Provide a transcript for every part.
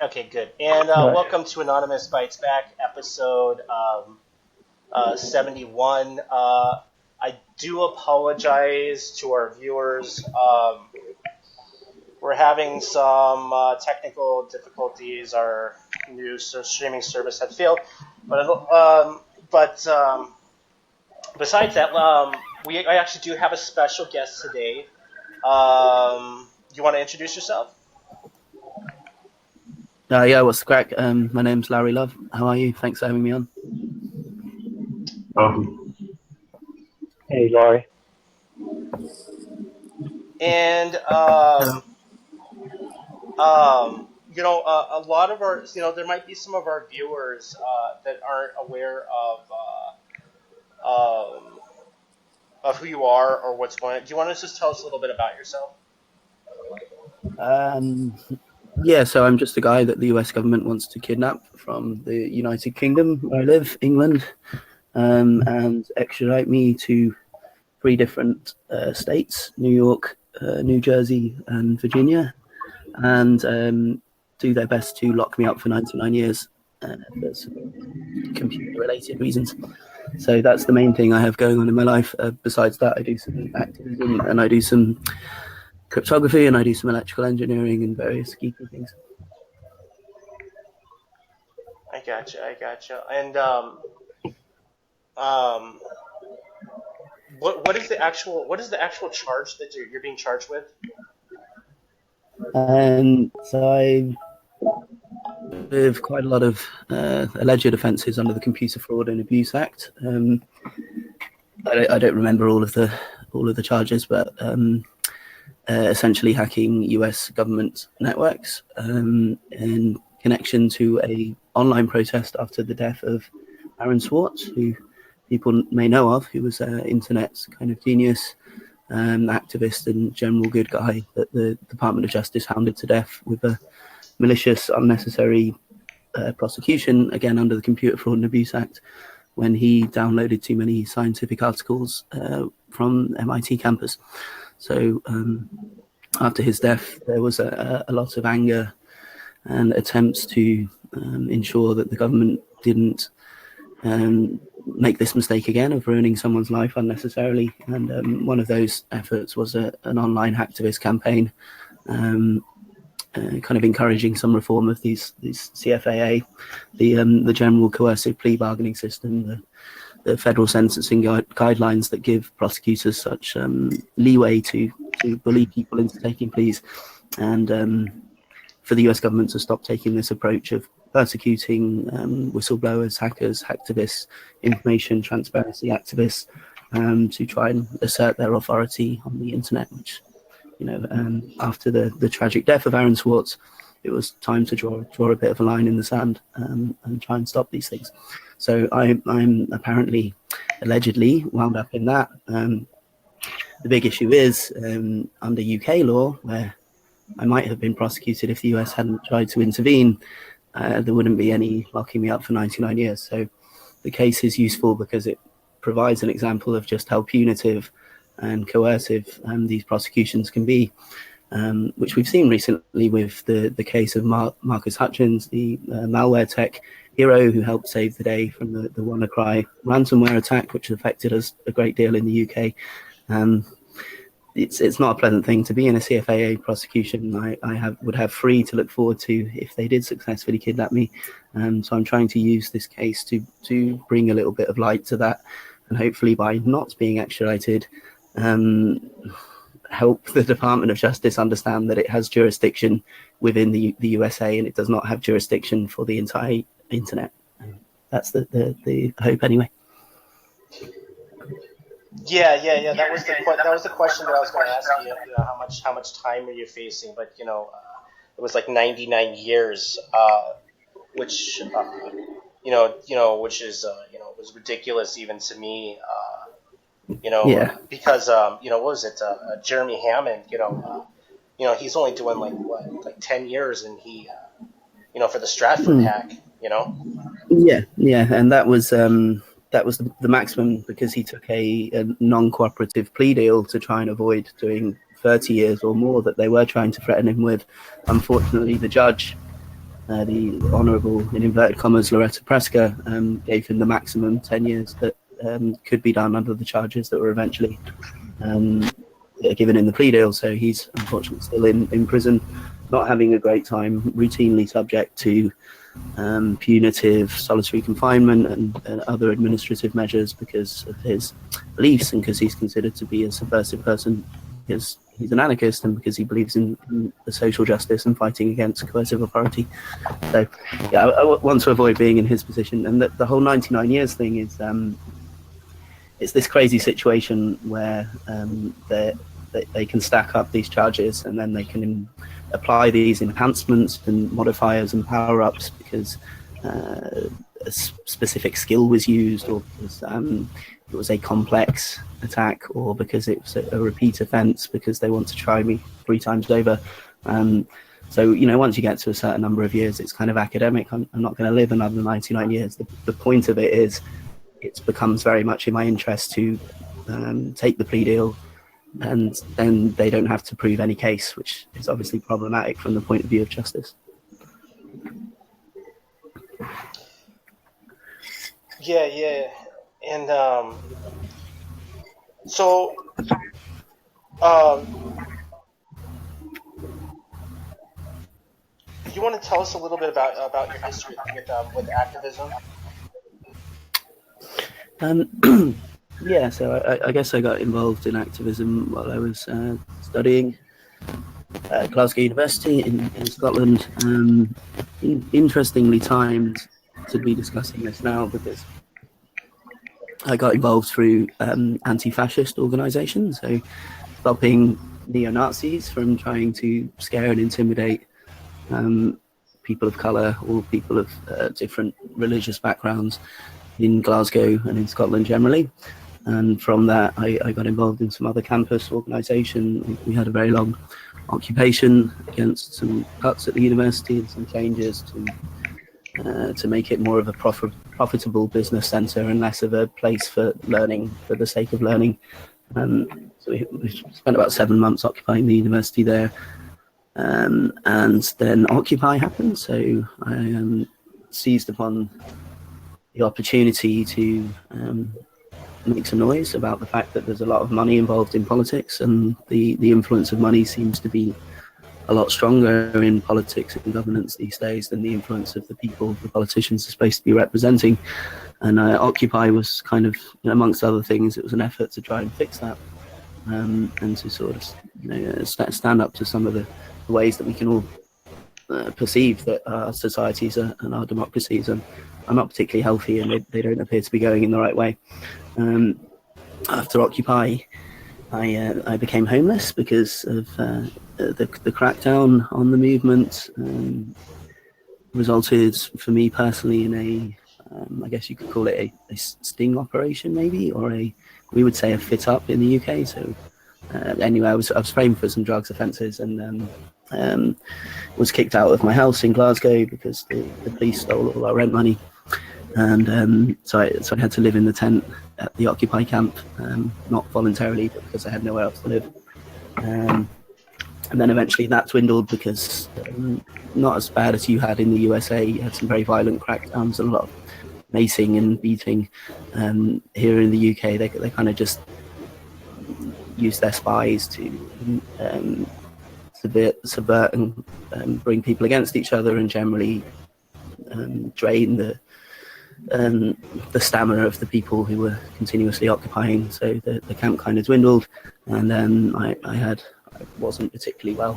Okay, good. And Right. welcome to Anonymous Bites Back, episode 71. I do apologize to our viewers. We're having some technical difficulties. Our new streaming service had failed. But besides that, I actually do have a special guest today. You want to introduce yourself? Yeah, what's the crack? My name's Lauri Love. How are you? Thanks for having me on. Hey, Lauri. And Hello. a lot of our, there might be some of our viewers that aren't aware of who you are or what's going on. Do you want to just tell us a little bit about yourself? Yeah, so I'm just a guy that the US government wants to kidnap from the United Kingdom, where I live, England, and extradite me to three different states: New York, New Jersey, and Virginia, and do their best to lock me up for 99 years for some computer-related reasons. So that's the main thing I have going on in my life. Besides that, I do some activism and I do some cryptography and I do some electrical engineering and various geeky things. I gotcha. And um, what is the actual charge that you're being charged with? So I have quite a lot of alleged offences under the Computer Fraud and Abuse Act. I don't remember all of the charges, but essentially hacking US government networks in connection to a online protest after the death of Aaron Swartz, who people may know of, who was an internet kind of genius, activist and general good guy that the Department of Justice hounded to death with a malicious, unnecessary prosecution, again under the Computer Fraud and Abuse Act, when he downloaded too many scientific articles from MIT campus. So after his death, there was a lot of anger and attempts to ensure that the government didn't make this mistake again of ruining someone's life unnecessarily. And one of those efforts was an online hacktivist campaign, kind of encouraging some reform of these CFAA, the general coercive plea bargaining system, the federal sentencing guidelines that give prosecutors such leeway to bully people into taking pleas, and for the US government to stop taking this approach of persecuting whistleblowers, hackers, hacktivists, information transparency activists, to try and assert their authority on the internet, which, after the tragic death of Aaron Swartz, it was time to draw a bit of a line in the sand and try and stop these things. So I'm apparently, allegedly, wound up in that. The big issue is under UK law, where I might have been prosecuted if the US hadn't tried to intervene, there wouldn't be any locking me up for 99 years. So the case is useful because it provides an example of just how punitive and coercive these prosecutions can be, which we've seen recently with the case of Marcus Hutchins, the malware tech hero who helped save the day from the WannaCry ransomware attack, which affected us a great deal in the UK. It's not a pleasant thing to be in a CFAA prosecution. I would have three to look forward to if they did successfully kidnap me. So I'm trying to use this case to bring a little bit of light to that, and hopefully by not being extradited, help the Department of Justice understand that it has jurisdiction within the USA and it does not have jurisdiction for the entire internet. That's the hope anyway. Yeah. That was the question that I was going to ask you. How much time are you facing? But it was like 99 years, which which is was ridiculous even to me. Yeah. Because what was it? Jeremy Hammond. He's only doing like 10 years, and he, for the Stratford hack. Yeah, and that was the maximum because he took a non-cooperative plea deal to try and avoid doing 30 years or more that they were trying to threaten him with. Unfortunately, the judge the Honourable, in inverted commas, Loretta Preska gave him the maximum 10 years that could be done under the charges that were eventually given in the plea deal. So he's unfortunately still in prison, not having a great time, routinely subject to punitive solitary confinement and other administrative measures because of his beliefs and because he's considered to be a subversive person, because he's an anarchist and because he believes in the social justice and fighting against coercive authority. So yeah, I want to avoid being in his position. And the whole 99 years thing is it's this crazy situation where they can stack up these charges and then they can apply these enhancements and modifiers and power-ups because a specific skill was used, or because it was a complex attack, or because it was a repeat offence because they want to try me 3 times over. So, once you get to a certain number of years, it's kind of academic. I'm not going to live another 99 years. The point of it is it becomes very much in my interest to take the plea deal, and then they don't have to prove any case, which is obviously problematic from the point of view of justice. Yeah. And so you want to tell us a little bit about your history with activism? Yeah, so I guess I got involved in activism while I was studying at Glasgow University in Scotland. Interestingly timed to be discussing this now because I got involved through anti-fascist organisations, so stopping neo-Nazis from trying to scare and intimidate people of colour or people of different religious backgrounds in Glasgow and in Scotland generally. And from that, I got involved in some other campus organisation. We had a very long occupation against some cuts at the university and some changes to make it more of a profitable business centre and less of a place for learning for the sake of learning. So we spent about 7 months occupying the university there. And then Occupy happened, so I seized upon the opportunity to make some noise about the fact that there's a lot of money involved in politics, and the influence of money seems to be a lot stronger in politics and governance these days than the influence of the people the politicians are supposed to be representing. And Occupy was kind of, amongst other things, it was an effort to try and fix that, and to sort of stand up to some of the ways that we can all perceive that our societies and our democracies are not particularly healthy, and they don't appear to be going in the right way. After Occupy, I became homeless because of the crackdown on the movement. Resulted for me personally in I guess you could call it a sting operation, maybe, or we would say a fit up in the UK. So anyway, I was framed for some drugs offences and was kicked out of my house in Glasgow because the police stole all our rent money. And so I had to live in the tent at the Occupy camp, not voluntarily, but because I had nowhere else to live. And then eventually that dwindled because not as bad as you had in the USA. You had some very violent crackdowns and a lot of macing and beating. Here in the UK, they kind of just use their spies to subvert and bring people against each other, and generally drain the stamina of the people who were continuously occupying. So the camp kind of dwindled, and then I wasn't particularly well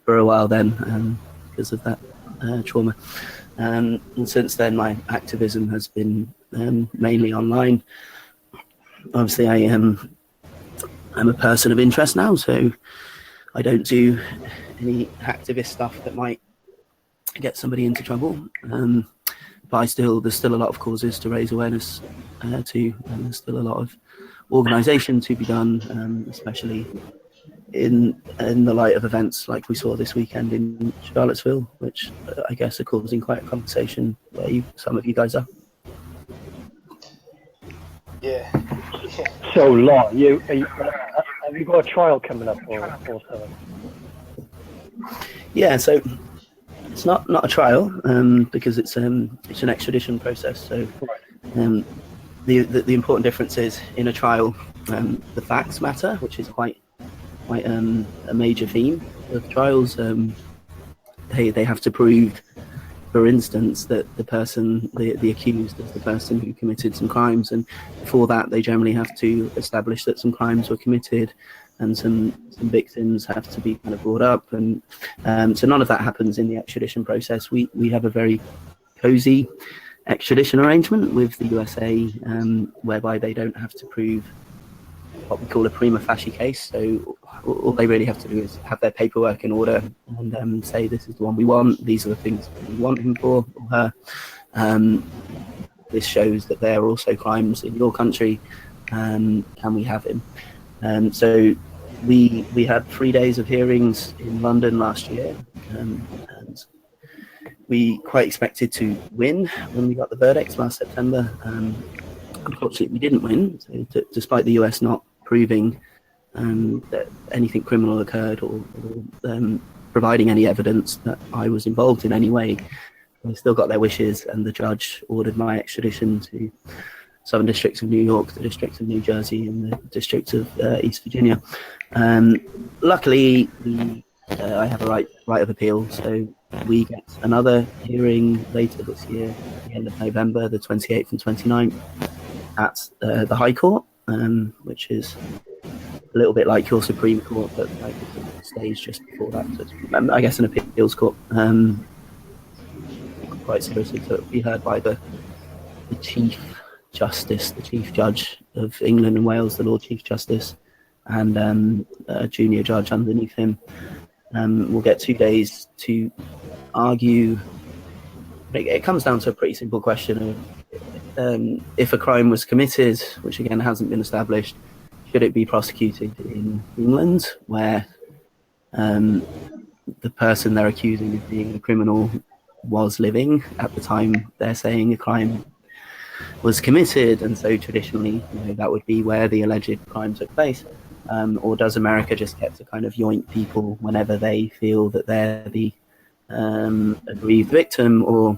for a while then because of that trauma. And since then, my activism has been mainly online. Obviously, I'm a person of interest now, so I don't do any activist stuff that might get somebody into trouble. But there's still a lot of causes to raise awareness to, and there's still a lot of organisation to be done, especially in the light of events like we saw this weekend in Charlottesville, which I guess are causing quite a conversation where some of you guys are. Yeah. So, Law, have you got a trial coming up or so? Yeah, so It's not a trial because it's an extradition process. So the important difference is in a trial, the facts matter, which is quite a major theme of trials. They have to prove, for instance, that the accused is the person who committed some crimes, and for that they generally have to establish that some crimes were committed, and some victims have to be kind of brought up, and so none of that happens in the extradition process. We have a very cozy extradition arrangement with the USA, whereby they don't have to prove what we call a prima facie case. So all they really have to do is have their paperwork in order and say, this is the one we want, these are the things we want him for or her. This shows that there are also crimes in your country, can we have him? So we had 3 days of hearings in London last year, and we quite expected to win when we got the verdict last September. Unfortunately, we didn't win, so despite the US not proving that anything criminal occurred or providing any evidence that I was involved in any way. They still got their wishes, and the judge ordered my extradition to Southern Districts of New York, the District of New Jersey, and the District of East Virginia. Luckily, I have a right of appeal, so we get another hearing later this year, at the end of November, the 28th and 29th, at the High Court, which is a little bit like your Supreme Court, but like the stage just before that. So it's, I guess, an appeals court. Quite seriously, so it'll be heard by the Chief Justice, the Chief Judge of England and Wales, the Lord Chief Justice, and a junior judge underneath him. We'll get 2 days to argue. It comes down to a pretty simple question of if a crime was committed, which again hasn't been established, should it be prosecuted in England, where the person they're accusing of being a criminal was living at the time they're saying a crime was committed, and so traditionally, that would be where the alleged crime took place, or does America just get to kind of yoink people whenever they feel that they're the aggrieved victim, or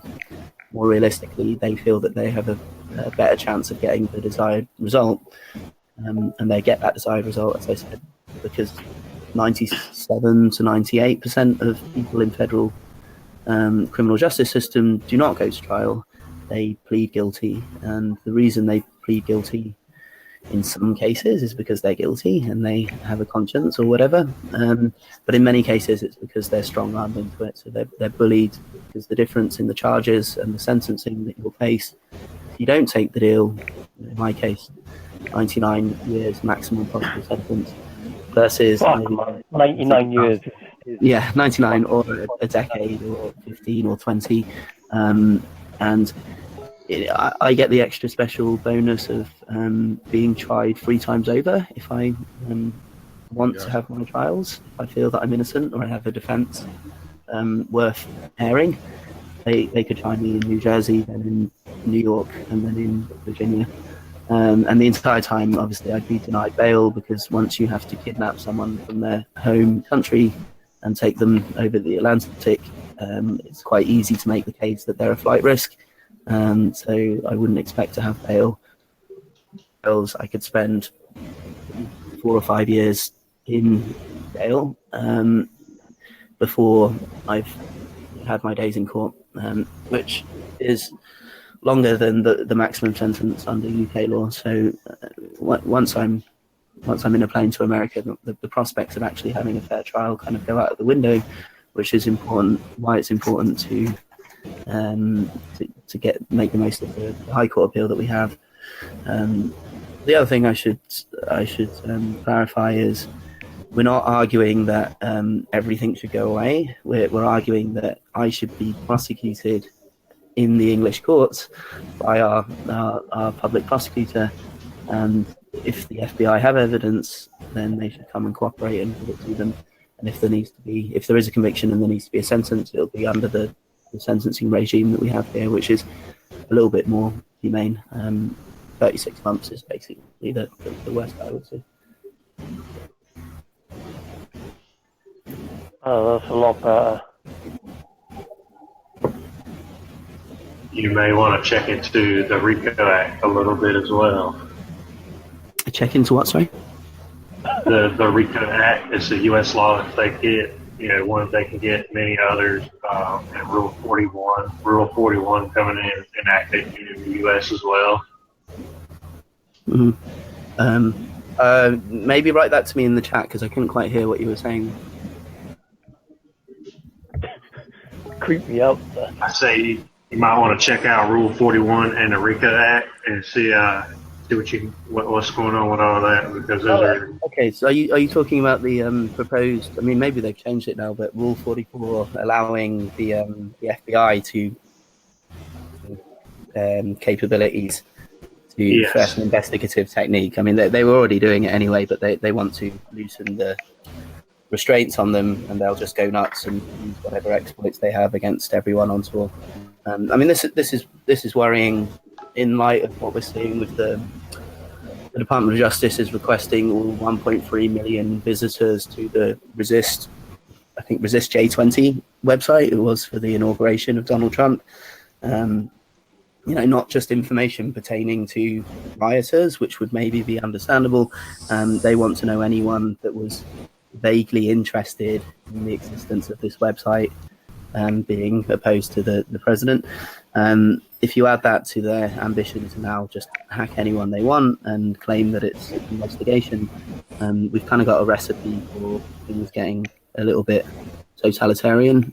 more realistically, they feel that they have a better chance of getting the desired result, and they get that desired result, as I said, because 97 to 98% of people in federal criminal justice system do not go to trial. They plead guilty, and the reason they plead guilty in some cases is because they're guilty and they have a conscience or whatever, but in many cases it's because they're strong-armed into it, so they're bullied, because the difference in the charges and the sentencing that you'll face if you don't take the deal, in my case 99 years maximum possible sentence versus 99 years. 99 or a decade or 15 or 20, and I get the extra special bonus of being tried 3 times over if I want to have my trials. If I feel that I'm innocent or I have a defense worth airing, they could try me in New Jersey, then in New York, and then in Virginia. And the entire time, obviously, I'd be denied bail, because once you have to kidnap someone from their home country and take them over the Atlantic, it's quite easy to make the case that they're a flight risk. So I wouldn't expect to have bail. I could spend 4 or 5 years in jail before I've had my days in court, which is longer than the maximum sentence under UK law. So once I'm in a plane to America, the prospects of actually having a fair trial kind of go out of the window, which is important. Why it's important to make the most of the High Court appeal that we have. The other thing I should clarify is we're not arguing that everything should go away. We're arguing that I should be prosecuted in the English courts by our public prosecutor, and if the FBI have evidence, then they should come and cooperate and give it to them. And if there is a conviction and there needs to be a sentence, it'll be under the sentencing regime that we have here, which is a little bit more humane. 36 months is basically the worst I would say. Oh, that's a lot better. you may want to check into the RICO Act a little bit as well. Check into what, sorry? The RICO Act is a U.S. law that they get, one they can get, many others, and Rule 41 coming in enacted in the U.S. as well. Maybe write that to me in the chat because I couldn't quite hear what you were saying. Creep me out. I say you might want to check out Rule 41 and the RICO Act and see what's going on with all that, because those are. Okay, so are you talking about the proposed? I mean, maybe they've changed it now, but Rule 44 allowing the FBI to capabilities to first investigative technique. I mean, they were already doing it anyway, but they want to loosen the restraints on them, and they'll just go nuts and use whatever exploits they have against everyone on tour. I mean, this is worrying in light of what we're seeing with the Department of Justice is requesting all 1.3 million visitors to the Resist J20 website. It was for the inauguration of Donald Trump. Not just information pertaining to rioters, which would maybe be understandable. They want to know anyone that was vaguely interested in the existence of this website being opposed to the president. If you add that to their ambition to now just hack anyone they want and claim that it's an investigation, we've kind of got a recipe for things getting a little bit totalitarian.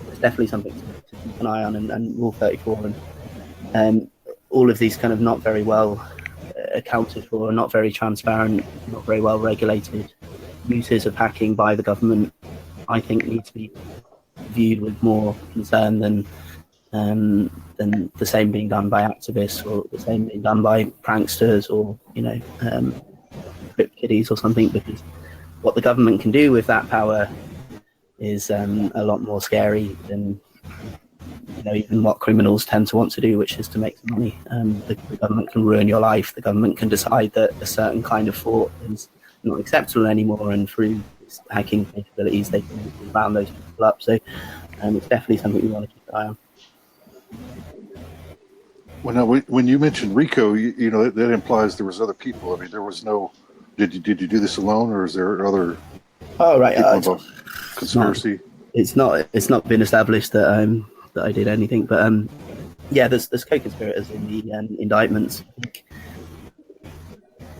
It's definitely something to keep an eye on, and Rule 34 and all of these kind of not very well accounted for, not very transparent, not very well regulated uses of hacking by the government, I think need to be viewed with more concern than the same being done by activists, or the same being done by pranksters, or crypt kiddies or something, because what the government can do with that power is a lot more scary than even what criminals tend to want to do, which is to make some money. The government can ruin your life. The government can decide that a certain kind of thought is not acceptable anymore, and through hacking capabilities they can round those people up. So it's definitely something we want to keep an eye on. Well, now, when you mentioned RICO, that implies there was other people. I mean, there was no. Did you do this alone, or is there other? Oh, right. Conspiracy. It's not been established that I did anything, but there's co-conspirators in the indictments. I think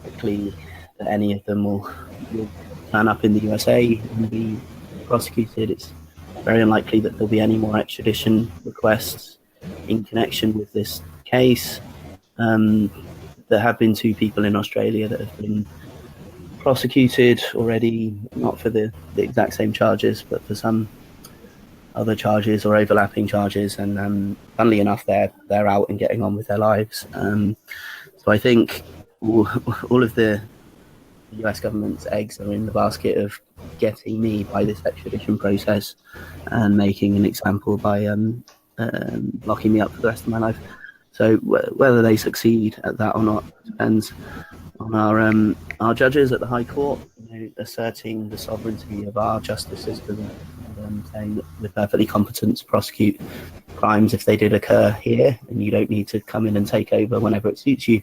likely that any of them will turn up in the USA and be prosecuted. It's very unlikely that there'll be any more extradition requests in connection with this case. There have been 2 people in Australia that have been prosecuted already, not for the exact same charges, but for some other charges or overlapping charges, and funnily enough they're out and getting on with their lives. So I think all of the US government's eggs are in the basket of getting me by this extradition process and making an example by locking me up for the rest of my life. So whether they succeed at that or not depends on our judges at the High Court, asserting the sovereignty of our justice system, and saying that we're perfectly competent to prosecute crimes if they did occur here, and you don't need to come in and take over whenever it suits you.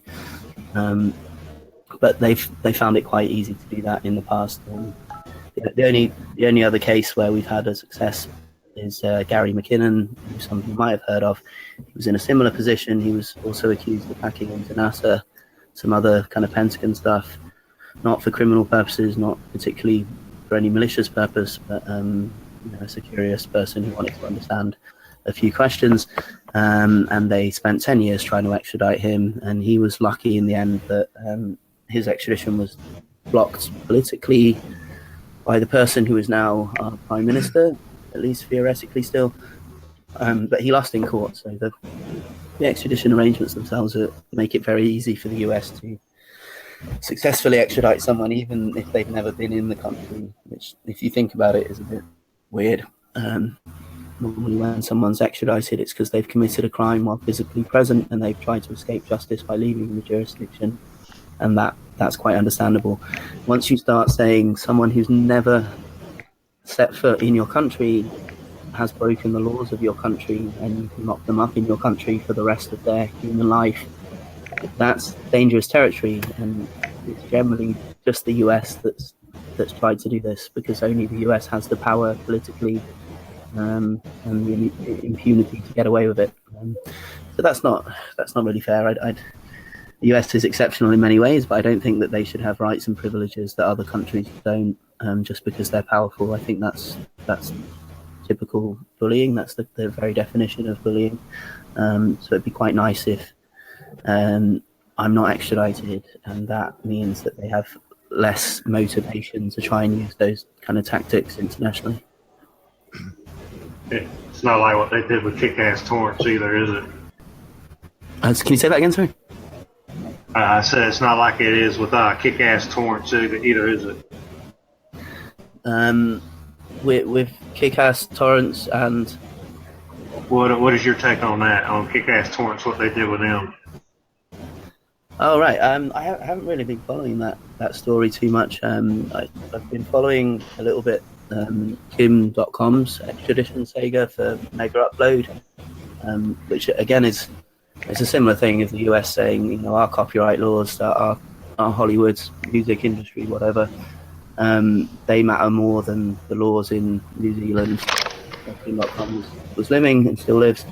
But they found it quite easy to do that in the past. The only other case where we've had a success is Gary McKinnon, who some of you might have heard of. He was in a similar position. He was also accused of hacking into NASA, some other kind of Pentagon stuff, not for criminal purposes, not particularly for any malicious purpose, but as a curious person who wanted to understand a few questions. And they spent 10 years trying to extradite him, and he was lucky in the end that his extradition was blocked politically by the person who is now our Prime Minister, at least theoretically still. But he lost in court, so the extradition arrangements themselves make it very easy for the US to successfully extradite someone, even if they've never been in the country, which, if you think about it, is a bit weird. Normally when someone's extradited, it's because they've committed a crime while physically present and they've tried to escape justice by leaving the jurisdiction, and that's quite understandable. Once you start saying someone who's never set foot in your country has broken the laws of your country and you can lock them up in your country for the rest of their human life, that's dangerous territory. And it's generally just the US that's tried to do this, because only the US has the power politically and the impunity to get away with it. So that's not really fair. The US is exceptional in many ways, but I don't think that they should have rights and privileges that other countries don't, just because they're powerful. I think that's typical bullying. That's the very definition of bullying. So it'd be quite nice if I'm not extradited, and that means that they have less motivation to try and use those kind of tactics internationally. It's not like what they did with Kick-Ass Torrance either, is it? Can you say that again, sorry? I said it's not like it is with Kick-Ass Torrance either, is it? With Kick-Ass Torrance and... What is your take on that, on Kick-Ass Torrance, what they did with them? Oh, right. I haven't really been following that story too much. I've been following a little bit Kim.com's extradition saga for Mega Upload, which again it's a similar thing as the US saying, you know, our copyright laws, our Hollywood's music industry, whatever, they matter more than the laws in New Zealand. Kim.com was living and still lives.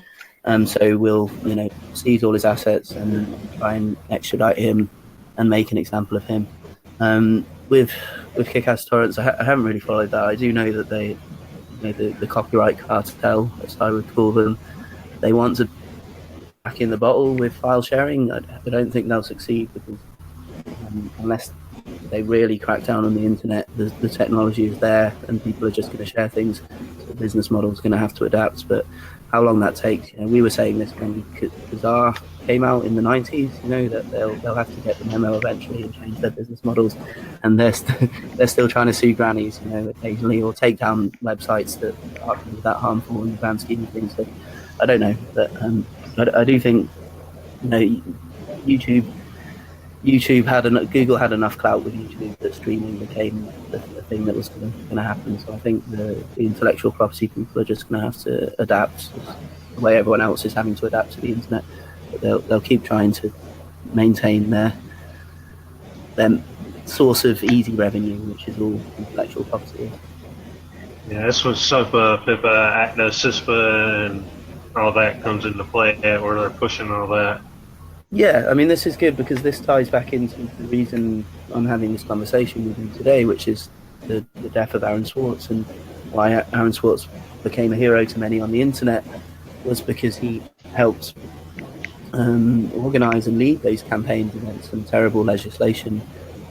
So we'll, you know, seize all his assets and try and extradite him and make an example of him. With Kick-Ass Torrance, I haven't really followed that. I do know that they, you know, the copyright cartel, as I would call them, they want to back in the bottle with file sharing. I don't think they'll succeed, because unless they really crack down on the internet, the technology is there and people are just going to share things. So the business model is going to have to adapt. But how long that takes, you know, we were saying this when Kazaa came out in the 90s, you know, that they'll have to get the memo eventually and change their business models, and they're still trying to sue grannies, you know, occasionally, or take down websites that aren't really that harmful in the grand scheme of things. So I don't know, but I do think, you know, Google had enough clout with YouTube that streaming became the thing that was going to happen. So I think the intellectual property people are just going to have to adapt the way everyone else is having to adapt to the internet. But they'll keep trying to maintain their source of easy revenue, which is all intellectual property. Yeah, this was SOPA, PIPA, ACTA, CISPA, and all that comes into play, where they're pushing all that. Yeah, I mean, this is good because this ties back into the reason I'm having this conversation with you today, which is the death of Aaron Swartz, and why Aaron Swartz became a hero to many on the internet was because he helped organise and lead those campaigns against some terrible legislation,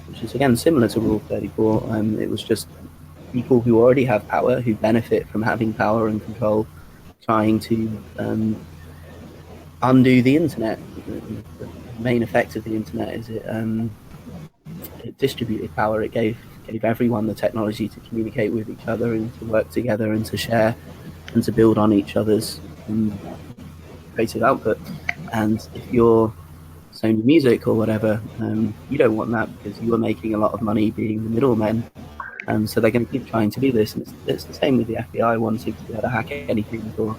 which is again similar to Rule 34. It was just people who already have power, who benefit from having power and control, trying to undo the internet. The main effect of the internet is it distributed power. It gave everyone the technology to communicate with each other and to work together and to share and to build on each other's creative output. And if you're Sony Music or whatever, you don't want that, because you are making a lot of money being the middlemen. So they're going to keep trying to do this. And it's the same with the FBI wanting to be able to hack anything, or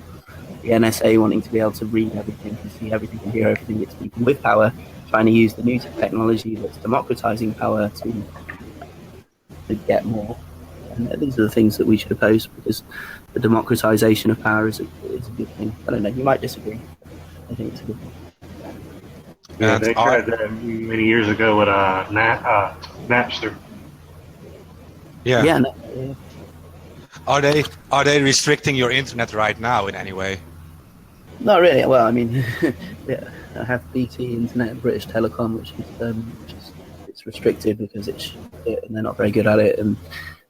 the NSA wanting to be able to read everything, to see everything, and hear everything. It's people with power trying to use the new technology that's democratizing power to get more. And these are the things that we should oppose, because the democratization of power is a good thing. I don't know, you might disagree. I think it's a good thing. Yeah, they tried that many years ago with Napster. Yeah. Yeah. Are they restricting your internet right now in any way? Not really. Well, I mean, yeah, I have BT Internet and British Telecom, which is it's restricted because it's shit and they're not very good at it. And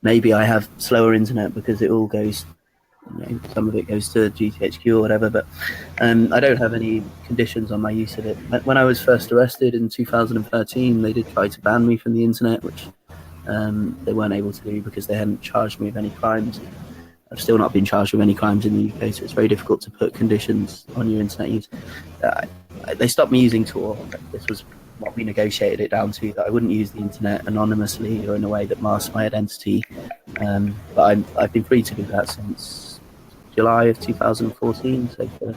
maybe I have slower internet because it all goes, you know, some of it goes to GTHQ or whatever. But I don't have any conditions on my use of it. When I was first arrested in 2013, they did try to ban me from the internet, which they weren't able to do because they hadn't charged me with any crimes. I've still not been charged with any crimes in the UK, so it's very difficult to put conditions on your internet use. They stopped me using Tor. This was what we negotiated it down to, that I wouldn't use the internet anonymously or in a way that masks my identity. But I've been free to do that since July of 2014. So for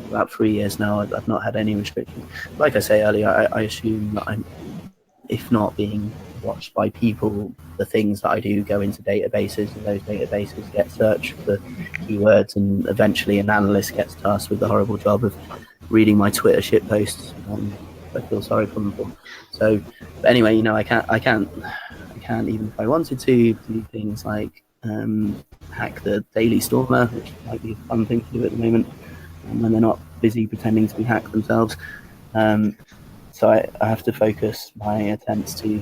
about 3 years now, I've not had any restrictions. Like I say earlier, I assume that I'm, if not being watched by people, the things that I do go into databases, and those databases get searched for keywords, and eventually an analyst gets tasked with the horrible job of reading my Twitter shit posts. I feel sorry for them for. So, but anyway, you know, I can't even if I wanted to do things like hack the Daily Stormer, which might be a fun thing to do at the moment, when they're not busy pretending to be hacked themselves. So I have to focus my attempts to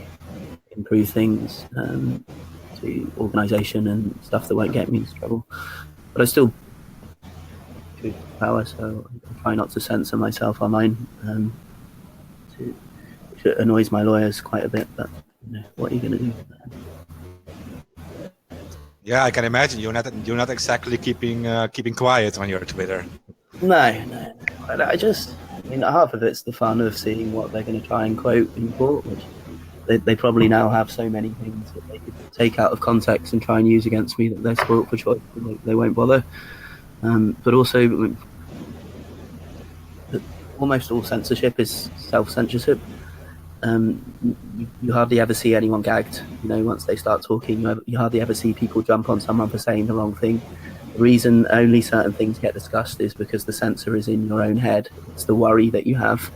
improve things, to organisation and stuff that won't get me into trouble. But I still choose power, so I try not to censor myself online, which annoys my lawyers quite a bit. But you know, what are you going to do? Yeah, I can imagine you're not exactly keeping quiet on your Twitter. No. I mean, half of it's the fun of seeing what they're going to try and quote in court, which they probably now have so many things that they could take out of context and try and use against me that they're spoiled for choice. They won't bother. But also, almost all censorship is self-censorship. You hardly ever see anyone gagged. You know, once they start talking, you hardly ever see people jump on someone for saying the wrong thing. The reason only certain things get discussed is because the censor is in your own head. It's the worry that you have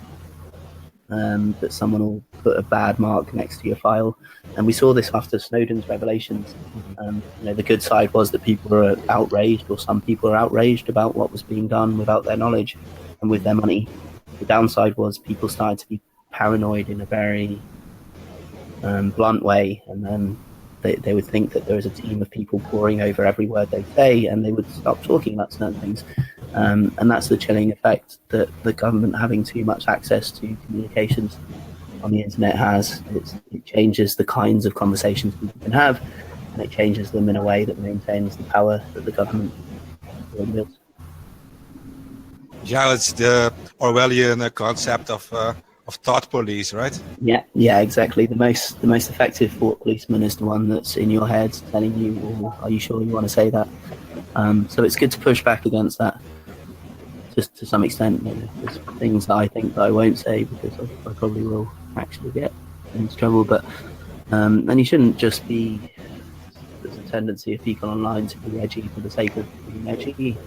that someone will put a bad mark next to your file. And we saw this after Snowden's revelations. You know, the good side was that people were outraged, or some people were outraged about what was being done without their knowledge and with their money. The downside was people started to be paranoid in a very blunt way, and then they would think that there was a team of people poring over every word they say, and they would stop talking about certain things. And that's the chilling effect that the government having too much access to communications on the internet has. It changes the kinds of conversations people can have, and it changes them in a way that maintains the power that the government wields. Yeah, it's the Orwellian concept of thought police, right? Yeah, exactly. The most effective thought policeman is the one that's in your head telling you, well, are you sure you want to say that? So it's good to push back against that, just to some extent. You know, there's things that I think that I won't say because I probably will actually get into trouble. But and you shouldn't just be. There's a tendency of people online to be edgy for the sake of being edgy.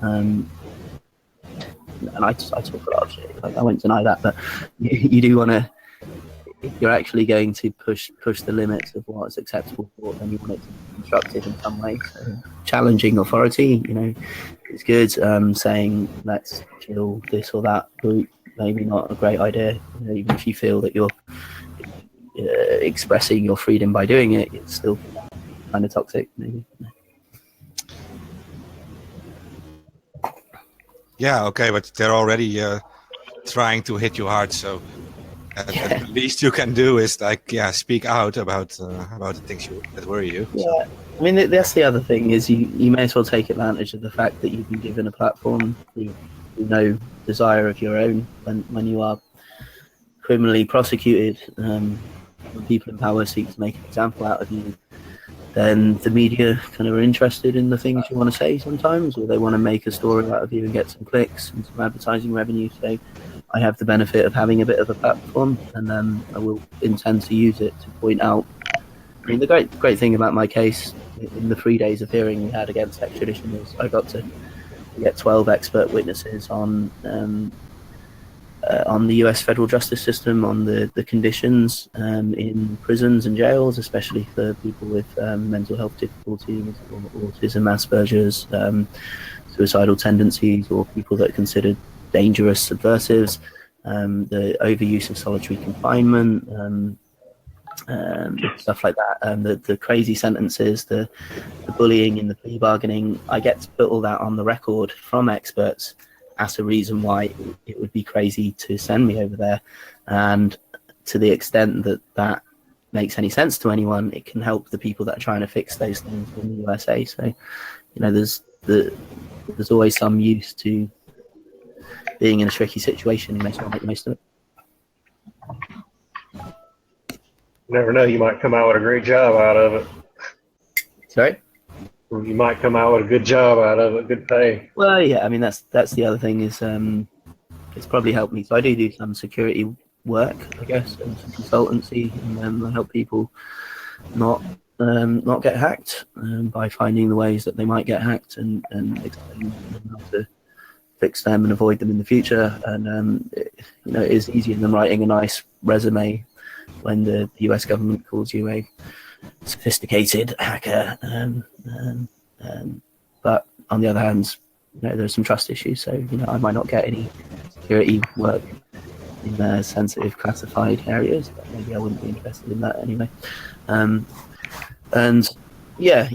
And I talk a lot of shit. I won't deny that, but you do want to. If you're actually going to push the limits of what's acceptable for, then you want it to be constructive in some way. So challenging authority, you know, is good. Saying let's kill this or that group, maybe not a great idea. You know, even if you feel that you're expressing your freedom by doing it, it's still kind of toxic, maybe. Yeah, okay, but they're already trying to hit you hard, so the least you can do is speak out about the things that worry you. Yeah, so. I mean that's the other thing is you may as well take advantage of the fact that you've been given a platform through no desire of your own when you are criminally prosecuted. When people in power seek to make an example out of you, then the media kind of are interested in the things you want to say sometimes, or they want to make a story out of you and get some clicks and some advertising revenue. So I have the benefit of having a bit of a platform, and I will intend to use it to point out. I mean, the great thing about my case in the 3 days of hearing we had against extradition is I got to get 12 expert witnesses on the U.S. federal justice system, on the conditions in prisons and jails, especially for people with mental health difficulties or autism, Asperger's, suicidal tendencies, or people that are considered dangerous subversives, the overuse of solitary confinement, stuff like that, the crazy sentences, the bullying in the plea bargaining. I get to put all that on the record from experts as a reason why it would be crazy to send me over there. And to the extent that makes any sense to anyone, it can help the people that are trying to fix those things in the USA. So, you know, there's always some use to being in a tricky situation. You may as well make the most of it. Never know, you might come out with a great job out of it. Sorry? You might come out with a good job out of it, good pay. Well, yeah, I mean that's the other thing is it's probably helped me. So I do some security work, I guess, and some consultancy, and I help people not get hacked by finding the ways that they might get hacked and explaining them how to fix them and avoid them in the future. And it is easier than writing a nice resume when the US government calls you a sophisticated hacker. But on the other hand, there's some trust issues, so I might not get any security work in sensitive classified areas, but maybe I wouldn't be interested in that anyway. And yeah,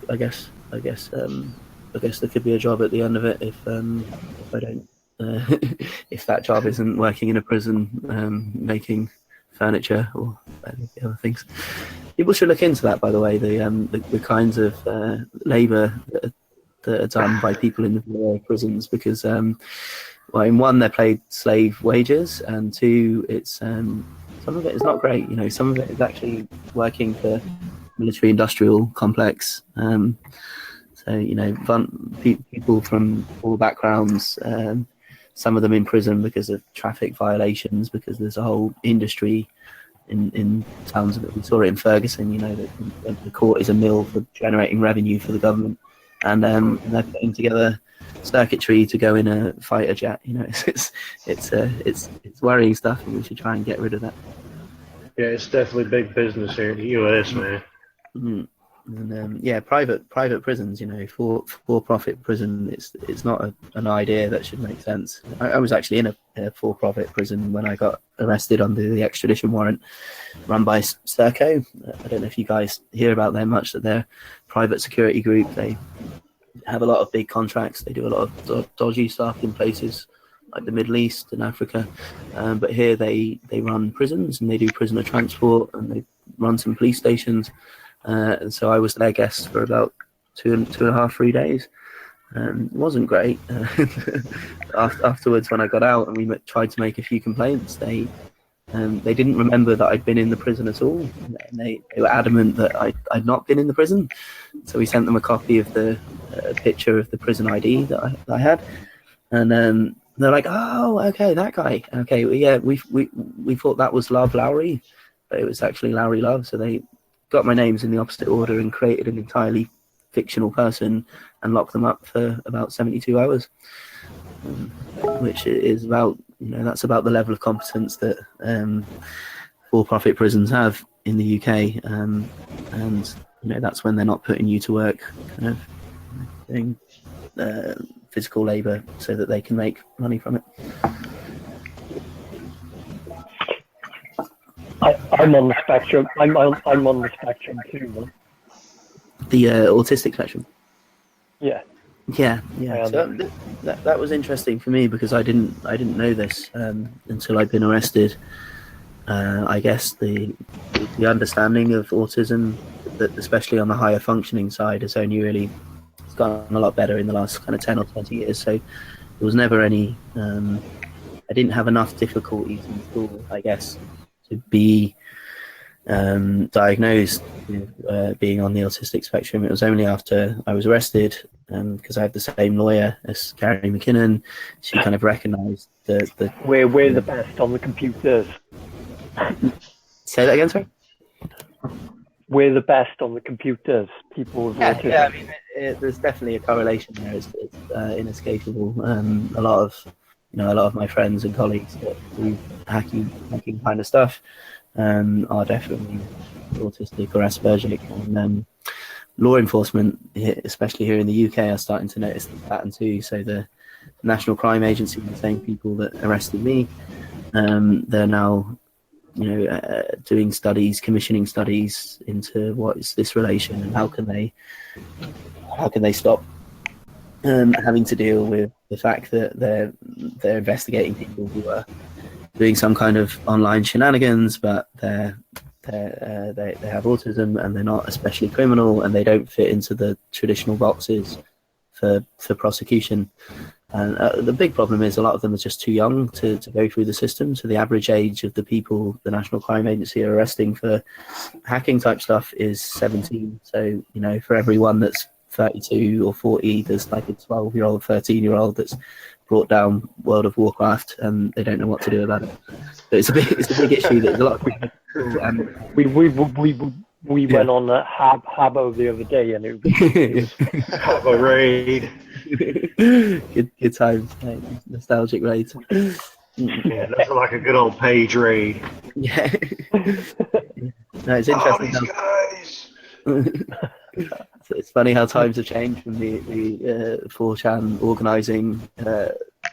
I guess there could be a job at the end of it if I don't if that job isn't working in a prison making furniture or any other things. People should look into that, by the way, the kinds of labour that are done by people in the Bureau of prisons, because well, in one, they're paid slave wages, and two, it's some of it is not great. Some of it is actually working for military-industrial complex. So people from all backgrounds, some of them in prison because of traffic violations, because there's a whole industry in towns that we saw it in Ferguson. The court is a mill for generating revenue for the government, and they're putting together circuitry to go in a fighter jet. It's worrying stuff, and we should try and get rid of that. Yeah, it's definitely big business here in the U.S., man. Mm. And private prisons, for-profit prison, it's not an idea that should make sense. I was actually in a for-profit prison when I got arrested under the extradition warrant run by Serco. I don't know if you guys hear about them much, that they're a private security group. They have a lot of big contracts. They do a lot of dodgy stuff in places like the Middle East and Africa. But here they run prisons, and they do prisoner transport, and they run some police stations. And so I was their guest for about 3 days. It wasn't great. Afterwards, when I got out and we tried to make a few complaints, they didn't remember that I'd been in the prison at all. And they were adamant that I'd not been in the prison. So we sent them a copy of the picture of the prison ID that I had. And they're like, "Oh, okay, that guy. Okay, well, yeah, we thought that was Lauri, but it was actually Lauri Love." So they got my names in the opposite order and created an entirely fictional person and locked them up for about 72 hours, which is about, that's about the level of competence that for-profit prisons have in the UK. And, that's when they're not putting you to work, kind of doing physical labour so that they can make money from it. I'm on the spectrum. I'm on the spectrum too, man. The autistic spectrum. Yeah. Yeah. So that was interesting for me, because I didn't know this until I'd been arrested. I guess the understanding of autism, that especially on the higher functioning side, has only really gotten a lot better in the last kind of 10 or 20 years. So there was never any. I didn't have enough difficulties in school, I guess, to be diagnosed with being on the autistic spectrum. It was only after I was arrested, because I have the same lawyer as Carrie McKinnon. She kind of recognised the We're the best on the computers. Say that again, sorry? We're the best on the computers. People with autism. Yeah, I mean, there's definitely a correlation there. It's inescapable. A lot of my friends and colleagues that do hacking kind of stuff are definitely autistic or Aspergic. And law enforcement, especially here in the UK, are starting to notice the pattern too. So the National Crime Agency, the same people that arrested me, they're now doing studies, commissioning studies into what is this relation and how can they stop having to deal with the fact that they're investigating people who are doing some kind of online shenanigans, but they have autism and they're not especially criminal and they don't fit into the traditional boxes for prosecution. And the big problem is a lot of them are just too young to go through the system. So the average age of the people the National Crime Agency are arresting for hacking type stuff is 17. So, for everyone that's 32 or 40, there's like a 12-year-old, 13-year-old that's brought down World of Warcraft and they don't know what to do about it. So it's a big issue. There's a lot of people, and we went on a Habbo the other day, and it was Habbo raid. good times, mate. Nostalgic raid. Yeah, that's like a good old page raid. Yeah. No, it's interesting. These guys. It's funny how times have changed from the 4chan organising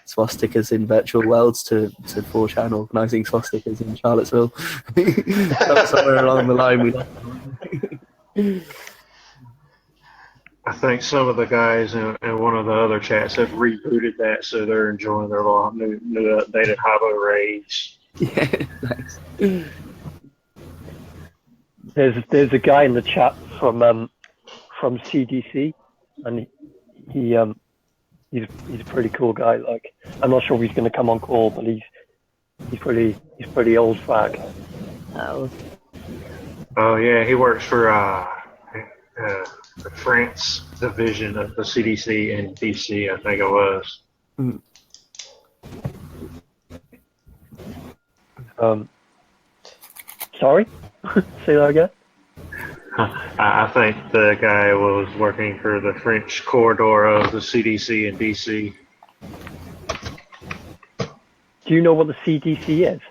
swastikas in virtual worlds to 4chan organising swastikas in Charlottesville. Somewhere along the line we lost. I think some of the guys in one of the other chats have rebooted that, so they're enjoying their new updated Habbo raids. Yeah, thanks. There's a guy in the chat from CDC, and he's a pretty cool guy. Like, I'm not sure if he's going to come on call, but he's pretty old fag. Oh yeah, he works for the France division of the CDC in DC, I think it was. Sorry, say that again. I think the guy was working for the French corridor of the CDC in DC. Do you know what the CDC is?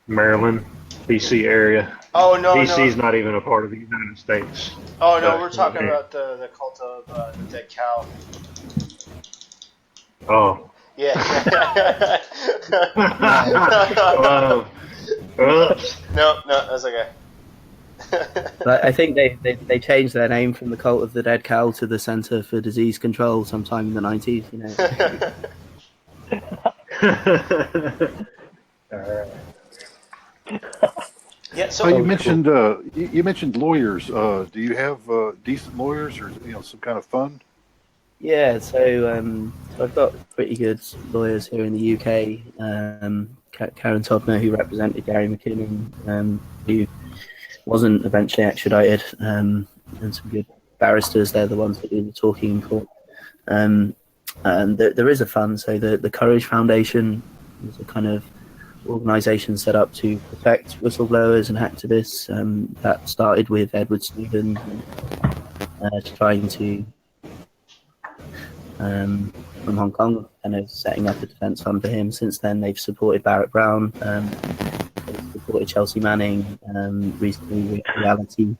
Maryland, DC area. Oh no, DC's no. not even a part of the United States. Oh no, we're talking about the cult of the dead cow. Oh. Yeah. Oops. No, that's okay. But I think they changed their name from the Cult of the Dead Cow to the Center for Disease Control sometime in the 90s. Yeah. So you mentioned lawyers. Do you have decent lawyers, or some kind of fund? Yeah, so I've got pretty good lawyers here in the UK. Karen Todner, who represented Gary McKinnon, who wasn't eventually extradited, and some good barristers. They're the ones that do the talking in court. And there is a fund. So the Courage Foundation is a kind of organisation set up to protect whistleblowers and activists. That started with Edward Snowden, trying to from Hong Kong, and is setting up a defence fund for him. Since then, they've supported Barrett Brown, they've supported Chelsea Manning, recently Reality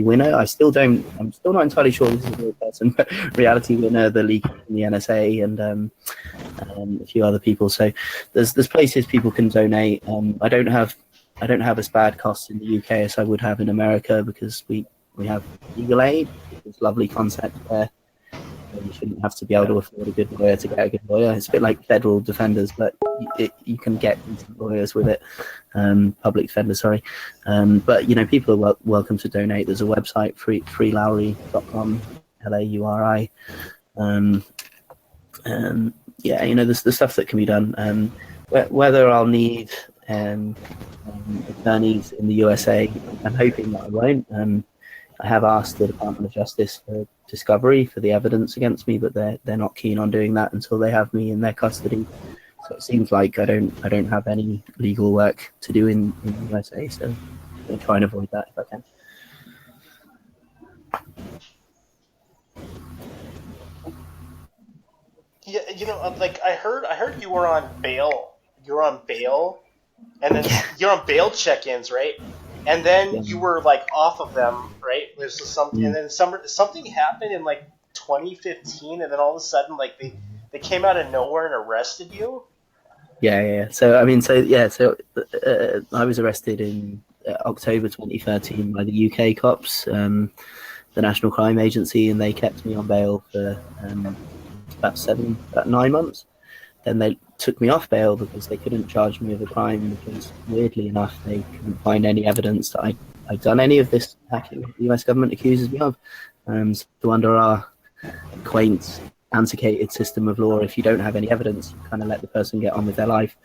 Winner. I'm still not entirely sure this is a real person, but Reality Winner, the leak in the NSA, and a few other people. So there's places people can donate. I don't have as bad costs in the UK as I would have in America, because we have legal aid. It's a lovely concept there. You shouldn't have to be able to afford a good lawyer to get a good lawyer. It's a bit like federal defenders, but you can get decent lawyers with it. Public defenders, sorry. But people are welcome to donate. There's a website, freelauri.com, Lauri. There's the stuff that can be done. Whether I'll need attorneys in the USA, I'm hoping that I won't. I have asked the Department of Justice for discovery for the evidence against me, but they're not keen on doing that until they have me in their custody. So it seems like I don't have any legal work to do in the USA. So I'm going to try and avoid that if I can. Yeah, like I heard you were on bail. You're on bail, and then you're on bail check-ins, right? And then you were like off of them, right? There's something, and then something happened in like 2015, and then all of a sudden, like they came out of nowhere and arrested you. Yeah. So I was arrested in October 2013 by the UK cops, the National Crime Agency, and they kept me on bail for about 9 months. Then they took me off bail because they couldn't charge me with a crime, because weirdly enough they couldn't find any evidence that I'd done any of this hacking the US government accuses me of. So under our quaint antiquated system of law. If you don't have any evidence, you kind of let the person get on with their life.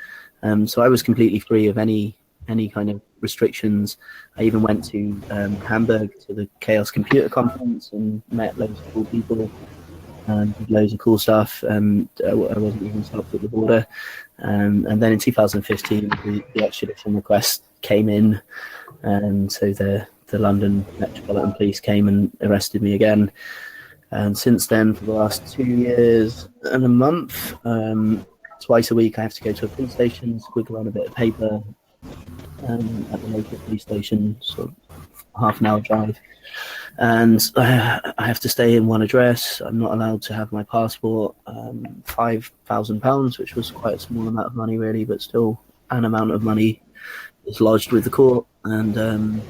So I was completely free of any kind of restrictions. I even went to Hamburg to the Chaos Computer Conference and met loads of cool people and did loads of cool stuff. And I wasn't even stopped at the border. And then in 2015, the extradition request came in, and so the London Metropolitan Police came and arrested me again. And since then, for the last 2 years and a month, twice a week I have to go to a police station, squiggle on a bit of paper at the local police station, sort of half an hour drive. And I have to stay in one address. I'm not allowed to have my passport. £5,000, which was quite a small amount of money really, but still an amount of money, is lodged with the court. And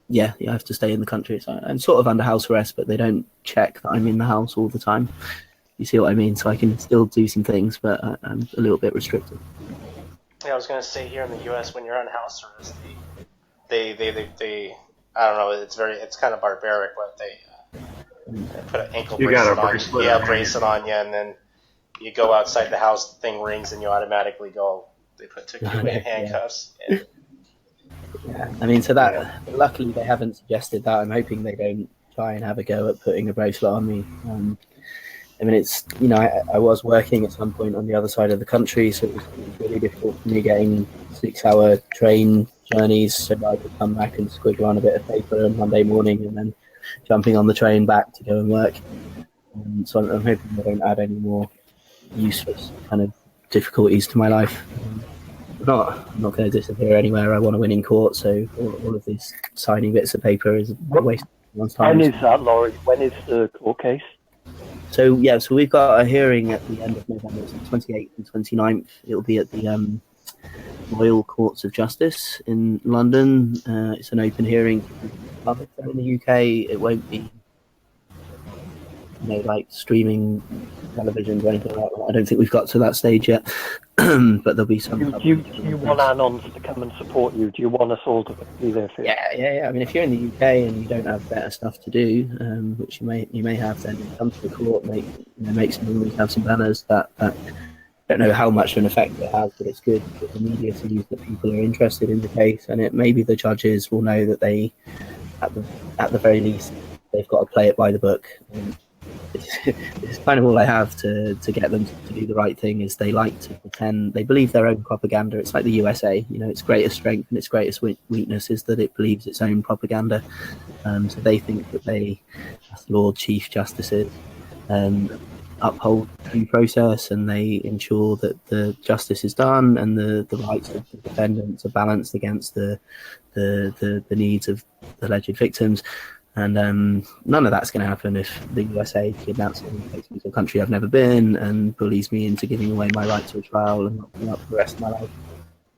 yeah, I have to stay in the country. So I'm sort of under house arrest, but they don't check that I'm in the house all the time. You see what I mean? So I can still do some things, but I'm a little bit restricted. Yeah, I was gonna say here in the U.S. when you're on house arrest, they I don't know, it's kind of barbaric, but they put an ankle bracelet on you. Yeah, bracelet on you, and then you go outside the house, the thing rings, and you automatically go. They took you in handcuffs. Yeah. Yeah, I mean, so that luckily they haven't suggested that. I'm hoping they don't try and have a go at putting a bracelet on me. I mean, it's, you know, I was working at some point on the other side of the country, so it was really difficult for me getting 6-hour train journeys so that I could come back and squiggle on a bit of paper on Monday morning and then jumping on the train back to go and work. So I'm hoping they don't add any more useless kind of difficulties to my life. I'm not going to disappear anywhere. I want to win in court, so all of these signing bits of paper is a waste of one's time. When is that, Lauri? When is the court case? So we've got a hearing at the end of November. It's the 28th and 29th. It'll be at the Royal Courts of Justice in London. It's an open hearing for the public there in the UK. It won't be, like streaming television or anything like that. I don't think we've got to that stage yet. But there'll be some. Do you want Anons to come and support you? Do you want us all to be there for you? Yeah. I mean, if you're in the UK and you don't have better stuff to do, which you may have, then come to the court, make some rules, have some banners. That I don't know how much of an effect it has, but it's good for the media to use that people are interested in the case, and maybe the judges will know that they, at the very least, they've got to play it by the book. It's kind of all I have to get them to do the right thing. Is they like to pretend they believe their own propaganda. It's like the USA, its greatest strength and its greatest weakness is that it believes its own propaganda. So they think that they, as Lord Chief Justices, uphold due process, and they ensure that the justice is done and the rights of the defendants are balanced against the needs of the alleged victims. And none of that's going to happen if the USA kidnaps me and takes me to a country I've never been and bullies me into giving away my right to a trial and locking up for the rest of my life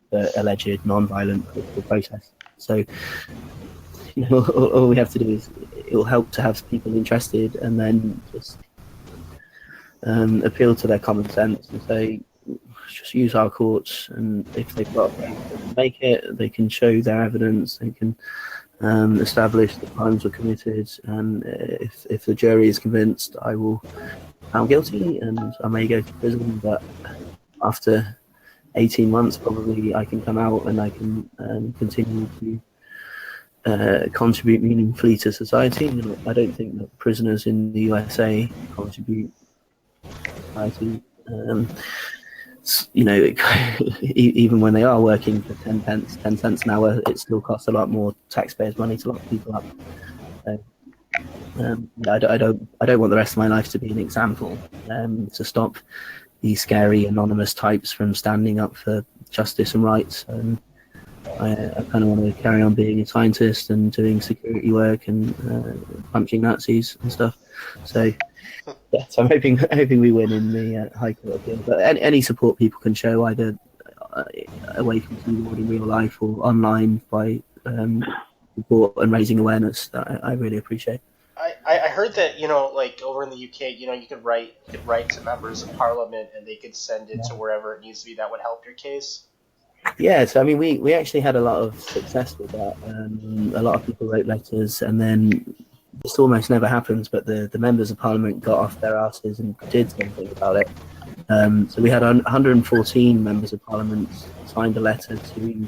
for alleged non-violent political process. So, all we have to do is, it will help to have people interested, and then just appeal to their common sense and say, just use our courts, and if they've got to make it, they can show their evidence, they can establish that crimes were committed, and if the jury is convinced, I will found guilty and I may go to prison, but after 18 months probably I can come out and I can continue to contribute meaningfully to society. I don't think that prisoners in the USA contribute to society. Even when they are working for 10 cents an hour, it still costs a lot more taxpayers' money to lock people up. So, I don't want the rest of my life to be an example to stop these scary anonymous types from standing up for justice and rights. I kind of want to carry on being a scientist and doing security work and punching Nazis and stuff. So. Yeah, so I'm hoping we win in the High Court appeal. But any support people can show, either away from keyboard in real life or online by support and raising awareness, that I really appreciate. I heard that like over in the UK, you could write to members of Parliament and they could send it to wherever it needs to be. That would help your case. Yeah, so I mean, we actually had a lot of success with that. A lot of people wrote letters, and then this almost never happens, but the members of parliament got off their asses and did something about it. So we had 114 members of parliament signed a letter to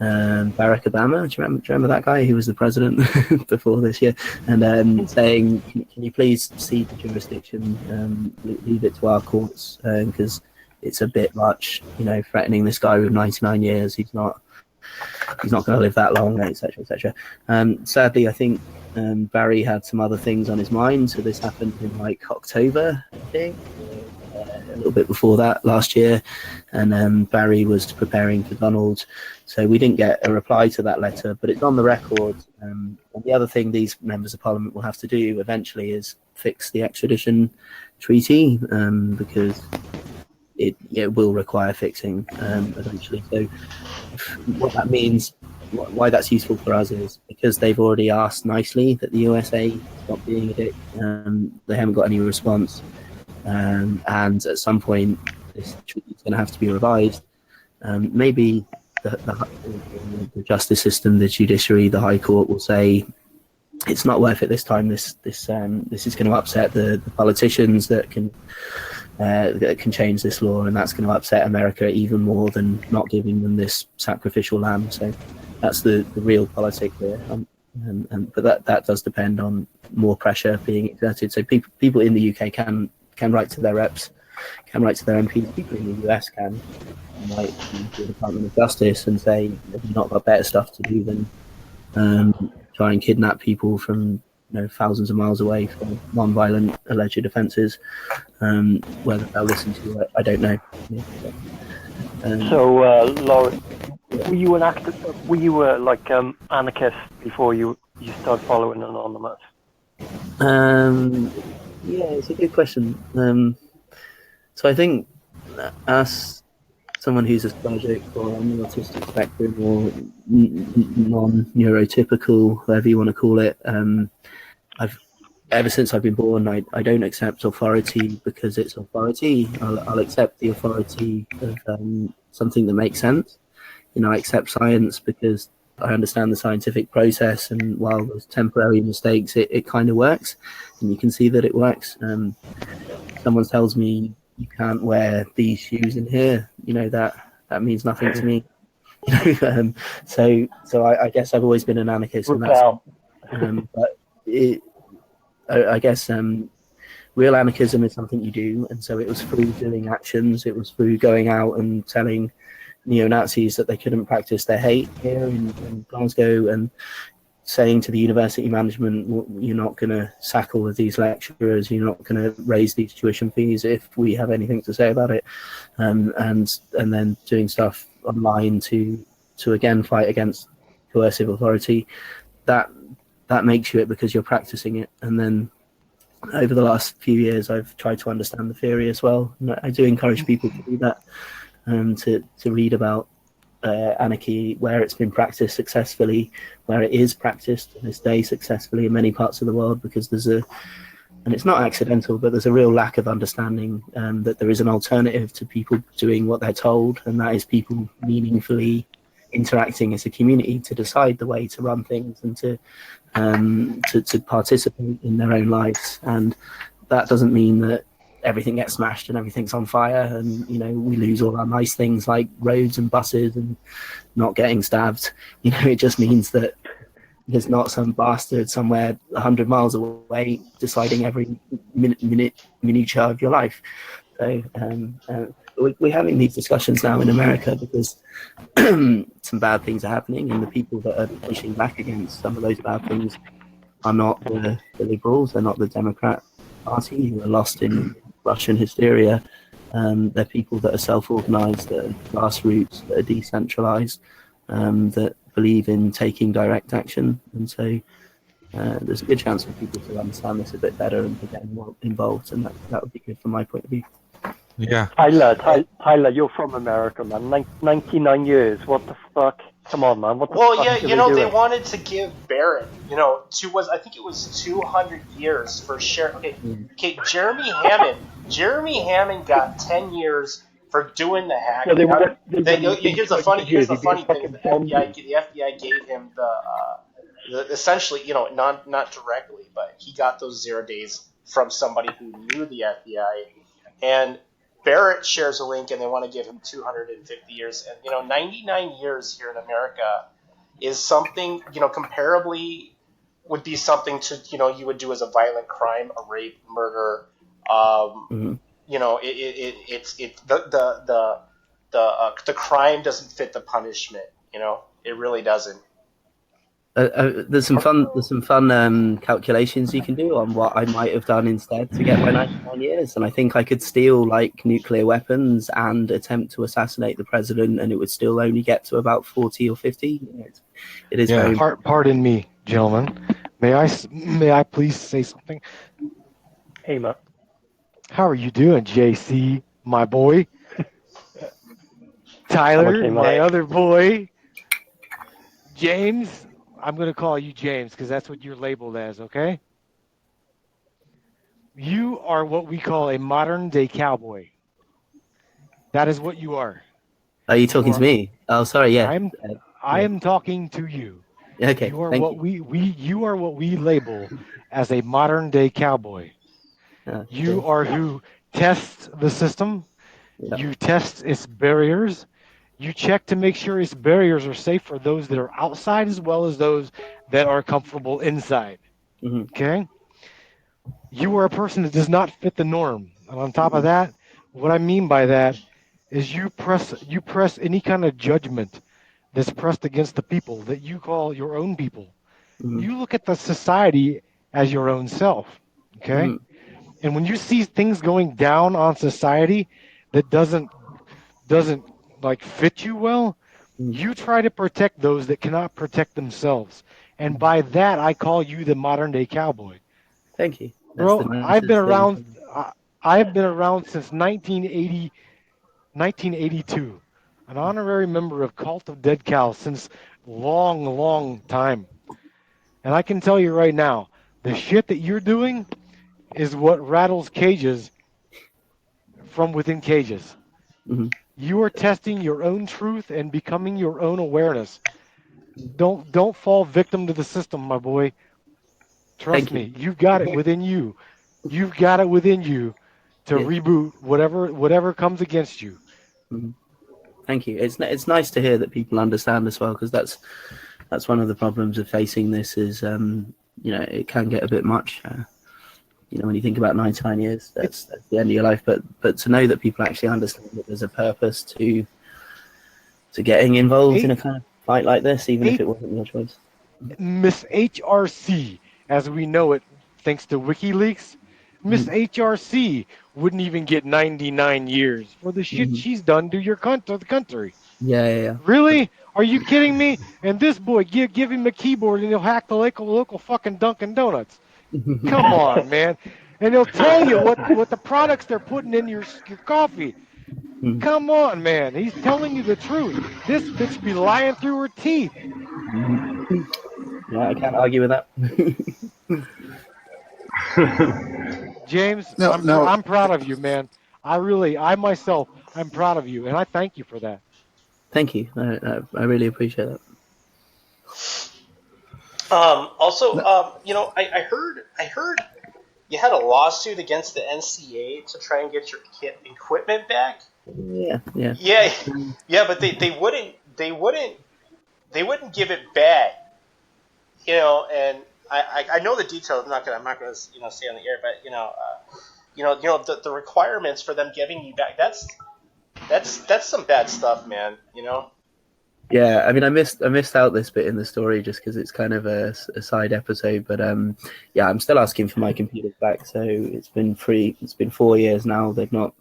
Barack Obama. Do you remember that guy who was the president before this year? And saying, can you please cede the jurisdiction, leave it to our courts, because it's a bit much, threatening this guy with 99 years. He's not going to live that long, etc., etc. Sadly, I think Barry had some other things on his mind, so this happened in October, I think, a little bit before that last year, and Barry was preparing for Donald, so we didn't get a reply to that letter, but it's on the record. And the other thing these members of parliament will have to do eventually is fix the extradition treaty, because it will require fixing eventually. So what that means, why that's useful for us, is because they've already asked nicely that the USA stop being a dick. They haven't got any response, and at some point this treaty is going to have to be revised. Maybe the justice system, the judiciary, the High Court will say it's not worth it this time. This is going to upset the politicians that can change this law, and that's going to upset America even more than not giving them this sacrificial lamb. So that's the real politic here. But that does depend on more pressure being exerted. So people in the UK can write to their reps, can write to their MPs. People in the US can write to the Department of Justice and say, have you not got better stuff to do than try and kidnap people from thousands of miles away for non-violent alleged offences? Whether they'll listen to it, I don't know. So, Lauri, were you anarchist before you started following Anonymous? Yeah, it's a good question. So I think, as someone who's asplegic or on the autistic spectrum or non-neurotypical, whatever you want to call it, ever since I've been born, I don't accept authority because it's authority. I'll accept the authority of something that makes sense. I accept science because I understand the scientific process, and while there's temporary mistakes, it kind of works, and you can see that it works. Someone tells me you can't wear these shoes in here, that means nothing to me. So I guess I've always been an anarchist. But I guess real anarchism is something you do, and so it was through doing actions. It was through going out and telling neo-Nazis that they couldn't practice their hate here in Glasgow, and saying to the university management, you're not going to sack all of these lecturers, you're not going to raise these tuition fees if we have anything to say about it, and then doing stuff online to again fight against coercive authority. That makes you it because you're practicing it. And then over the last few years, I've tried to understand the theory as well. And I do encourage people to do that, to read about anarchy, where it's been practiced successfully, where it is practiced to this day successfully in many parts of the world, because and it's not accidental, but there's a real lack of understanding that there is an alternative to people doing what they're told, and that is people meaningfully interacting as a community to decide the way to run things and to participate in their own lives. And that doesn't mean that everything gets smashed and everything's on fire and we lose all our nice things like roads and buses and not getting stabbed. It just means that there's not some bastard somewhere 100 miles away deciding every minutia of your life. So we're having these discussions now in America because some bad things are happening, and the people that are pushing back against some of those bad things are not the liberals, they're not the Democrat Party who are lost in Russian hysteria. They're people that are self-organized, that are grassroots, that are decentralized, that believe in taking direct action. And so there's a good chance for people to understand this a bit better and to get more involved, and that would be good from my point of view. Yeah. Tyler, you're from America, man. 99 years. What the fuck? Come on, man. What the fuck? They wanted to give Barrett, I think it was 200 years for share. Okay, Jeremy Hammond got 10 years for doing the hacking. Here's the funny thing: the FBI gave him essentially, not directly, but he got those 0 days from somebody who knew the FBI. And Barrett shares a link, and they want to give him 250 years. And 99 years here in America is something, comparably would be something to, you would do as a violent crime, a rape, murder. It's the crime doesn't fit the punishment. It really doesn't. There's some fun calculations you can do on what I might have done instead to get my 99 years, and I think I could steal like nuclear weapons and attempt to assassinate the president, and it would still only get to about 40 or 50. It is very. Pardon me, gentlemen. May I please say something? Hey, Matt. How are you doing, JC, my boy? Tyler, Okay, my other boy. James. I'm going to call you James because that's what you're labeled as, okay? You are what we call a modern-day cowboy. That is what you are. Are you talking to me? Oh, sorry, yeah. I am talking to you. Okay. You are you are what we label as a modern-day cowboy. You are who tests the system. Yeah. You test its barriers. You check to make sure its barriers are safe for those that are outside as well as those that are comfortable inside. Mm-hmm. Okay? You are a person that does not fit the norm. And on top of that, what I mean by that is you press any kind of judgment that's pressed against the people that you call your own people. Mm-hmm. You look at the society as your own self. Okay? Mm-hmm. And when you see things going down on society that doesn't like fit you well, you try to protect those that cannot protect themselves. And by that, I call you the modern day cowboy. Thank you. Bro, I've been around since 1982. An honorary member of Cult of Dead Cows since long time. And I can tell you right now, the shit that you're doing is what rattles cages from within cages. Mm-hmm. You are testing your own truth and becoming your own awareness. Don't fall victim to the system, my boy. Trust me, you've got it within you. You've got it within you to reboot whatever comes against you. Mm-hmm. Thank you. It's nice to hear that people understand as well, because that's one of the problems of facing this is it can get a bit much. When you think about 99 years, that's the end of your life. But to know that people actually understand that there's a purpose to getting involved in a kind of fight like this, even if it wasn't your choice. Miss HRC, as we know it, thanks to WikiLeaks, Miss HRC wouldn't even get 99 years for the shit she's done to the country. Yeah. Really? Are you kidding me? And this boy, give him a keyboard and he'll hack the local fucking Dunkin' Donuts. Come on, man. And they'll tell you what the products they're putting in your coffee. Come on, man. He's telling you the truth. This bitch be lying through her teeth. Yeah, I can't argue with that. James, I'm proud of you, man. I myself, I'm proud of you, and I thank you for that. Thank you. I really appreciate that. I heard you had a lawsuit against the NCA to try and get your equipment back. Yeah. But they wouldn't give it back. And I know the details. I'm not gonna say on the air, but the requirements for them giving you back. That's some bad stuff, man. Yeah, I mean, I missed out this bit in the story just because it's kind of a side episode. But I'm still asking for my computers back. So it's been 4 years now. They've not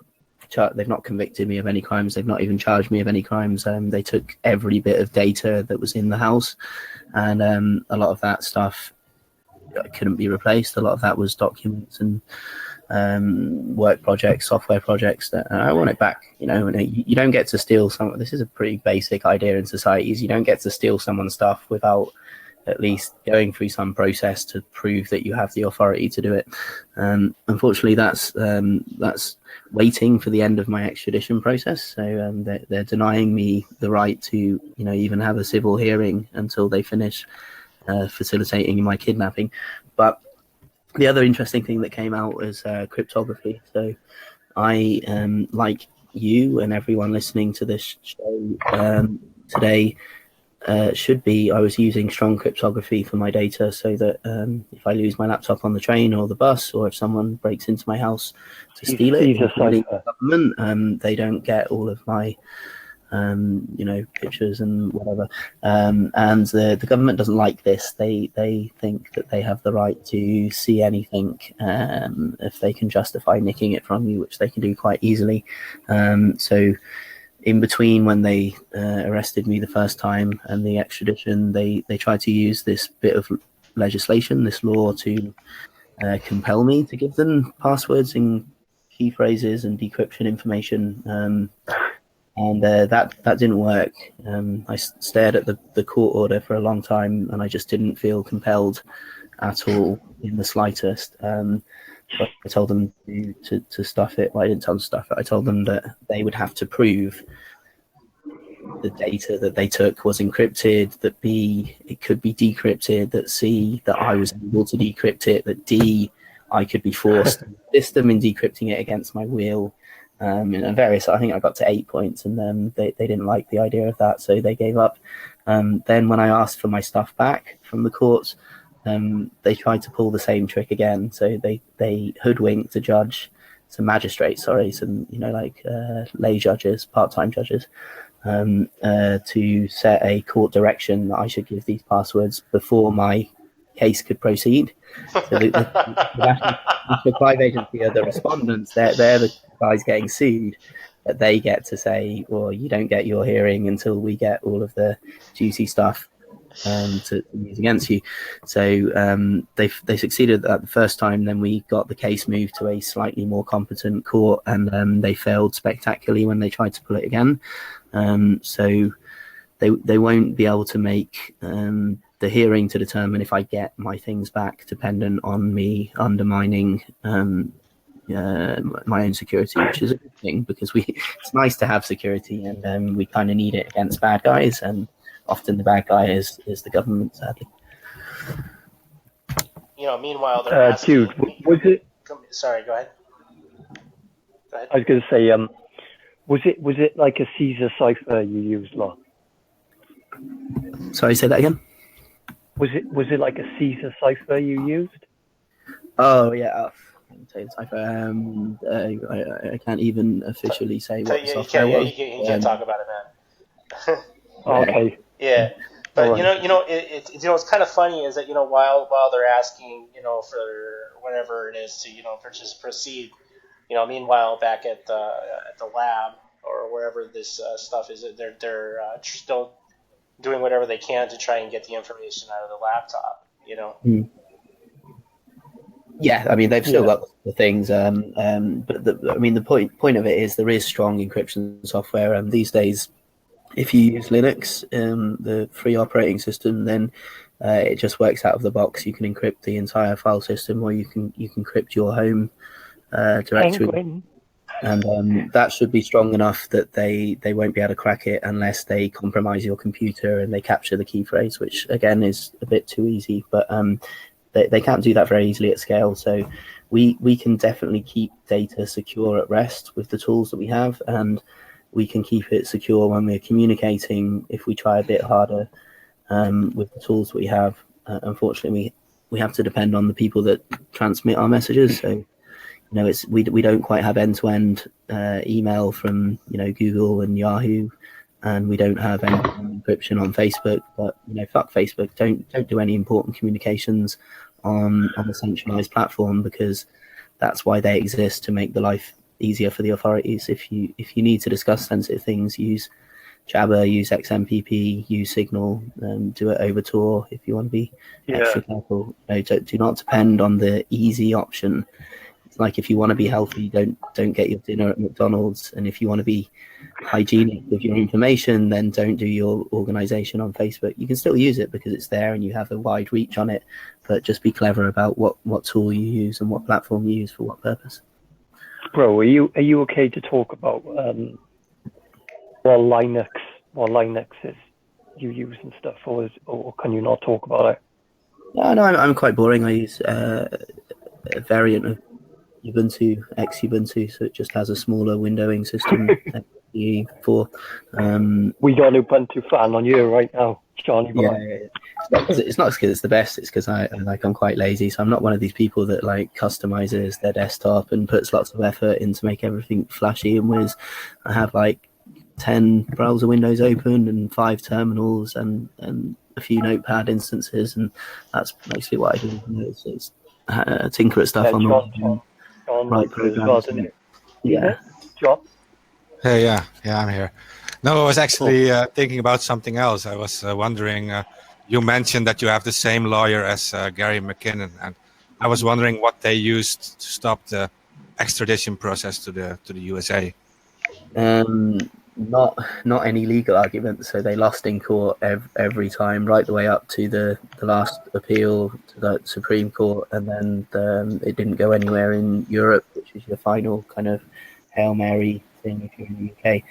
convicted me of any crimes. They've not even charged me of any crimes. They took every bit of data that was in the house, and a lot of that stuff couldn't be replaced. A lot of that was documents and work projects, software projects that I want it back. You don't get to steal some. This is a pretty basic idea in societies. You don't get to steal someone's stuff without at least going through some process to prove that you have the authority to do it. Unfortunately, that's waiting for the end of my extradition process. So they're denying me the right to even have a civil hearing until they finish facilitating my kidnapping. But the other interesting thing that came out was cryptography. So I, like you and everyone listening to this show today, I was using strong cryptography for my data so that if I lose my laptop on the train or the bus, or if someone breaks into my house to steal it, including the government, they don't get all of my pictures and whatever. And the government doesn't like this. They think that they have the right to see anything if they can justify nicking it from you, which they can do quite easily. So in between when they arrested me the first time and the extradition, they tried to use this bit of legislation, this law, to compel me to give them passwords and key phrases and decryption information. And that didn't work. I stared at the court order for a long time, and I just didn't feel compelled at all in the slightest. But I told them to stuff it. Well, I didn't tell them to stuff it. I told them that they would have to prove the data that they took was encrypted, that B, it could be decrypted, that C, that I was able to decrypt it, that D, I could be forced to assist them in decrypting it against my will. And various, I think I got to 8 points, and then they didn't like the idea of that, so they gave up. Then when I asked for my stuff back from the courts, they tried to pull the same trick again. So they hoodwinked the judge, some magistrates, some lay judges, part-time judges, to set a court direction that I should give these passwords before my case could proceed. So the National Crime Agency are the respondents. They're the guys getting sued, but they get to say, well, you don't get your hearing until we get all of the juicy stuff to use against you. So they succeeded at the first time. Then we got the case moved to a slightly more competent court, and they failed spectacularly when they tried to pull it again. So they won't be able to make the hearing to determine if I get my things back dependent on me undermining my own security, which is a good thing, because it's nice to have security, and we kind of need it against bad guys, and often the bad guy is the government, sadly. Meanwhile, they're asking... Dude, was it... Sorry, go ahead. I was going to say, was it like a Caesar cipher you used, Law? Sorry, say that again? Was it like a Caesar cipher you used? Oh yeah, I can't even officially say what software was. You can't talk about it, man. Okay. Yeah, but right. It's kind of funny is that while they're asking for whatever it is to just proceed, meanwhile back at the lab or wherever this stuff is, they're still doing whatever they can to try and get the information out of the laptop, Yeah, I mean they've still got the things, but the point of it is there is strong encryption software, and these days, if you use Linux, the free operating system, then it just works out of the box. You can encrypt the entire file system, or you can encrypt your home directory. And that should be strong enough that they won't be able to crack it unless they compromise your computer and they capture the key phrase, which again is a bit too easy. But they can't do that very easily at scale. So we can definitely keep data secure at rest with the tools that we have, and we can keep it secure when we're communicating if we try a bit harder with the tools that we have. Unfortunately, we have to depend on the people that transmit our messages. So we don't quite have end-to-end email from Google and Yahoo, and we don't have any encryption on Facebook. But fuck Facebook. Don't do any important communications on a centralized platform, because that's why they exist, to make the life easier for the authorities. If you need to discuss sensitive things, use Jabber, use XMPP, use Signal, do it over Tor if you want to be extra careful. Do not depend on the easy option. Like, if you want to be healthy, don't get your dinner at McDonald's, and if you want to be hygienic with your information, then don't do your organization on Facebook. You can still use it because it's there and you have a wide reach on it, but just be clever about what tool you use and what platform you use for what purpose. Bro, are you okay to talk about what Linux is you use and stuff, or can you not talk about it? No, I'm quite boring. I use a variant of Ubuntu, X-Ubuntu, so it just has a smaller windowing system, XE4. We got an Ubuntu fan on you right now, Johnny Yeah, boy. it's not because it's the best. It's because I'm quite lazy. So I'm not one of these people that like customizes their desktop and puts lots of effort in to make everything flashy and whiz. I have like 10 browser windows open and 5 terminals and a few notepad instances, and that's mostly what I do. It's tinker at stuff Yeah, on the web and John write likes it as well, programs. doesn't he? Yeah. John? Hey, yeah, I'm here. No, I was actually thinking about something else. I was wondering. You mentioned that you have the same lawyer as Gary McKinnon, and I was wondering what they used to stop the extradition process to the USA. Not any legal arguments. So they lost in court every time, right the way up to the last appeal to the Supreme Court, and then it didn't go anywhere in Europe, which is your final kind of Hail Mary thing if you're in the UK.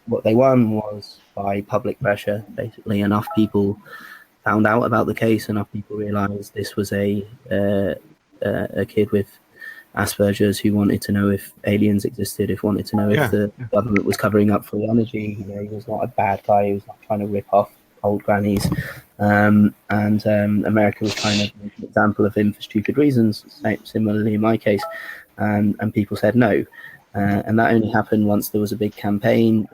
What they won was by public pressure. Basically, enough people found out about the case, enough people realised this was a kid with Asperger's who wanted to know if aliens existed, if wanted to know if the government was covering up free energy. You know, he was not a bad guy. He was not trying to rip off old grannies. And America was trying to make an example of him for stupid reasons. Similarly, in my case, and people said no. And that only happened once there was a big campaign.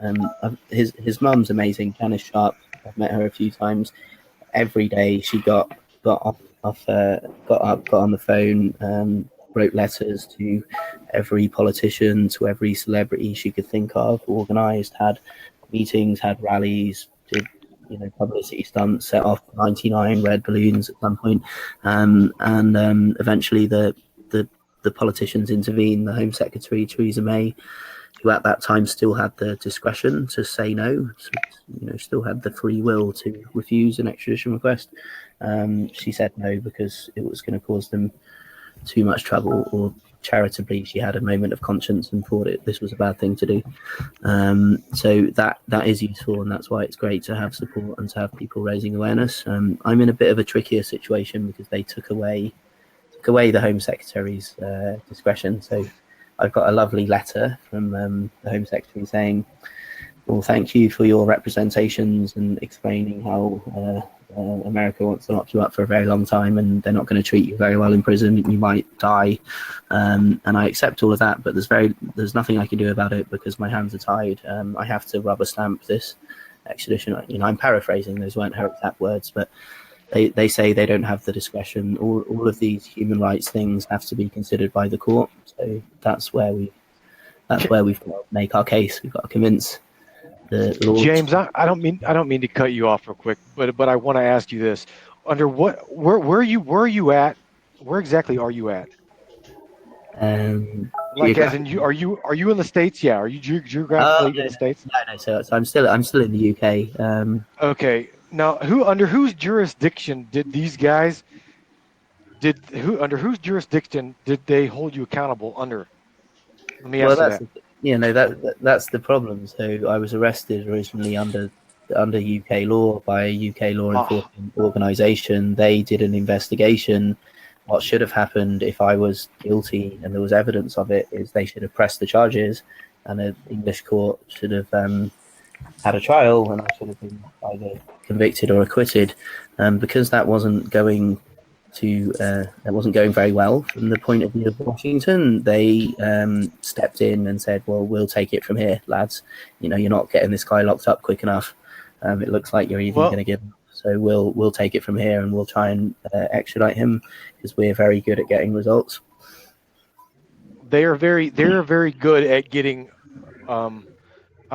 His mum's amazing, Janice Sharp. I've met her a few times. Every day she got up, got on the phone, wrote letters to every politician, to every celebrity she could think of, organised, had meetings, had rallies, did publicity stunts, set off 99 red balloons at some point, and eventually the politicians intervened. The Home Secretary Theresa May, who at that time still had the discretion to say no, still had the free will to refuse an extradition request. She said no because it was going to cause them too much trouble, or charitably she had a moment of conscience and thought this was a bad thing to do. So that is useful, and that's why it's great to have support and to have people raising awareness. I'm in a bit of a trickier situation because they took away the Home Secretary's discretion. So I've got a lovely letter from the Home Secretary saying, well, thank you for your representations and explaining how America wants to lock you up for a very long time and they're not going to treat you very well in prison. You might die. And I accept all of that, but there's nothing I can do about it because my hands are tied. I have to rubber stamp this extradition. I'm paraphrasing, those weren't her exact words, but they say they don't have the discretion. All of these human rights things have to be considered by the court. So that's where we've got to make our case. We've got to convince the Lord. James, I don't mean to cut you off real quick, but I want to ask you this: where are you at? Where exactly are you at? Like, as in, are you in the States? Yeah, are you geographically in the States? No. So I'm still in the UK. Okay. Now, under whose jurisdiction did these guys? Under whose jurisdiction did they hold you accountable under? Let me ask you that. That's the problem. So I was arrested originally under UK law by a UK law enforcement organisation. They did an investigation. What should have happened if I was guilty and there was evidence of it is they should have pressed the charges, and an English court should have had a trial, and I should have been either convicted or acquitted. Because that wasn't going very well from the point of view of Washington, they stepped in and said, well, we'll take it from here, lads. You're not getting this guy locked up quick enough. It looks like you're even going to give him. So we'll take it from here and we'll try and extradite him because we're very good at getting results. They're very good at getting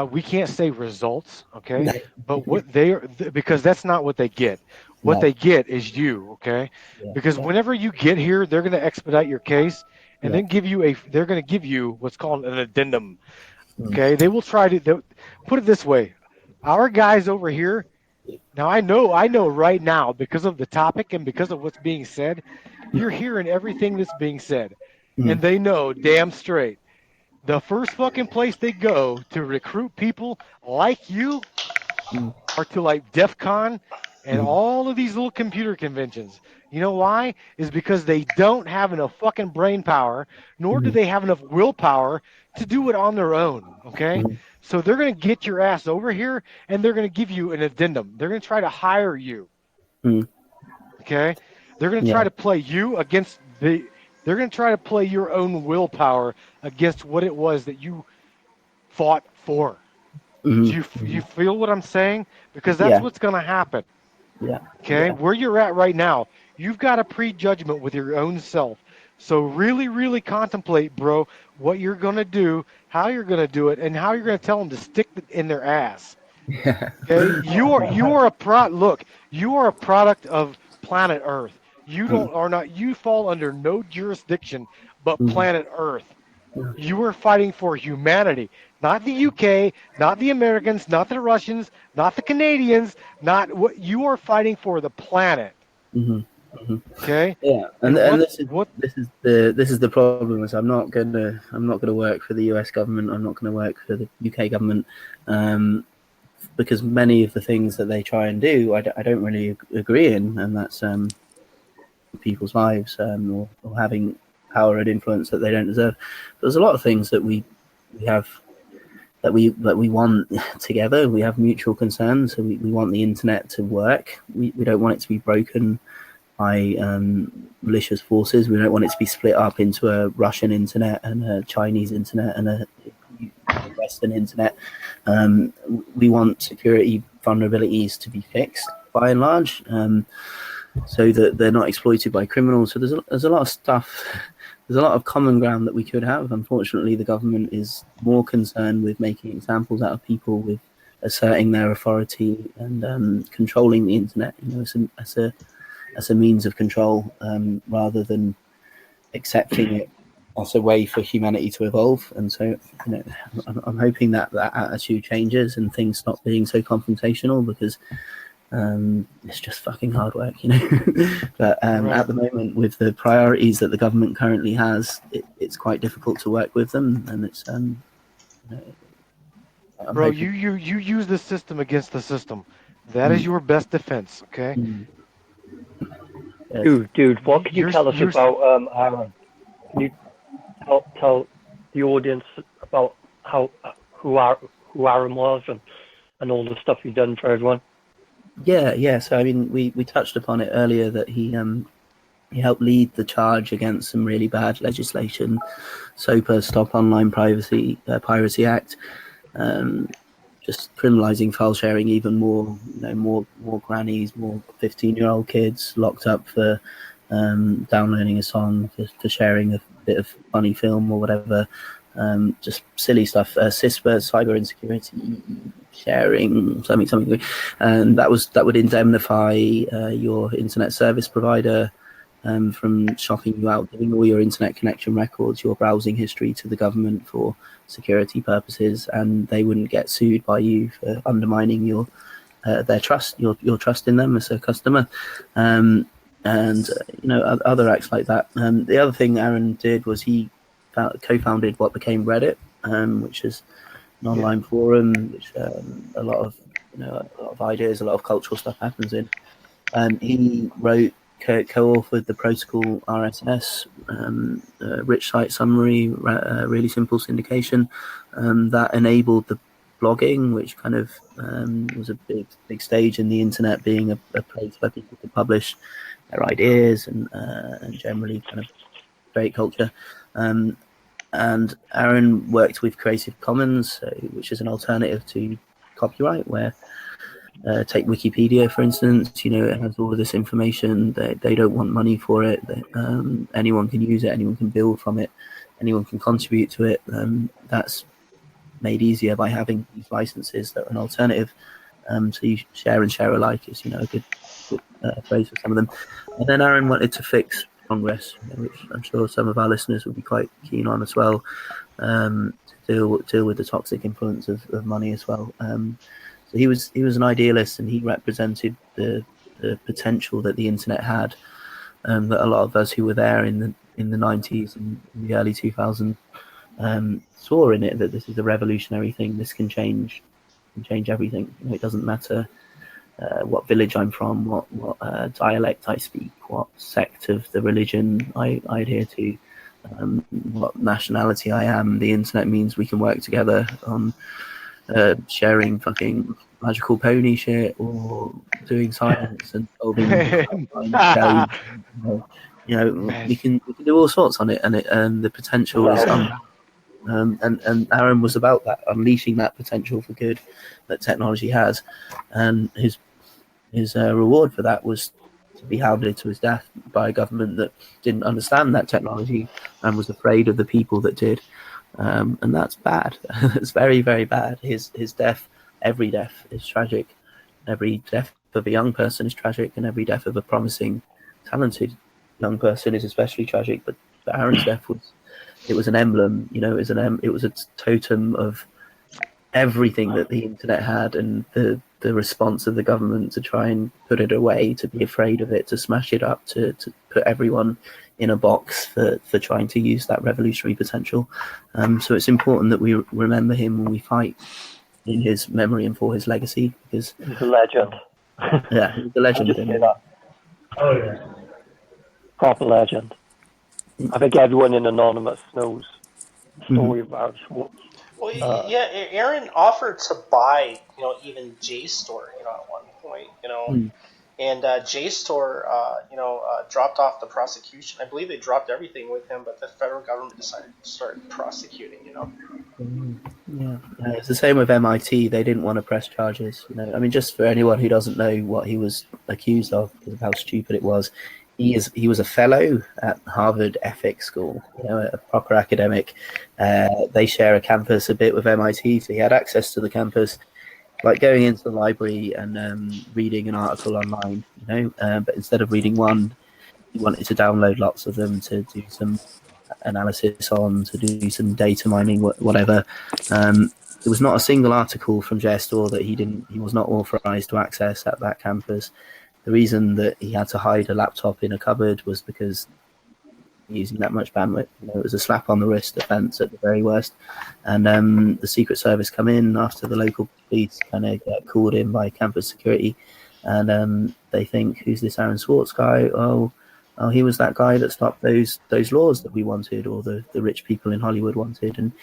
we can't say results, okay? No. But what because that's not what they get. What they get is you, okay? Yeah. Because whenever you get here, they're going to expedite your case and then they're going to give you what's called an addendum, okay? They will try to put it this way. Our guys over here, now I know right now because of the topic and because of what's being said, you're hearing everything that's being said. And they know damn straight. The first fucking place they go to recruit people like you are to like DEF CON and all of these little computer conventions. You know why? Is because they don't have enough fucking brain power, nor do they have enough willpower to do it on their own. Okay? So they're going to get your ass over here and they're going to give you an addendum. They're going to try to hire you. Okay? They're going to try to play you against they're going to try to play your own willpower against what it was that you fought for. Do you feel what I'm saying? Because that's what's going to happen. Okay, where you're at right now, you've got a prejudgment with your own self. So really, really contemplate, bro, what you're going to do, how you're going to do it, and how you're going to tell them to stick it in their ass. Okay, you are a look. You are a product of planet Earth. You fall under no jurisdiction but planet Earth. You are fighting for humanity, not the UK, not the Americans, not the Russians, not the Canadians, not what you are fighting for the planet. Okay. Yeah, and this is the problem. Is I'm not gonna work for the US government. I'm not gonna work for the UK government, because many of the things that they try and do, I don't really agree in, and that's people's lives or having power and influence that they don't deserve. There's a lot of things that we have that we want together. We have mutual concerns. So we want the internet to work. We don't want it to be broken by malicious forces. We don't want it to be split up into a Russian internet and a Chinese internet and a Western internet. We want security vulnerabilities to be fixed by and large, so that they're not exploited by criminals. So there's a lot of stuff. There's a lot of common ground that we could have. Unfortunately, the government is more concerned with making examples out of people, with asserting their authority and controlling the internet, as a means of control, rather than accepting it as a way for humanity to evolve. And so, I'm hoping that attitude changes and things stop being so confrontational, because it's just fucking hard work, But at the moment, with the priorities that the government currently has, it's quite difficult to work with them, and it's bro, you use the system against the system. That is your best defense. Okay. Dude, what can you tell us about Aaron? Can you tell the audience about who Aaron was and all the stuff you've done for everyone? Yeah. So I mean, we touched upon it earlier that he helped lead the charge against some really bad legislation, SOPA, Stop Online Piracy Act, just criminalising file sharing even more. More grannies, more 15-year-old kids locked up for downloading a song, for sharing a bit of funny film or whatever. Just silly stuff. CISPA, cyber insecurity, sharing something, and that would indemnify your internet service provider from shocking you out, giving all your internet connection records, your browsing history to the government for security purposes, and they wouldn't get sued by you for undermining your their trust, your trust in them as a customer, and other acts like that. The other thing Aaron did was he co-founded what became Reddit, which is an online forum, which a lot of ideas, a lot of cultural stuff happens in. He wrote, co-authored the protocol RSS, rich site summary, really simple syndication, that enabled the blogging, which kind of was a big stage in the internet, being a place where people could publish their ideas and generally kind of create culture. And Aaron worked with Creative Commons, which is an alternative to copyright, where take Wikipedia, for instance, it has all of this information. They don't want money for it. Anyone can use it. Anyone can build from it. Anyone can contribute to it. That's made easier by having these licenses that are an alternative. So you share and share alike is, a good phrase for some of them. And then Aaron wanted to fix Congress, which I'm sure some of our listeners would be quite keen on as well, to deal with the toxic influence of money as well. So he was an idealist, and he represented the potential that the internet had, that a lot of us who were there in the 90s and in the early 2000s saw in it, that this is a revolutionary thing. This can change everything. It doesn't matter what village I'm from, what dialect I speak, what sect of the religion I adhere to, what nationality I am. The internet means we can work together on sharing fucking magical pony shit or doing science and solving codes. We can do all sorts on it, and the potential is unbounded. And Aaron was about that, unleashing that potential for good that technology has, and his reward for that was to be hounded to his death by a government that didn't understand that technology and was afraid of the people that did. And that's bad. It's very, very bad. His death, every death is tragic. Every death of a young person is tragic, and every death of a promising, talented young person is especially tragic. But Aaron's death was an emblem. It was a totem of everything that the internet had, and the response of the government to try and put it away, to be afraid of it, to smash it up, to put everyone in a box for trying to use that revolutionary potential. So it's important that we remember him when we fight in his memory and for his legacy, because he's a legend. Yeah, he's a legend. I'll just say that. Oh yeah, proper legend. I think everyone in Anonymous knows the story about Schwartz. Well, yeah, Aaron offered to buy, even JSTOR, at one point, and JSTOR, dropped off the prosecution. I believe they dropped everything with him, but the federal government decided to start prosecuting, Yeah, it's the same with MIT. They didn't want to press charges. Just for anyone who doesn't know what he was accused of, because of how stupid it was, he was a fellow at Harvard Ethics School, a proper academic. They share a campus a bit with MIT, so he had access to the campus, like going into the library and reading an article online, but instead of reading one, he wanted to download lots of them to do some analysis on, to do some data mining, whatever. There was not a single article from JSTOR that he was not authorized to access at that campus. The reason that he had to hide a laptop in a cupboard was because using that much bandwidth, it was a slap on the wrist offense at the very worst. And the Secret Service come in after the local police kind of get called in by campus security, and they think, who's this Aaron Swartz guy? Oh, he was that guy that stopped those laws that we wanted, or the rich people in Hollywood wanted. And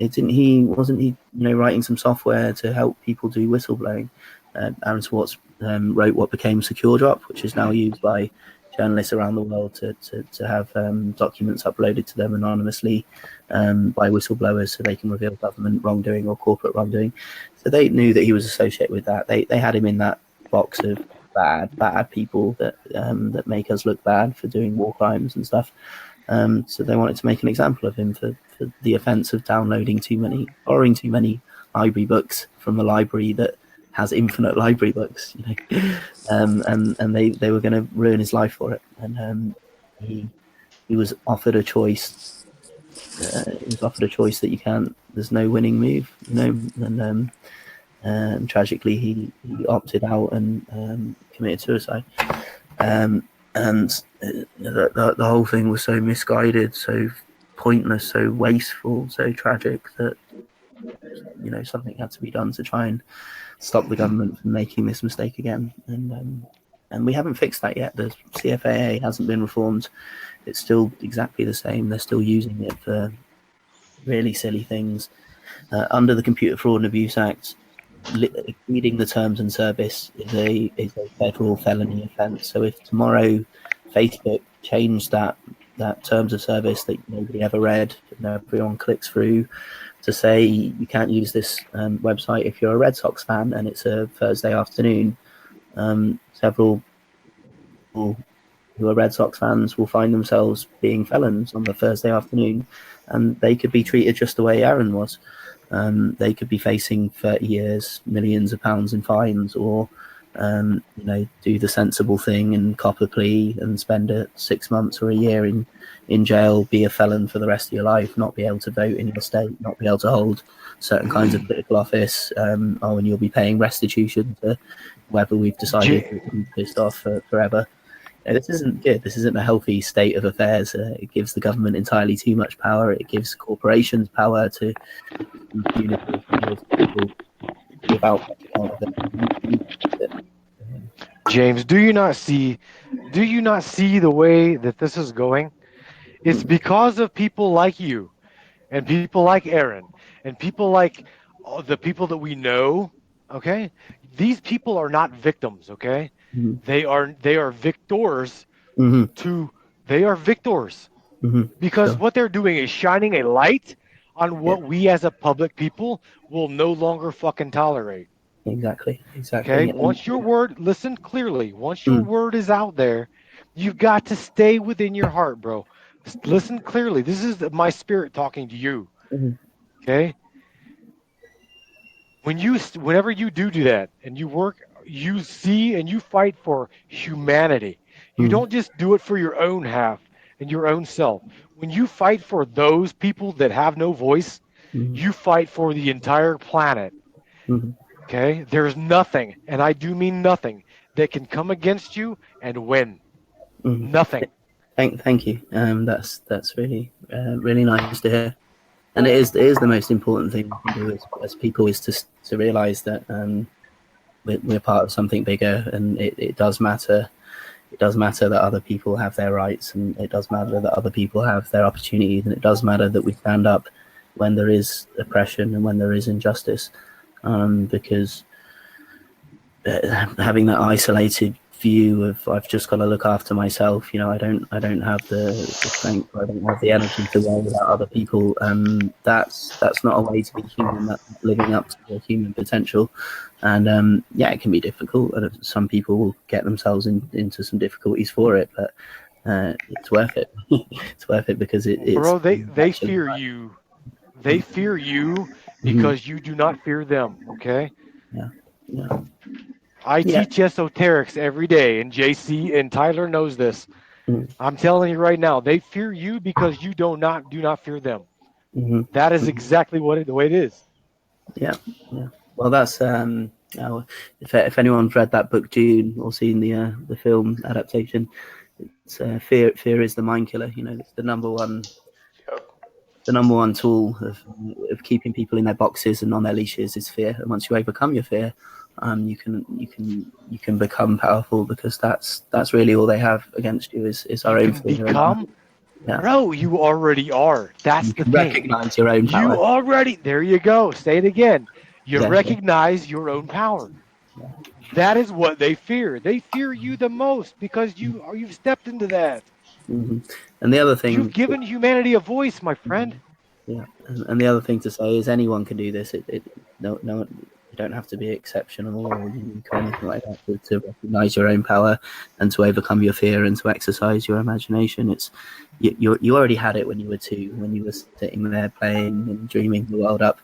wasn't he writing some software to help people do whistleblowing? Aaron Swartz wrote what became SecureDrop, which is now used by journalists around the world to have documents uploaded to them anonymously by whistleblowers, so they can reveal government wrongdoing or corporate wrongdoing. So they knew that he was associated with that. They had him in that box of bad people that make us look bad for doing war crimes and stuff. So they wanted to make an example of him for the offence of borrowing too many library books from the library that has infinite library books, and they were going to ruin his life for it. And he was offered a choice. He was offered a choice that you can't. There's no winning move, and tragically he opted out and committed suicide. And the whole thing was so misguided, so pointless, so wasteful, so tragic that something had to be done to try and stop the government from making this mistake again. And we haven't fixed that yet. The CFAA hasn't been reformed. It's still exactly the same. They're still using it for really silly things. Under the Computer Fraud and Abuse Act, exceeding the terms and service is a federal felony offence. So if tomorrow Facebook changed that terms of service that nobody ever read, and everyone clicks through, to say you can't use this website if you're a Red Sox fan and it's a Thursday afternoon, several people who are Red Sox fans will find themselves being felons on the Thursday afternoon, and they could be treated just the way Aaron was. They could be facing 30 years, millions of pounds in fines, or do the sensible thing and cop a plea and spend 6 months or a year in jail, be a felon for the rest of your life, not be able to vote in your state, not be able to hold certain kinds of political office, and you'll be paying restitution to whoever we've decided to be pissed off forever. This isn't good. This isn't a healthy state of affairs. It gives the government entirely too much power. It gives corporations power to impunitive people without James, do you not see the way that this is going? It's because of people like you and people like Aaron and people like the people that we know, okay? These people are not victims, okay? Mm-hmm. They are victors Mm-hmm. they are victors Mm-hmm. because Sure. what they're doing is shining a light on Yeah. what we as a public people will no longer fucking tolerate. Exactly. Okay, Exactly. once your word, listen clearly, once your Mm, word is out there, you've got to stay within your heart, bro. Listen clearly. This is my spirit talking to you. mhm, Okay, whenever you do that and you work, you see and you fight for humanity. You mm, don't just do it for your own half and your own self. When you fight for those people that have no voice, mhm, you fight for the entire planet. mhm, Okay, there's nothing, and I do mean nothing, that can come against you and win. mhm. Nothing. Thank you. That's really really nice to hear. And it is the most important thing we can do as people is to realize that we're part of something bigger, and it does matter. It does matter that other people have their rights, and it does matter that other people have their opportunities, and it does matter that we stand up when there is oppression and when there is injustice, because having that isolated view of I've just got to look after myself. I don't have the strength. I don't have the energy to worry about other people. That's not a way to be human. That's not living up to your human potential. And yeah, it can be difficult. Some people will get themselves into some difficulties for it, but it's worth it. It's worth it because it's Bro, they actually fear right. you. They fear you Mhm. because you do not fear them, okay? Yeah, yeah, I yeah. teach esoterics every day, and JC and Tyler knows this. Mm-hmm. I'm telling you right now, they fear you because you do not fear them. That is Mm-hmm. exactly the way it is. Yeah, yeah. Well, that's if anyone's read that book Dune or seen the film adaptation, it's fear is the mind killer. It's the number one tool of keeping people in their boxes and on their leashes is fear. And once you overcome your fear, you can become powerful, because that's really all they have against you is You our own can fear. And become, yeah, bro, you already are. That's you the can thing. recognize your own You power. already, there you go. Say it again. You Yeah, yeah, recognize your own power. yeah. That is what they fear. They fear you the most because you've stepped into that. hmm And the other You've thing. given humanity a voice, my friend. Yeah, and the other thing to say is anyone can do this. No, you don't have to be exceptional or unique or anything like that to recognize your own power and to overcome your fear and to exercise your imagination. It's you already had it when you were 2, when you were sitting there playing and dreaming the world up.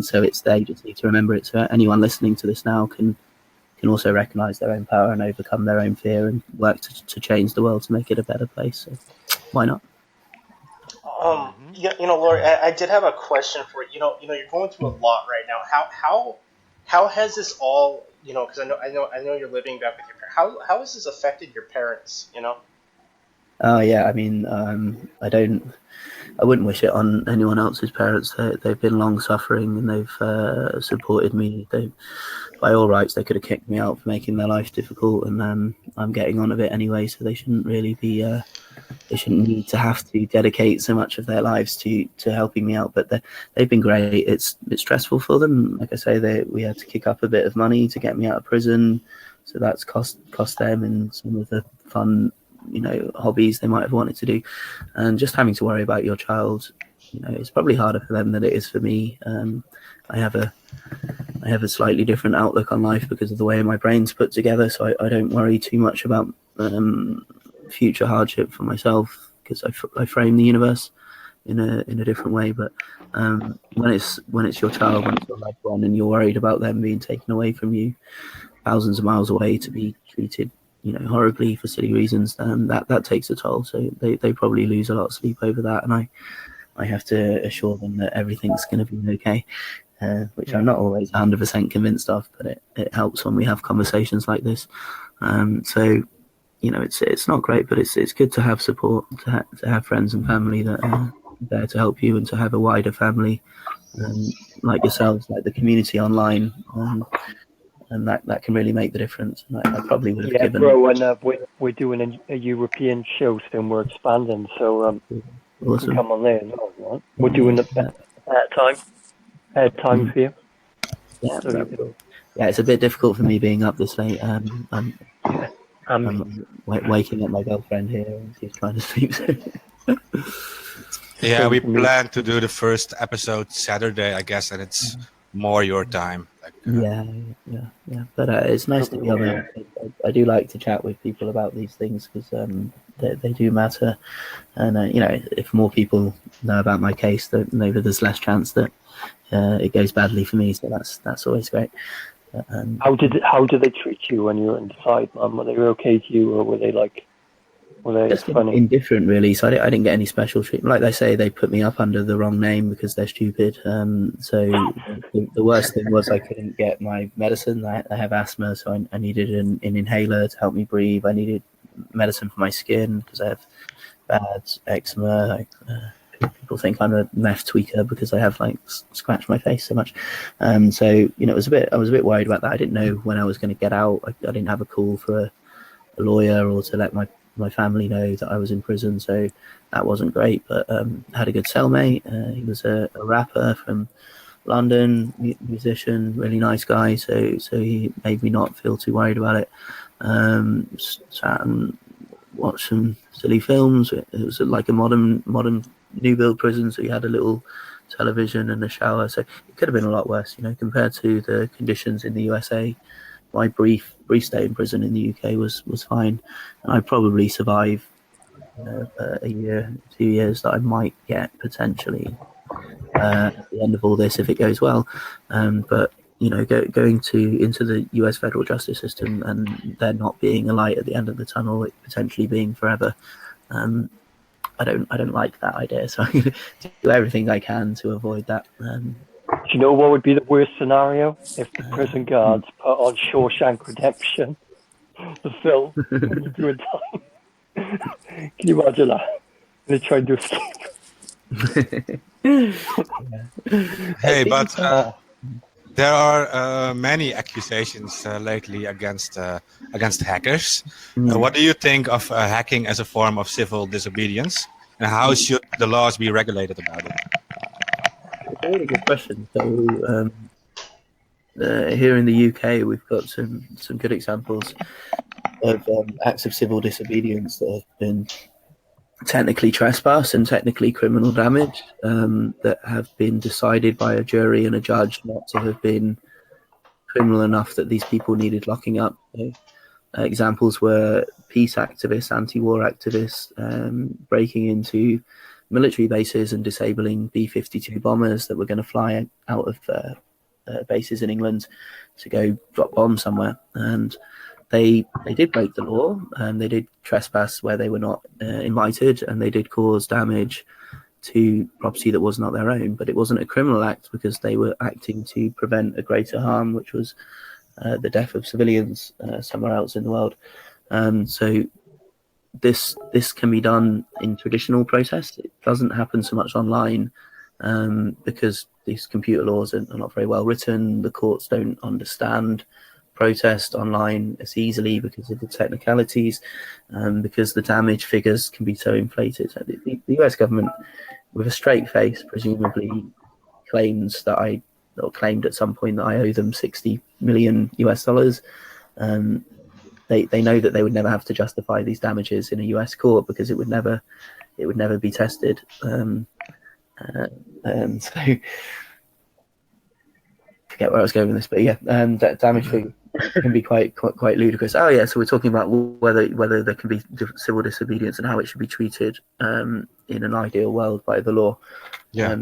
So it's there. You just need to remember it. So anyone listening to this now can also recognize their own power and overcome their own fear and work to change the world to make it a better place. So why not? Hmm. Yeah, Laura, I did have a question for you. You're going through a lot right now. How has this all, because I know you're living back with your parents. How has this affected your parents? Oh yeah, I mean, I wouldn't wish it on anyone else's parents. They've been long suffering and they've supported me. By all rights, they could have kicked me out for making their life difficult, and I'm getting on a bit anyway, so they shouldn't really be. They shouldn't need to have to dedicate so much of their lives to helping me out. But they've been great. It's stressful for them. Like I say, we had to kick up a bit of money to get me out of prison, so that's cost them and some of the fun, hobbies they might have wanted to do, and just having to worry about your child. It's probably harder for them than it is for me. I have a slightly different outlook on life because of the way my brain's put together, so I don't worry too much about future hardship for myself because I frame the universe in a different way. But when it's your child, when it's your loved one, and you're worried about them being taken away from you, thousands of miles away to be treated, horribly for silly reasons, that takes a toll. So they probably lose a lot of sleep over that, and I have to assure them that everything's going to be okay. Which I'm not always 100% convinced of, but it helps when we have conversations like this. So it's not great, but it's good to have support, to have friends and family that are there to help you, and to have a wider family like yourselves, like the community online. and that can really make the difference. And I probably would have Yeah, given. bro, and we're doing a European show soon. We're expanding, so you can Awesome. come on there as well. Right? We're doing a time for you. Yeah, So you can, yeah, it's a bit difficult for me being up this late. I'm waking up my girlfriend here, and she's trying to sleep. Yeah, we plan to do the first episode Saturday, I guess, and it's more your time. Like, yeah. But it's nice to be on there. I do like to chat with people about these things because they do matter, and if more people know about my case, then maybe there's less chance that it goes badly for me. So that's always great. how did they treat you when you were inside, man? Were they okay to you, or were they just funny? indifferent, really. So I didn't get any special treatment. Like they say, they put me up under the wrong name because they're stupid. So the worst thing was I couldn't get my medicine. I have asthma, so I needed an inhaler to help me breathe. I needed medicine for my skin because I have bad eczema. People think I'm a meth tweaker because I have scratched my face so much. So I was a bit worried about that. I didn't know when I was going to get out. I didn't have a call for a lawyer or to let my family know that I was in prison, so that wasn't great. But I had a good cellmate. He was a rapper from London, musician, really nice guy. So he made me not feel too worried about it. Sat and watched some silly films. It was like a modern new build prison, so you had a little television and a shower. So it could have been a lot worse, compared to the conditions in the USA. My brief stay in prison in the UK was fine, and I probably survive a year, 2 years that I might get potentially at the end of all this if it goes well. But going into the US federal justice system and there not being a light at the end of the tunnel, it potentially being forever. I don't like that idea, so I'm going to do everything I can to avoid that. Do you know what would be the worst scenario? If the prison guards put on Shawshank Redemption, the film, when you're doing time. Can you imagine that? They try to escape. Hey, but there are many accusations lately against hackers. What do you think of hacking as a form of civil disobedience, and how should the laws be regulated about it? It's a really good question. So here in the UK, we've got some good examples of acts of civil disobedience that have been technically trespass and technically criminal damage that have been decided by a jury and a judge not to have been criminal enough that these people needed locking up. Examples were peace activists, anti-war activists, breaking into military bases and disabling B-52 bombers that were going to fly out of bases in England to go drop bombs somewhere. And they did break the law, and they did trespass where they were not invited, and they did cause damage to property that was not their own. But it wasn't a criminal act because they were acting to prevent a greater harm, which was the death of civilians somewhere else in the world. So this can be done in traditional process. It doesn't happen so much online because these computer laws are not very well written. The courts don't understand protest online as easily because of the technicalities, because the damage figures can be so inflated. So the US government, with a straight face, presumably claimed at some point that I owe them $60 million US. They know that they would never have to justify these damages in a US court because it would never be tested. So forget where I was going with this, but yeah, damage figure can be quite ludicrous. Oh yeah, so we're talking about whether there can be civil disobedience and how it should be treated in an ideal world by the law. Yeah.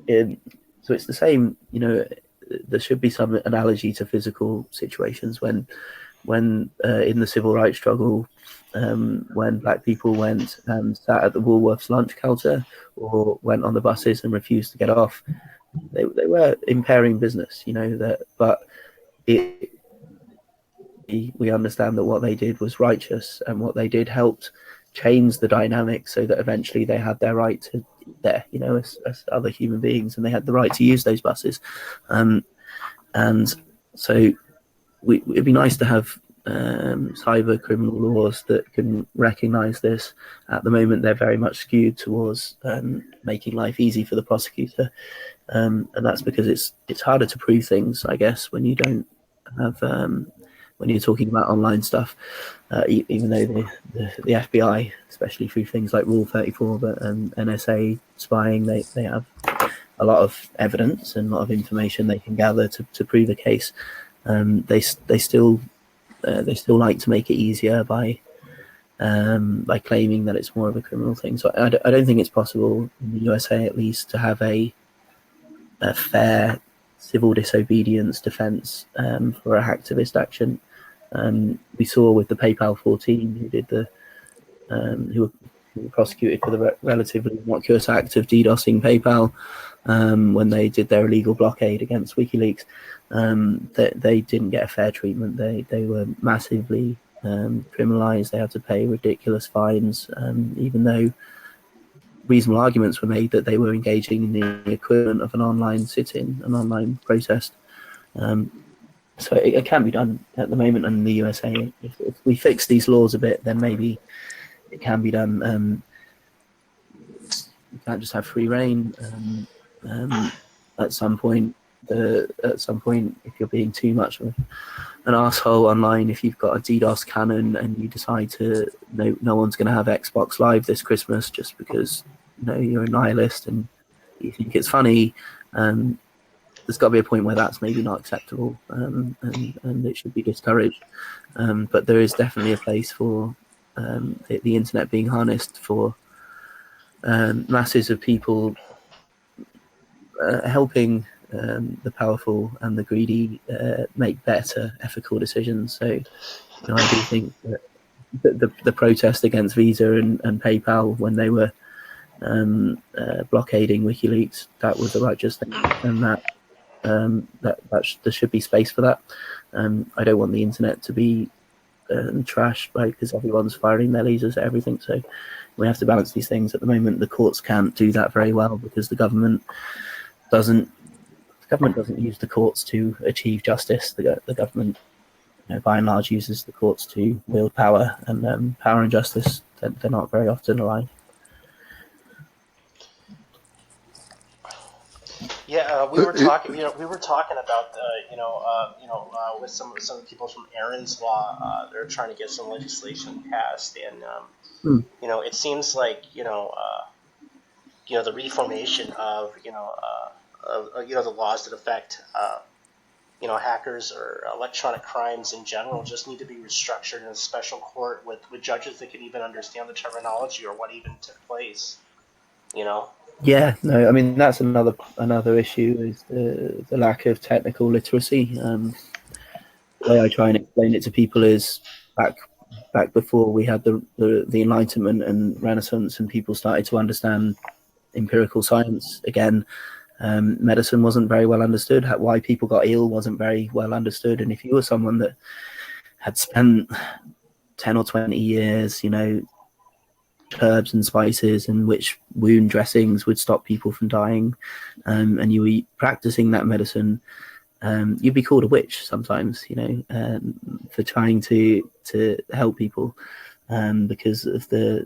So it's the same. There should be some analogy to physical situations when in the civil rights struggle, when black people went and sat at the Woolworths lunch counter or went on the buses and refused to get off, they were impairing business, but we understand that what they did was righteous, and what they did helped change the dynamic so that eventually they had their right to there, as other human beings, and they had the right to use those buses. And so it'd be nice to have cyber criminal laws that can recognise this. At the moment, they're very much skewed towards making life easy for the prosecutor, and that's because it's harder to prove things, I guess, when you don't have when you're talking about online stuff. Even though the FBI, especially through things like Rule 34 and NSA spying, they have a lot of evidence and a lot of information they can gather to prove a case. They still like to make it easier by claiming that it's more of a criminal thing. So I don't think it's possible in the USA, at least, to have a fair civil disobedience defense for a hacktivist action. We saw with the PayPal 14 who did who were prosecuted for the relatively innocuous act of DDoSing PayPal when they did their illegal blockade against WikiLeaks. That they didn't get a fair treatment. They were massively criminalized. They had to pay ridiculous fines, even though reasonable arguments were made that they were engaging in the equivalent of an online sit-in, an online protest. So it can be done at the moment in the USA. If we fix these laws a bit, then maybe it can be done. You can't just have free reign. At some point, if you're being too much of an asshole online, if you've got a DDoS cannon and you decide to no one's going to have Xbox Live this Christmas just because you're a nihilist and you think it's funny, there's got to be a point where that's maybe not acceptable, and it should be discouraged. But there is definitely a place for the internet being harnessed for masses of people, helping the powerful and the greedy make better ethical decisions. So I do think that the protest against Visa and PayPal when they were blockading WikiLeaks, that was the righteous thing, and there should be space for that. I don't want the internet to be trashed, right? Because everyone's firing their lasers at everything. So we have to balance these things. At the moment, the courts can't do that very well because the government doesn't use the courts to achieve justice. The government, by and large, uses the courts to wield power, and power and justice, they're not very often aligned. Yeah, we were talking. We were talking about with some of the people from Aaron's Law. They're trying to get some legislation passed, and it seems like the reformation of the laws that affect hackers or electronic crimes in general just need to be restructured in a special court with judges that can even understand the terminology or what even took place. Yeah, no, I mean that's another issue is the lack of technical literacy. The way I try and explain it to people is back before we had the Enlightenment and Renaissance and people started to understand empirical science again. Medicine wasn't very well understood. Why people got ill wasn't very well understood. And if you were someone that had spent 10 or 20 years, herbs and spices and which wound dressings would stop people from dying, and you were practicing that medicine, you'd be called a witch sometimes, for trying to help people, because of the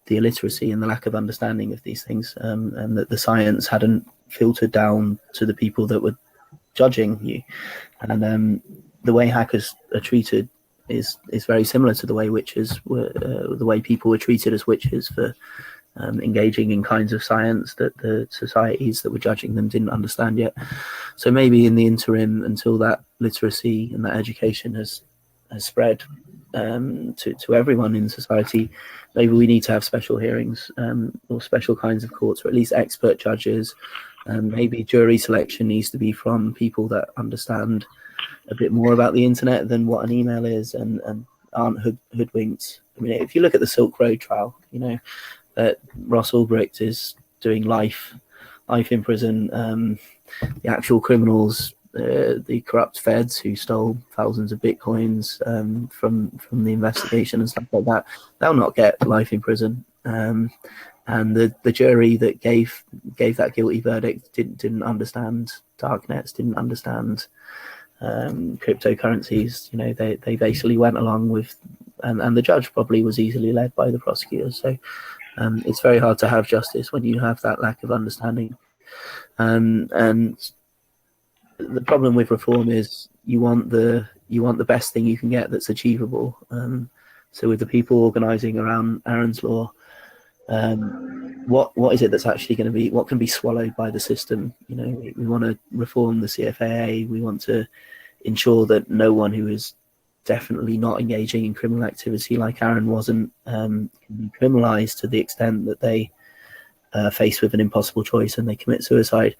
illiteracy and the lack of understanding of these things, and that the science hadn't filtered down to the people that were judging you. And the way hackers are treated is very similar to the way witches were, the way people were treated as witches for engaging in kinds of science that the societies that were judging them didn't understand yet. So maybe in the interim, until that literacy and that education has spread to everyone in society, maybe we need to have special hearings or special kinds of courts, or at least expert judges. Maybe jury selection needs to be from people that understand a bit more about the internet than what an email is, and aren't hoodwinked. I mean, if you look at the Silk Road trial, that Ross Ulbricht is doing life in prison. The actual criminals, the corrupt feds who stole thousands of bitcoins from the investigation and stuff like that, they'll not get life in prison. And the jury that gave that guilty verdict didn't understand darknets, didn't understand cryptocurrencies. They basically went along with, and the judge probably was easily led by the prosecutors. So it's very hard to have justice when you have that lack of understanding. And the problem with reform is you want the best thing you can get that's achievable. So with the people organising around Aaron's Law, what is it that's actually going to be, what can be swallowed by the system? We want to reform the CFAA. We want to ensure that no one who is definitely not engaging in criminal activity like Aaron wasn't can be criminalised to the extent that they faced with an impossible choice and they commit suicide.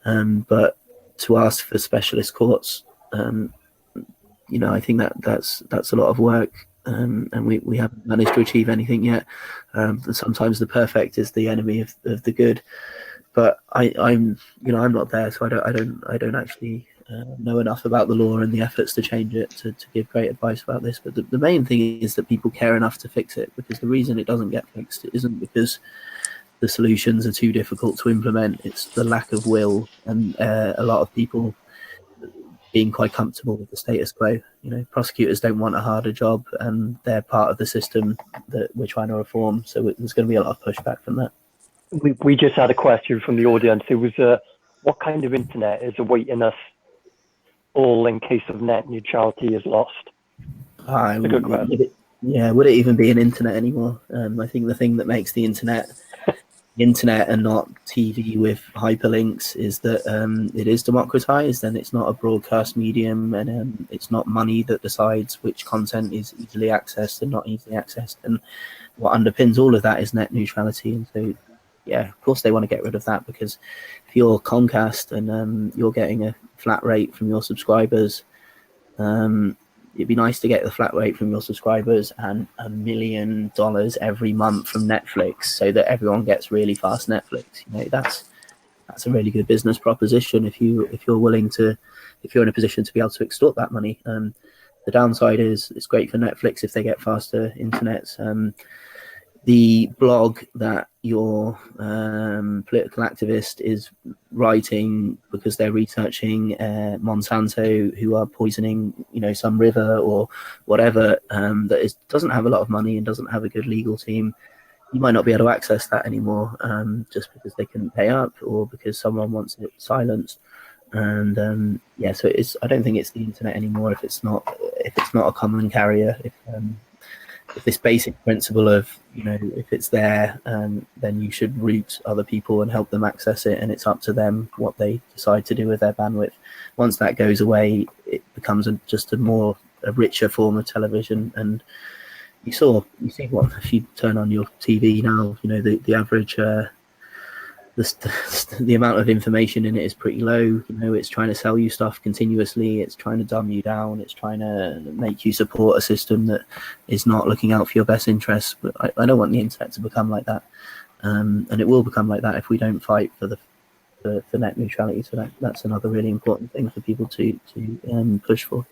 But to ask for specialist courts, I think that's a lot of work, and we haven't managed to achieve anything yet. Sometimes the perfect is the enemy of the good, but I'm not there, so I don't actually know enough about the law and the efforts to change it to give great advice about this. But the main thing is that people care enough to fix it, because the reason it doesn't get fixed isn't because the solutions are too difficult to implement. It's the lack of will and a lot of people being quite comfortable with the status quo. Prosecutors don't want a harder job, and they're part of the system that we're trying to reform. So there's going to be a lot of pushback from that. We just had a question from the audience. It was, what kind of internet is awaiting us all in case of net neutrality is lost? Would it even be an internet anymore? I think the thing that makes the internet and not TV with hyperlinks is that it is democratized, and it's not a broadcast medium, and it's not money that decides which content is easily accessed and not easily accessed. And what underpins all of that is net neutrality. And so, yeah, of course they want to get rid of that, because if you're Comcast and you're getting a flat rate from your subscribers, it'd be nice to get the flat rate from your subscribers and $1 million every month from Netflix, so that everyone gets really fast Netflix. That's a really good business proposition if you're in a position to be able to extort that money. The downside is it's great for Netflix if they get faster internet. The blog that your political activist is writing because they're researching Monsanto, who are poisoning, some river or whatever, doesn't have a lot of money and doesn't have a good legal team, you might not be able to access that anymore, just because they couldn't pay up or because someone wants it silenced. And so I don't think it's the internet anymore if it's not a common carrier. If this basic principle of, if it's there, then you should route other people and help them access it, and it's up to them what they decide to do with their bandwidth. Once that goes away, it becomes just a richer form of television. And you see what, if you turn on your TV now, the average the amount of information in it is pretty low. It's trying to sell you stuff continuously. It's trying to dumb you down. It's trying to make you support a system that is not looking out for your best interests. But I don't want the internet to become like that, and it will become like that if we don't fight for net neutrality. So that's another really important thing for people to push for.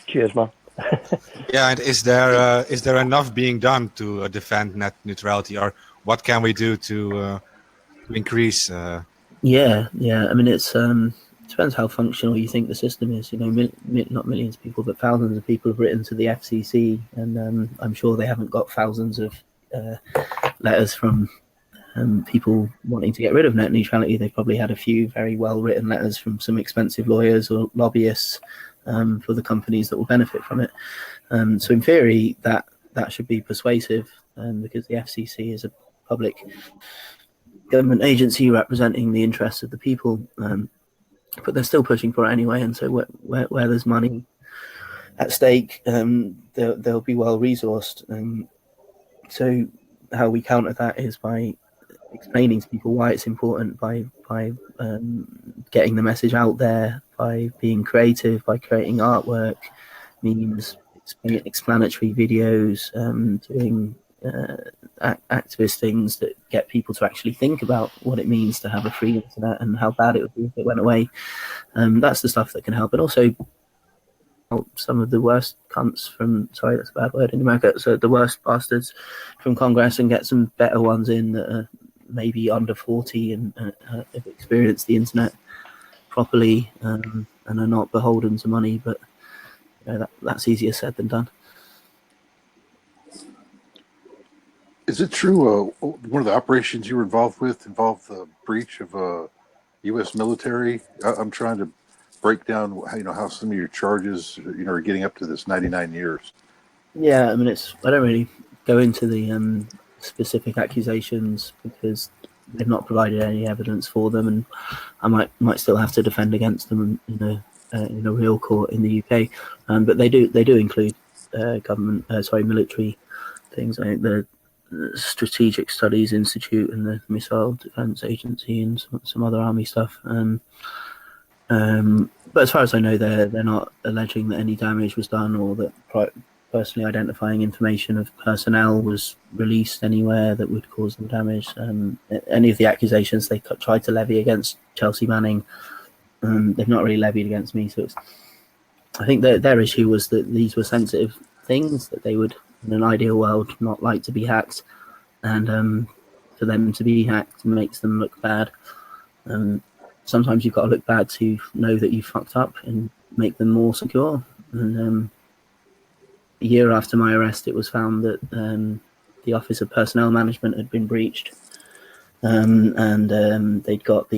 Cheers, man. Yeah, and is there enough being done to defend net neutrality, or what can we do to increase? Yeah. I mean, it depends how functional you think the system is. Not millions of people, but thousands of people have written to the FCC, and I'm sure they haven't got thousands of letters from people wanting to get rid of net neutrality. They've probably had a few very well-written letters from some expensive lawyers or lobbyists for the companies that will benefit from it. So in theory, that should be persuasive, because the FCC is a public government agency representing the interests of the people, but they're still pushing for it anyway. And so where there's money at stake, they'll be well resourced. So how we counter that is by explaining to people why it's important, by getting the message out there, by being creative, by creating artwork, memes, explanatory videos, doing activist things that get people to actually think about what it means to have a free internet and how bad it would be if it went away. That's the stuff that can help. And also some of the worst cunts from, sorry, that's a bad word in America, so the worst bastards from Congress, and get some better ones in that are maybe under 40 and have experienced the internet properly and are not beholden to money. But that's easier said than done. Is it true one of the operations you were involved with involved the breach of U.S. military? I'm trying to break down how some of your charges are getting up to this 99 years. Yeah, I mean, I don't really go into the specific accusations because they've not provided any evidence for them, and I might still have to defend against them in a real court in the UK. But they do include military things. I think the Strategic Studies Institute and the Missile Defense Agency and some other army stuff. But as far as I know, they're not alleging that any damage was done or that personally identifying information of personnel was released anywhere that would cause them damage. Any of the accusations they tried to levy against Chelsea Manning, they've not really levied against me. So I think their issue was that these were sensitive things that they would, in an ideal world, not like to be hacked, and for them to be hacked makes them look bad. Sometimes you've got to look bad to know that you fucked up and make them more secure. And a year after my arrest, it was found that the Office of Personnel Management had been breached, and they'd got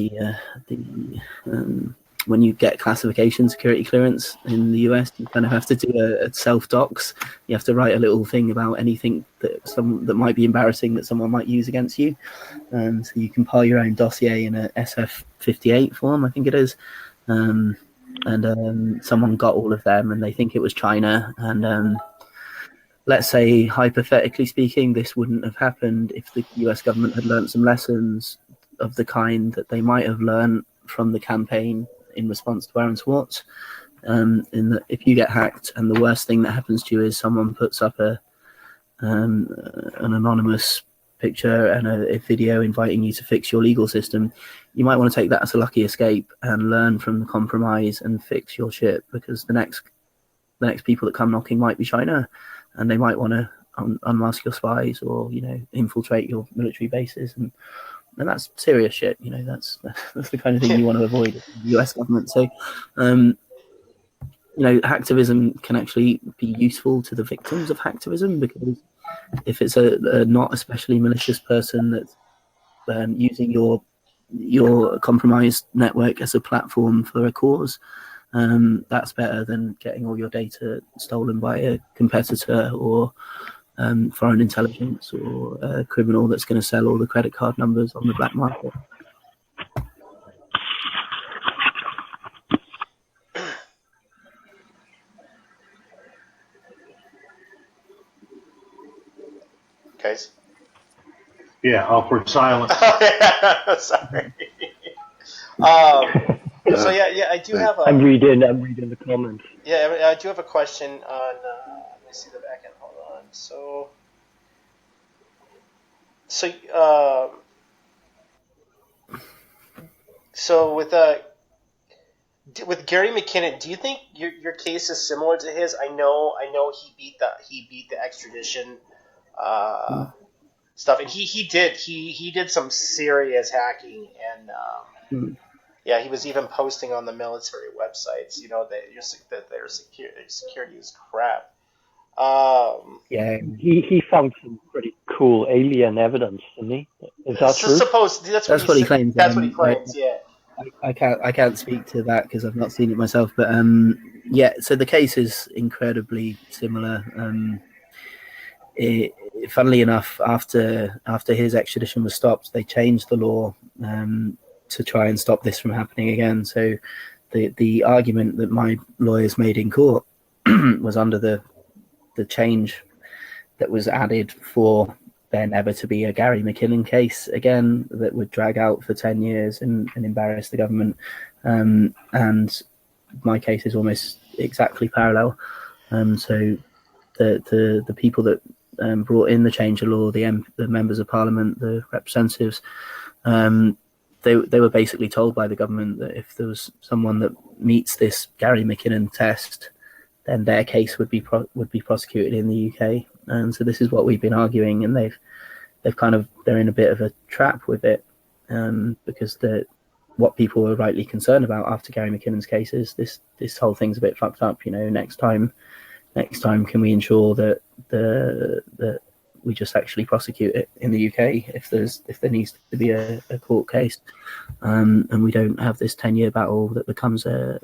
when you get classification security clearance in the US, you kind of have to do a self-docs. You have to write a little thing about anything that might be embarrassing that someone might use against you. So you compile your own dossier in a SF-58 form, I think it is. And someone got all of them, and they think it was China. And let's say, hypothetically speaking, this wouldn't have happened if the US government had learned some lessons of the kind that they might have learned from the campaign in response to Aaron Swartz. In that if you get hacked and the worst thing that happens to you is someone puts up an anonymous picture and a video inviting you to fix your legal system, you might want to take that as a lucky escape and learn from the compromise and fix your shit, because the next people that come knocking might be China, and they might want to unmask your spies or infiltrate your military bases, and that's serious shit. That's the kind of thing you want to avoid in the US government. So, hacktivism can actually be useful to the victims of hacktivism, because if it's a not especially malicious person that's using your compromised network as a platform for a cause, that's better than getting all your data stolen by a competitor or foreign intelligence or a criminal that's going to sell all the credit card numbers on the black market. Guys? Yeah, awkward silence. Sorry. So yeah, I do have I'm reading the comments. Yeah, I do have a question on. Let me see the back end. Hold on. So with Gary McKinnon, do you think your case is similar to his? I know he beat the extradition stuff, and he did some serious hacking, and yeah, he was even posting on the military websites, that their security is crap. Yeah, he found some pretty cool alien evidence, didn't he? Is that true? That's what he claims. That's what he claims. Yeah. I can't speak to that because I've not seen it myself. But yeah, so the case is incredibly similar. Funnily enough, after his extradition was stopped, they changed the law to try and stop this from happening again. So the argument that my lawyers made in court was under the change that was added for there never to be a Gary McKinnon case again that would drag out for 10 years and embarrass the government. And my case is almost exactly parallel. So the people that brought in the change of law, the members of parliament, the representatives, they were basically told by the government that if there was someone that meets this Gary McKinnon test, then their case would be prosecuted in the UK. And so this is what we've been arguing, and they're in a bit of a trap with it, because what people were rightly concerned about after Gary McKinnon's case is this whole thing's a bit fucked up. Next time, can we ensure that that we just actually prosecute it in the UK if there needs to be a court case, and we don't have this 10-year battle that becomes a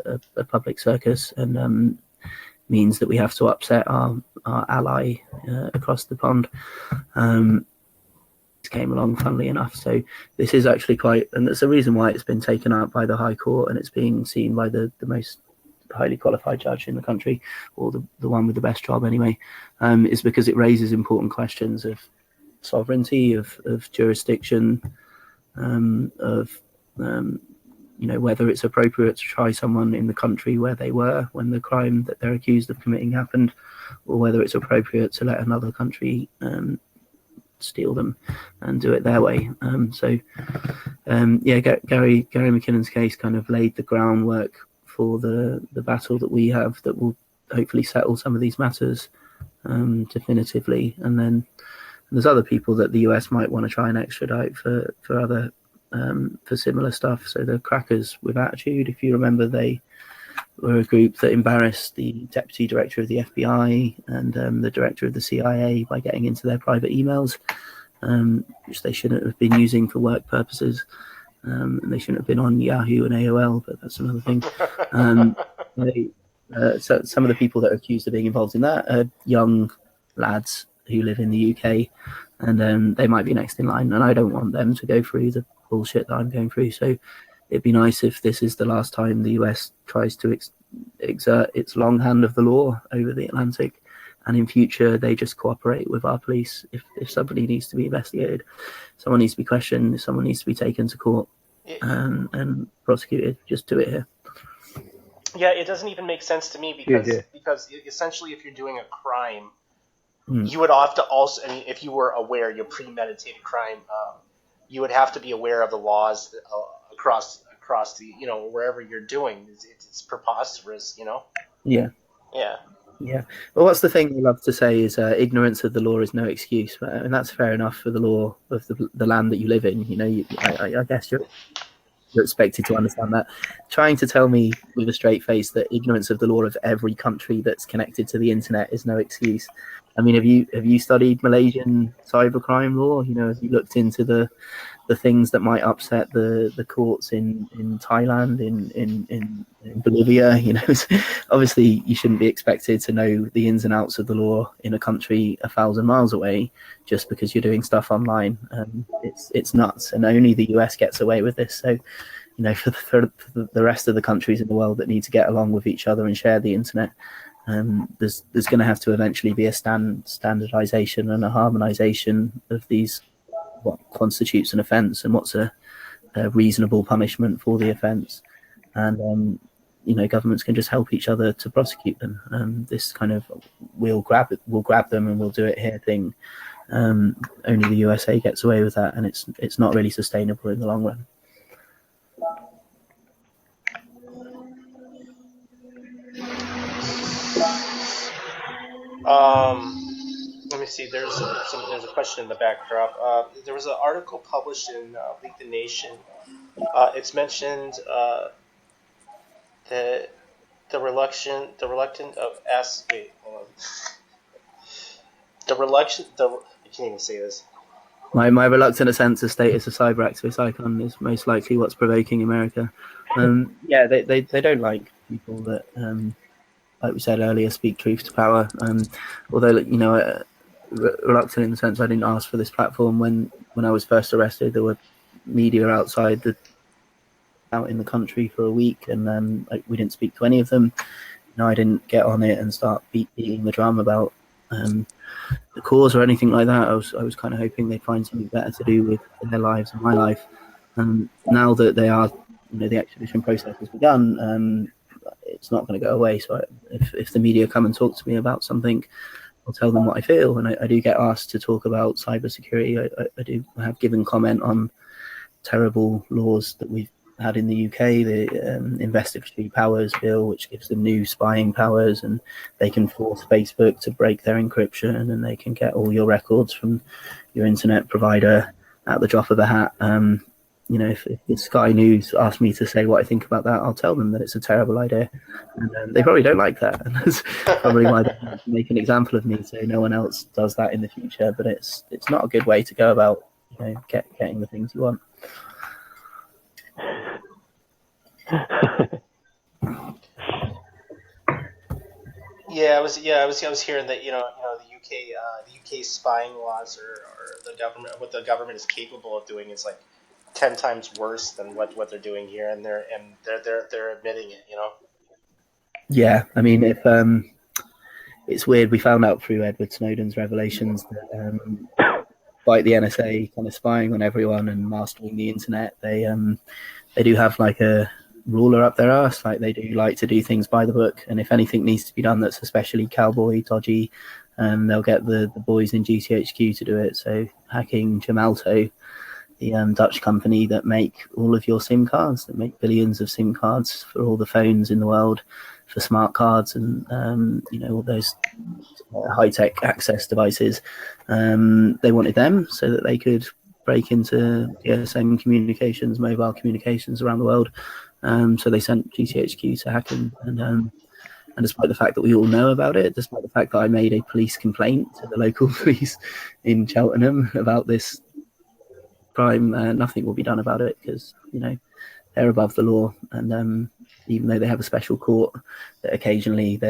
public circus and means that we have to upset our ally across the pond. Came along, funnily enough. So this is actually quite, and that's the reason why it's been taken up by the High Court and it's being seen by the most highly qualified judge in the country, or the one with the best job anyway, is because it raises important questions of sovereignty, of jurisdiction, of whether it's appropriate to try someone in the country where they were when the crime that they're accused of committing happened, or whether it's appropriate to let another country steal them and do it their way. Gary McKinnon's case kind of laid the groundwork for the battle that we have that will hopefully settle some of these matters definitively. And then there's other people that the US might want to try and extradite for other for similar stuff. So the Crackers with Attitude, if you remember, they were a group that embarrassed the deputy director of the FBI and the director of the CIA by getting into their private emails, which they shouldn't have been using for work purposes. And they shouldn't have been on Yahoo and AOL, but that's another thing. So some of the people that are accused of being involved in that are young lads who live in the UK, and they might be next in line. And I don't want them to go through the bullshit that I'm going through. So it'd be nice if this is the last time the US tries to exert its long hand of the law over the Atlantic, and in future they just cooperate with our police. If somebody needs to be investigated, someone needs to be questioned, someone needs to be taken to court and prosecuted, just do it here. Yeah, it doesn't even make sense to me because essentially if you're doing a crime, you would have to also, if you were aware, your premeditated crime, you would have to be aware of the laws across the, wherever you're doing. It's preposterous, Yeah. Well, what's the thing we love to say is ignorance of the law is no excuse, and that's fair enough for the law of the land that you live in. I guess you're expected to understand that. Trying to tell me with a straight face that ignorance of the law of every country that's connected to the internet is no excuse. Have you studied Malaysian cybercrime law? Have you looked into the things that might upset the courts in Thailand, in Bolivia? Obviously you shouldn't be expected to know the ins and outs of the law in a country 1,000 miles away just because you're doing stuff online. It's nuts, and only the US gets away with this. So for the rest of the countries in the world that need to get along with each other and share the internet, there's going to have to eventually be a standardization and a harmonization of these, what constitutes an offence and what's a reasonable punishment for the offence, and governments can just help each other to prosecute them. This kind of we'll grab them and we'll do it here thing, only the USA gets away with that, and it's not really sustainable in the long run. Let me see. There's a question in the backdrop. There was an article published in League the Nation. It's mentioned the reluctant of I can't even say this. My reluctant assent to status of cyber activist icon is most likely what's provoking America. They don't like people that, like we said earlier, speak truth to power. Although, reluctant in the sense I didn't ask for this platform when I was first arrested. There were media out in the country for a week, and we didn't speak to any of them. I didn't get on it and start beating the drum about the cause or anything like that. I was kind of hoping they'd find something better to do with their lives and my life. And now that they are, the extradition process has begun, it's not going to go away. So if the media come and talk to me about something, I'll tell them what I feel. And I do get asked to talk about cybersecurity. I have given comment on terrible laws that we've had in the UK, the investigatory powers bill, which gives them new spying powers, and they can force Facebook to break their encryption, and they can get all your records from your internet provider at the drop of a hat. if Sky News asked me to say what I think about that, I'll tell them that it's a terrible idea, and they probably don't like that, and that's probably why they want to make an example of me so no one else does that in the future. But it's not a good way to go about getting the things you want. Yeah, I was hearing that the UK spying laws or the government what the government is capable of doing is like 10 times worse than what they're doing here, and they're admitting it. Yeah, I mean, if it's weird, we found out through Edward Snowden's revelations that despite the NSA kind of spying on everyone and mastering the internet, they do have like a ruler up their arse. Like they do like to do things by the book, and if anything needs to be done that's especially cowboy dodgy, they'll get the boys in GTHQ to do it. So hacking Gemalto, the Dutch company that make all of your SIM cards, that make billions of SIM cards for all the phones in the world, for smart cards and all those high-tech access devices. They wanted them so that they could break into GSM communications, mobile communications around the world. So they sent GCHQ to hack him, and despite the fact that we all know about it, despite the fact that I made a police complaint to the local police in Cheltenham about this crime, nothing will be done about it because they're above the law, and even though they have a special court, that occasionally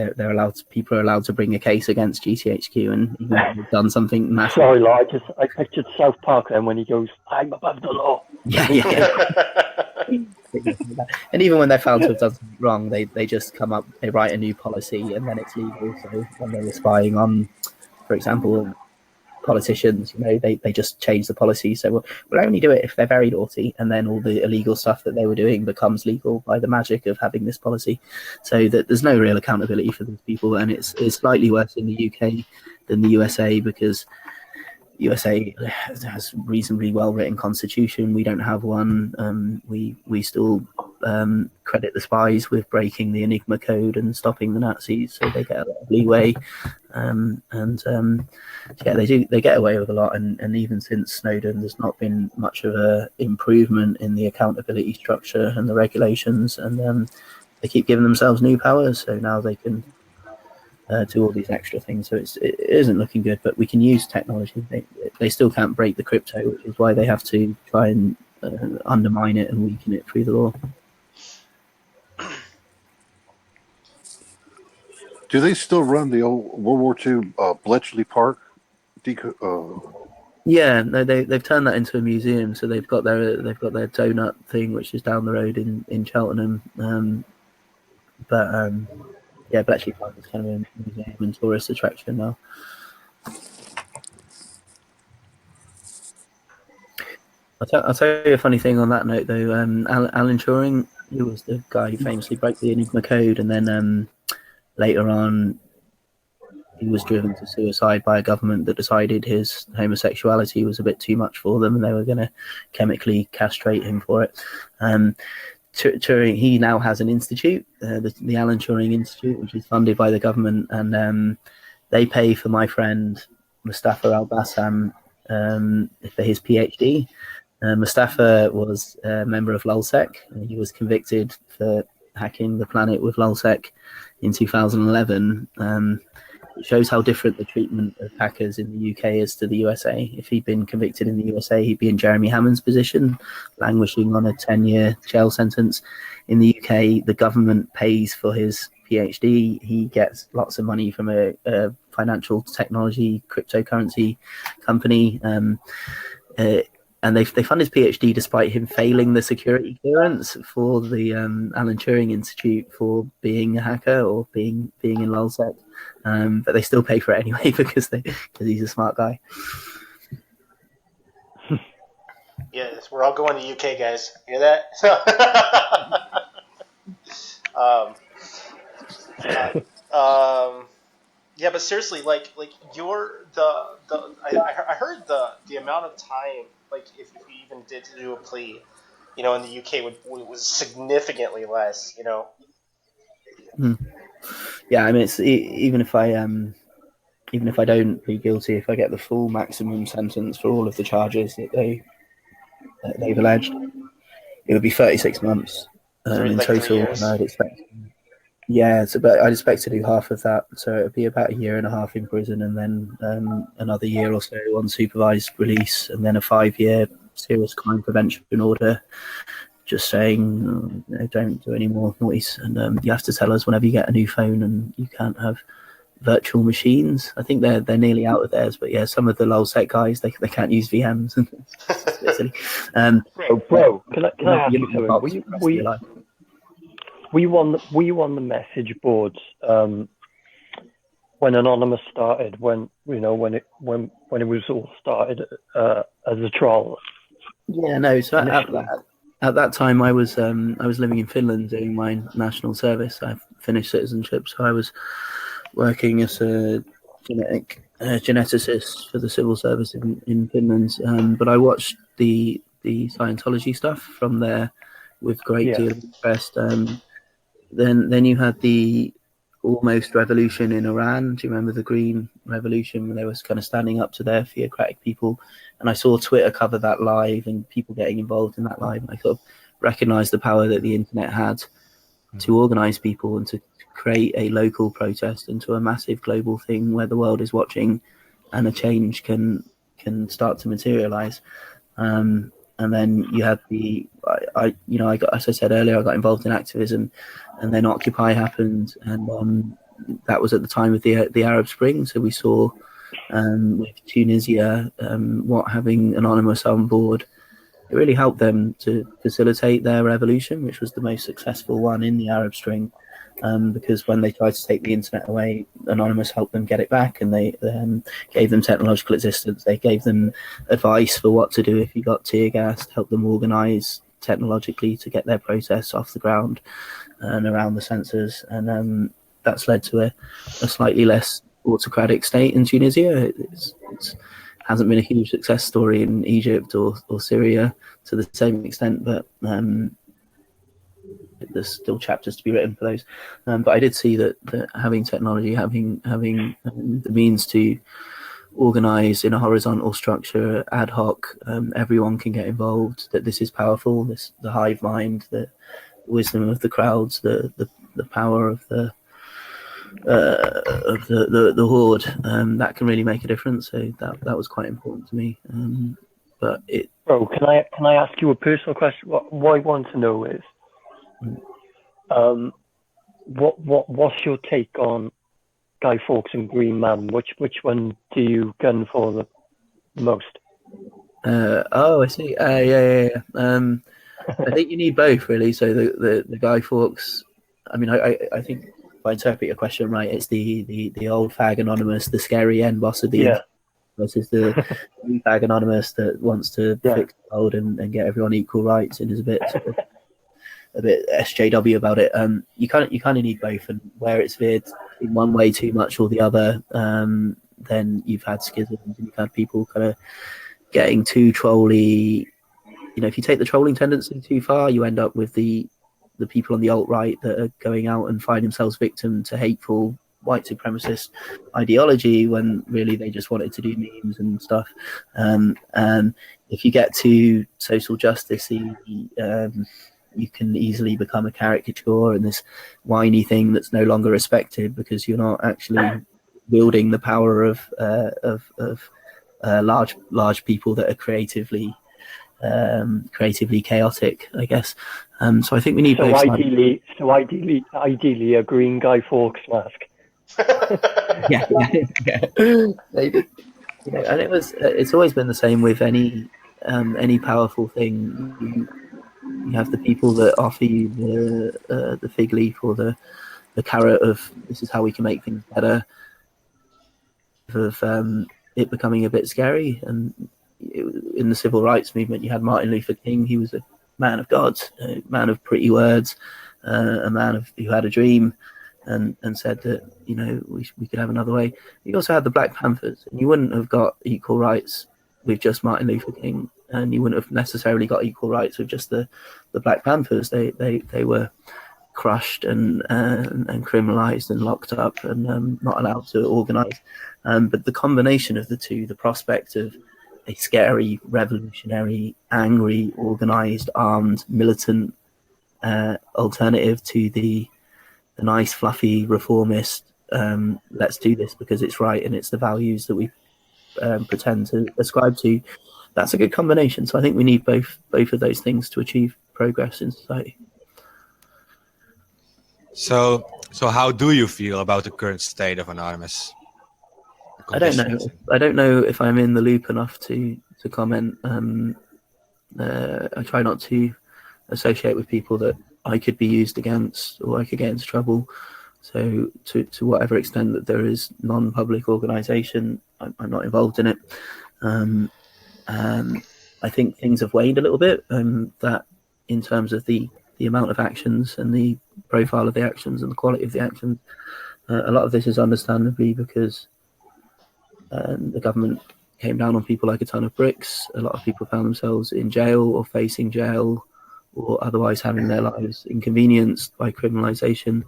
people are allowed to bring a case against GCHQ, and even if they've done something massive. Sorry, Lauri, I pictured South Park then when he goes, "I'm above the law." Yeah. And even when they're found to have done something wrong, they just come up, they write a new policy, and then it's legal. So when they were spying on, for example, politicians, they just change the policy. So we'll only do it if they're very naughty, and then all the illegal stuff that they were doing becomes legal by the magic of having this policy. So that there's no real accountability for these people, and it's slightly worse in the UK than the USA because USA has reasonably well-written constitution. We don't have one. We still credit the spies with breaking the Enigma code and stopping the Nazis, so they get a lot of leeway. They get away with a lot. And even since Snowden, there's not been much of a improvement in the accountability structure and the regulations. And they keep giving themselves new powers, so now they can do all these extra things. So it isn't looking good, but we can use technology. They still can't break the crypto, which is why they have to try and undermine it and weaken it through the law. Do they still run the old World War II Bletchley Park? Yeah, no, they've turned that into a museum. So they've got their donut thing, which is down the road in Cheltenham. Yeah, Bletchley Park is kind of a museum and tourist attraction now. I'll tell you a funny thing on that note, though. Alan Turing, who was the guy who famously broke the Enigma code, and then later on, he was driven to suicide by a government that decided his homosexuality was a bit too much for them, and they were going to chemically castrate him for it. Turing, he now has an institute, the Alan Turing Institute, which is funded by the government, and they pay for my friend Mustafa Al-Bassam for his PhD. Mustafa was a member of LulzSec, and he was convicted for hacking the planet with LulzSec in 2011. It shows how different the treatment of hackers in the UK is to the USA. If he'd been convicted in the USA, he'd be in Jeremy Hammond's position, languishing on a 10-year jail sentence. In the UK, the government pays for his PhD. He gets lots of money from a financial technology, cryptocurrency company. And they fund his PhD despite him failing the security clearance for the Alan Turing Institute for being a hacker or being in LulzSec. But they still pay for it anyway because he's a smart guy. Yes, we're all going to UK, guys. Hear that? Yeah, but seriously, like you're I heard the amount of time, like if you even did do a plea, in the UK was significantly less, Yeah, I mean, it's even if I don't plead guilty, if I get the full maximum sentence for all of the charges that they've alleged, it would be 36 months in like 3 total. years. And I'd expect, yeah, it's about. I'd expect to do half of that, so it would be about a year and a half in prison, and then another year or so on supervised release, and then a 5-year serious crime prevention order, just saying don't do any more noise, and you have to tell us whenever you get a new phone, and you can't have virtual machines. I think they're nearly out of theirs, but yeah, some of the lolsec guys they can't use VMs. It's a bit silly. Bro, can I ask you you're not something? the rest of your life. Were you on the message boards when Anonymous started? When it was all started as a troll? Yeah, no. So at that time, I was living in Finland doing my national service. I finished citizenship, so I was working as a geneticist for the civil service in Finland. But I watched the Scientology stuff from there with great deal of interest. Then you had the almost revolution in Iran. Do you remember the Green Revolution when they were kind of standing up to their theocratic people? And I saw Twitter cover that live and people getting involved in that live. And I sort of recognized the power that the internet had to organize people and to create a local protest into a massive global thing where the world is watching and a change can start to materialize. And then you had I got, as I said earlier, I got involved in activism, and then Occupy happened, and that was at the time of the Arab Spring. So we saw with Tunisia what having Anonymous on board, it really helped them to facilitate their revolution, which was the most successful one in the Arab Spring. Because when they tried to take the internet away, Anonymous helped them get it back, and they gave them technological assistance. They gave them advice for what to do if you got tear gassed, helped them organise technologically to get their protests off the ground and around the censors. And that's led to a slightly less autocratic state in Tunisia. It hasn't been a huge success story in Egypt or Syria to the same extent, but there's still chapters to be written for those. But I did see that having technology, having the means to organize in a horizontal structure, ad hoc, everyone can get involved, that this is powerful, the hive mind, the wisdom of the crowds, the power of the horde, that can really make a difference. So that was quite important to me. But it. Bro, can I ask you a personal question? What I want to know is, what's your take on Guy Fawkes and Green Man? Which one do you gun for the most? I see. Yeah. I think you need both, really. So the Guy Fawkes. I mean, I think if I interpret your question right, it's the old fag Anonymous, the scary end boss of the internet, versus the new fag Anonymous that wants to fix the world and get everyone equal rights and is a bit SJW about it. You kind of need both, and where it's veered in one way too much or the other, then you've had schisms and you've had people kind of getting too trolly. If you take the trolling tendency too far, you end up with the people on the alt-right that are going out and find themselves victim to hateful white supremacist ideology when really they just wanted to do memes and stuff. If you get too social justice-y, you can easily become a caricature and this whiny thing that's no longer respected because you're not actually wielding the power of large people that are creatively chaotic, I guess. So I think we need both. Ideally, a green Guy Fawkes mask. yeah. Maybe. And it's always been the same with any powerful thing. You have the people that offer you the fig leaf or the carrot of this is how we can make things better. Of it becoming a bit scary, and in the civil rights movement, you had Martin Luther King. He was a man of God, a man of pretty words, a man who had a dream, and said that we could have another way. You also had the Black Panthers, and you wouldn't have got equal rights with just Martin Luther King, and you wouldn't have necessarily got equal rights with just the Black Panthers. They were crushed and criminalized and locked up and not allowed to organize. But the combination of the two, the prospect of a a scary, revolutionary, angry, organized, armed, militant alternative to the nice, fluffy, reformist. Let's do this because it's right and it's the values that we pretend to ascribe to. That's a good combination. So I think we need both of those things to achieve progress in society. So how do you feel about the current state of Anonymous? I don't know. I don't know if I'm in the loop enough to comment. I try not to associate with people that I could be used against or I could get into trouble. So to whatever extent that there is non-public organisation, I'm not involved in it. I think things have waned a little bit. That in terms of the amount of actions and the profile of the actions and the quality of the actions, a lot of this is understandably because the government came down on people like a ton of bricks. A lot of people found themselves in jail or facing jail or otherwise having their lives inconvenienced by criminalisation.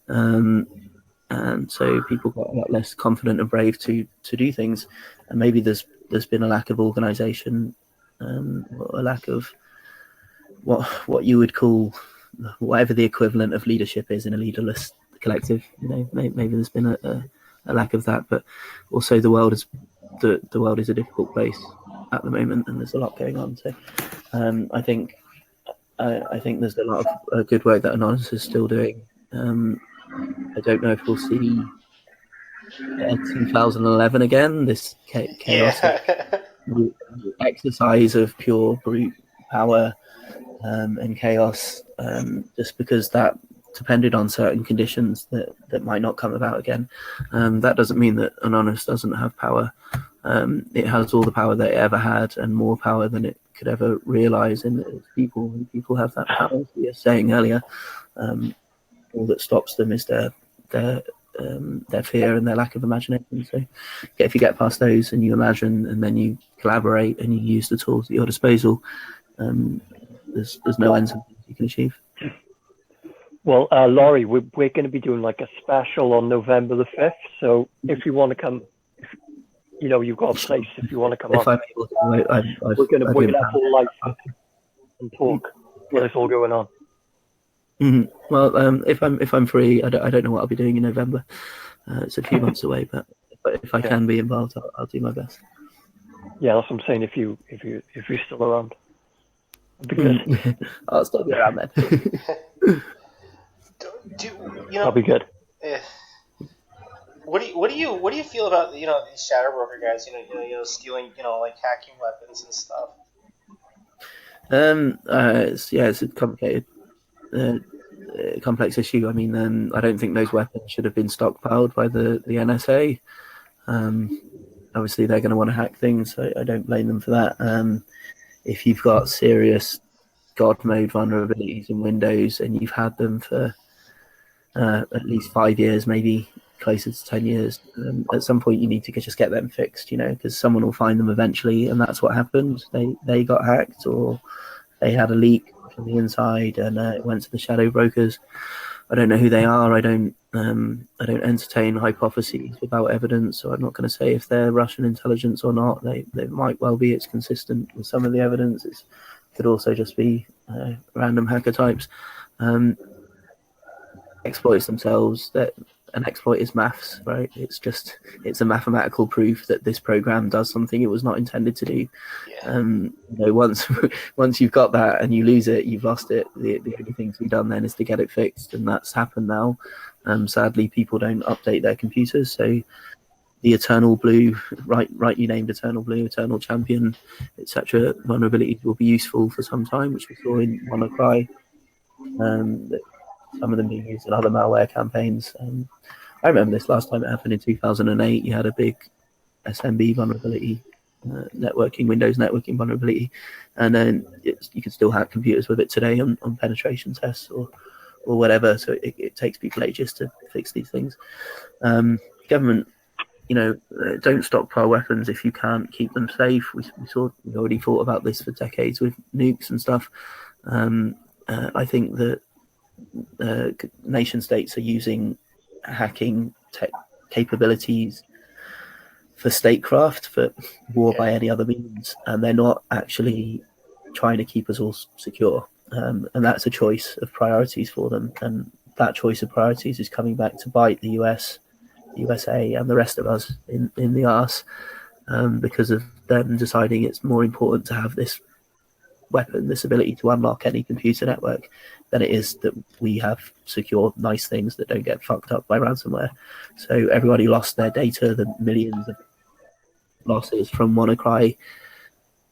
And so people got a lot less confident and brave to do things. And maybe there's been a lack of organisation, a lack of what you would call whatever the equivalent of leadership is in a leaderless collective. Maybe there's been a lack of that, but also the world is a difficult place at the moment, and there's a lot going on. So I think there's a lot of good work that Anonymous is still doing. I don't know if we'll see 2011 again. This chaotic exercise of pure brute power and chaos, just because that depended on certain conditions that might not come about again. That doesn't mean that Anonymous doesn't have power. It has all the power that it ever had and more power than it could ever realize in its people. And people have that power, as we were saying earlier. All that stops them is their fear and their lack of imagination. So if you get past those and you imagine and then you collaborate and you use the tools at your disposal, there's no end to things you can achieve. Well, Lauri, we're going to be doing like a special on November the 5th. So if you want to come, you've got a place if you want to come if on. I'm able to, we're going to have a live and talk what is all going on. Mm-hmm. Well, if I'm free, I don't know what I'll be doing in November. It's a few months away, but if I can be involved, I'll do my best. Yeah, that's what I'm saying. If you're still around, it'd be good. I'll still be around then. That'll be good. What do you feel about these shadow broker guys? Stealing like hacking weapons and stuff. It's a complicated. Complex issue. I mean, I don't think those weapons should have been stockpiled by the NSA. Obviously, they're going to want to hack things, so I don't blame them for that. If you've got serious God mode vulnerabilities in Windows and you've had them for at least 5 years, maybe closer to 10 years, at some point you need to just get them fixed, because someone will find them eventually, and that's what happened. They got hacked, or they had a leak from the inside and it went to the shadow brokers. I don't know who they are. I don't entertain hypotheses without evidence, so I'm not going to say if they're Russian intelligence or not. They might well be. It's consistent with some of the evidence. It could also just be random hacker types. Exploits themselves. That an exploit is maths, right? It's a mathematical proof that this program does something it was not intended to do. Yeah. Once you've got that and you lose it, you've lost it. The only thing to be done then is to get it fixed, and that's happened now. Sadly, people don't update their computers, so the Eternal Blue, rightly named Eternal Blue, Eternal Champion, etc. vulnerabilities will be useful for some time, which we saw in WannaCry. Some of them being used in other malware campaigns. I remember this last time it happened in 2008. You had a big SMB vulnerability, Windows networking vulnerability, and then you can still hack computers with it today on penetration tests or whatever. So it takes people ages to fix these things. Government, don't stockpile weapons if you can't keep them safe. We already thought about this for decades with nukes and stuff. I think that nation states are using hacking tech capabilities for statecraft, for war by any other means, and they're not actually trying to keep us all secure. And that's a choice of priorities for them. And that choice of priorities is coming back to bite the US, the USA, and the rest of us in the arse, because of them deciding it's more important to have this weapon, this ability to unlock any computer network, than it is that we have secure, nice things that don't get fucked up by ransomware. So everybody lost their data, the millions of losses from WannaCry.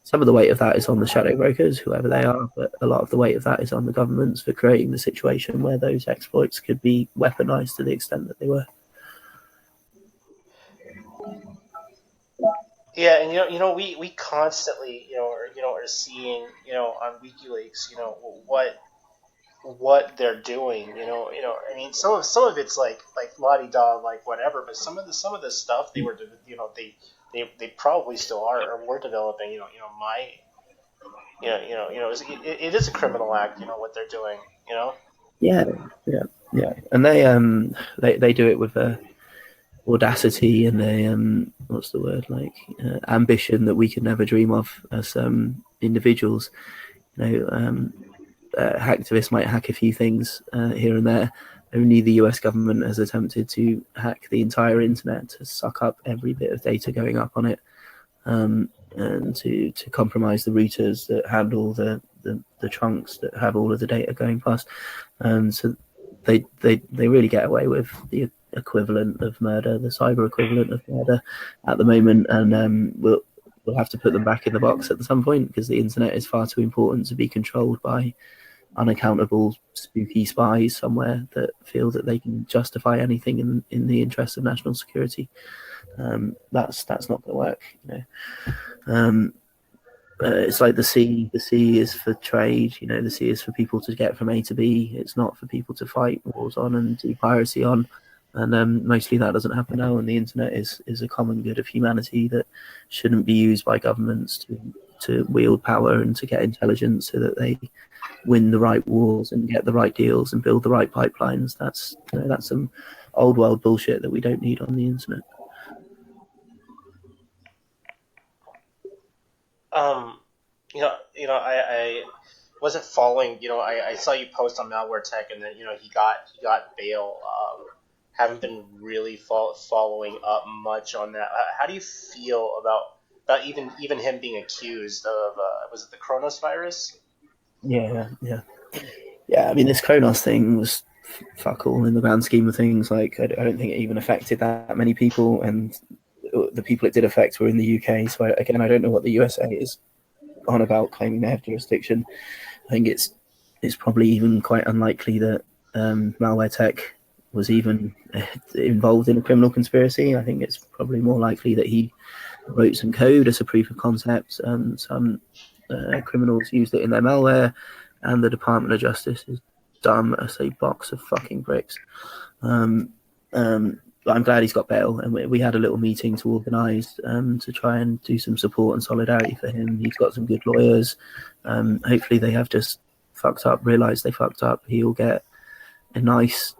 Some of the weight of that is on the shadow brokers, whoever they are, but a lot of the weight of that is on the governments for creating the situation where those exploits could be weaponized to the extent that they were. Yeah, and we constantly are seeing on WikiLeaks what they're doing. I mean, some of it's like la di da, like whatever, but some of the stuff they were they probably still are or were developing. It is a criminal act. What they're doing. Yeah, and they do it with audacity and a what's the word, like ambition that we could never dream of as individuals. Hacktivists might hack a few things here and there. Only the US government has attempted to hack the entire internet, to suck up every bit of data going up on it, and to compromise the routers that handle the trunks that have all of the data going past. So they really get away with the equivalent of murder, the cyber equivalent of murder at the moment, and we'll have to put them back in the box at some point, because the internet is far too important to be controlled by unaccountable, spooky spies somewhere that feel that they can justify anything in the interest of national security. That's not going to work. It's like the sea. The sea is for trade. The sea is for people to get from A to B. It's not for people to fight wars on and do piracy on. And mostly that doesn't happen now. And the internet is a common good of humanity that shouldn't be used by governments to wield power and to get intelligence so that they win the right wars and get the right deals and build the right pipelines. That's some old world bullshit that we don't need on the internet. I wasn't following. I saw you post on Malware Tech, and then he got bail. Haven't been really following up much on that. How do you feel about even him being accused of was it the Kronos virus? Yeah. I mean, this Kronos thing was fuck all in the grand scheme of things. Like, I don't think it even affected that many people, and the people it did affect were in the UK. So again, I don't know what the USA is on about claiming they have jurisdiction. I think it's probably even quite unlikely that Malware Tech was even involved in a criminal conspiracy. I think it's probably more likely that he wrote some code as a proof of concept, and some criminals used it in their malware, and the Department of Justice is dumb as a box of fucking bricks. I'm glad he's got bail, and we had a little meeting to organise to try and do some support and solidarity for him. He's got some good lawyers. Hopefully they have just fucked up, realised they fucked up. He'll get a nice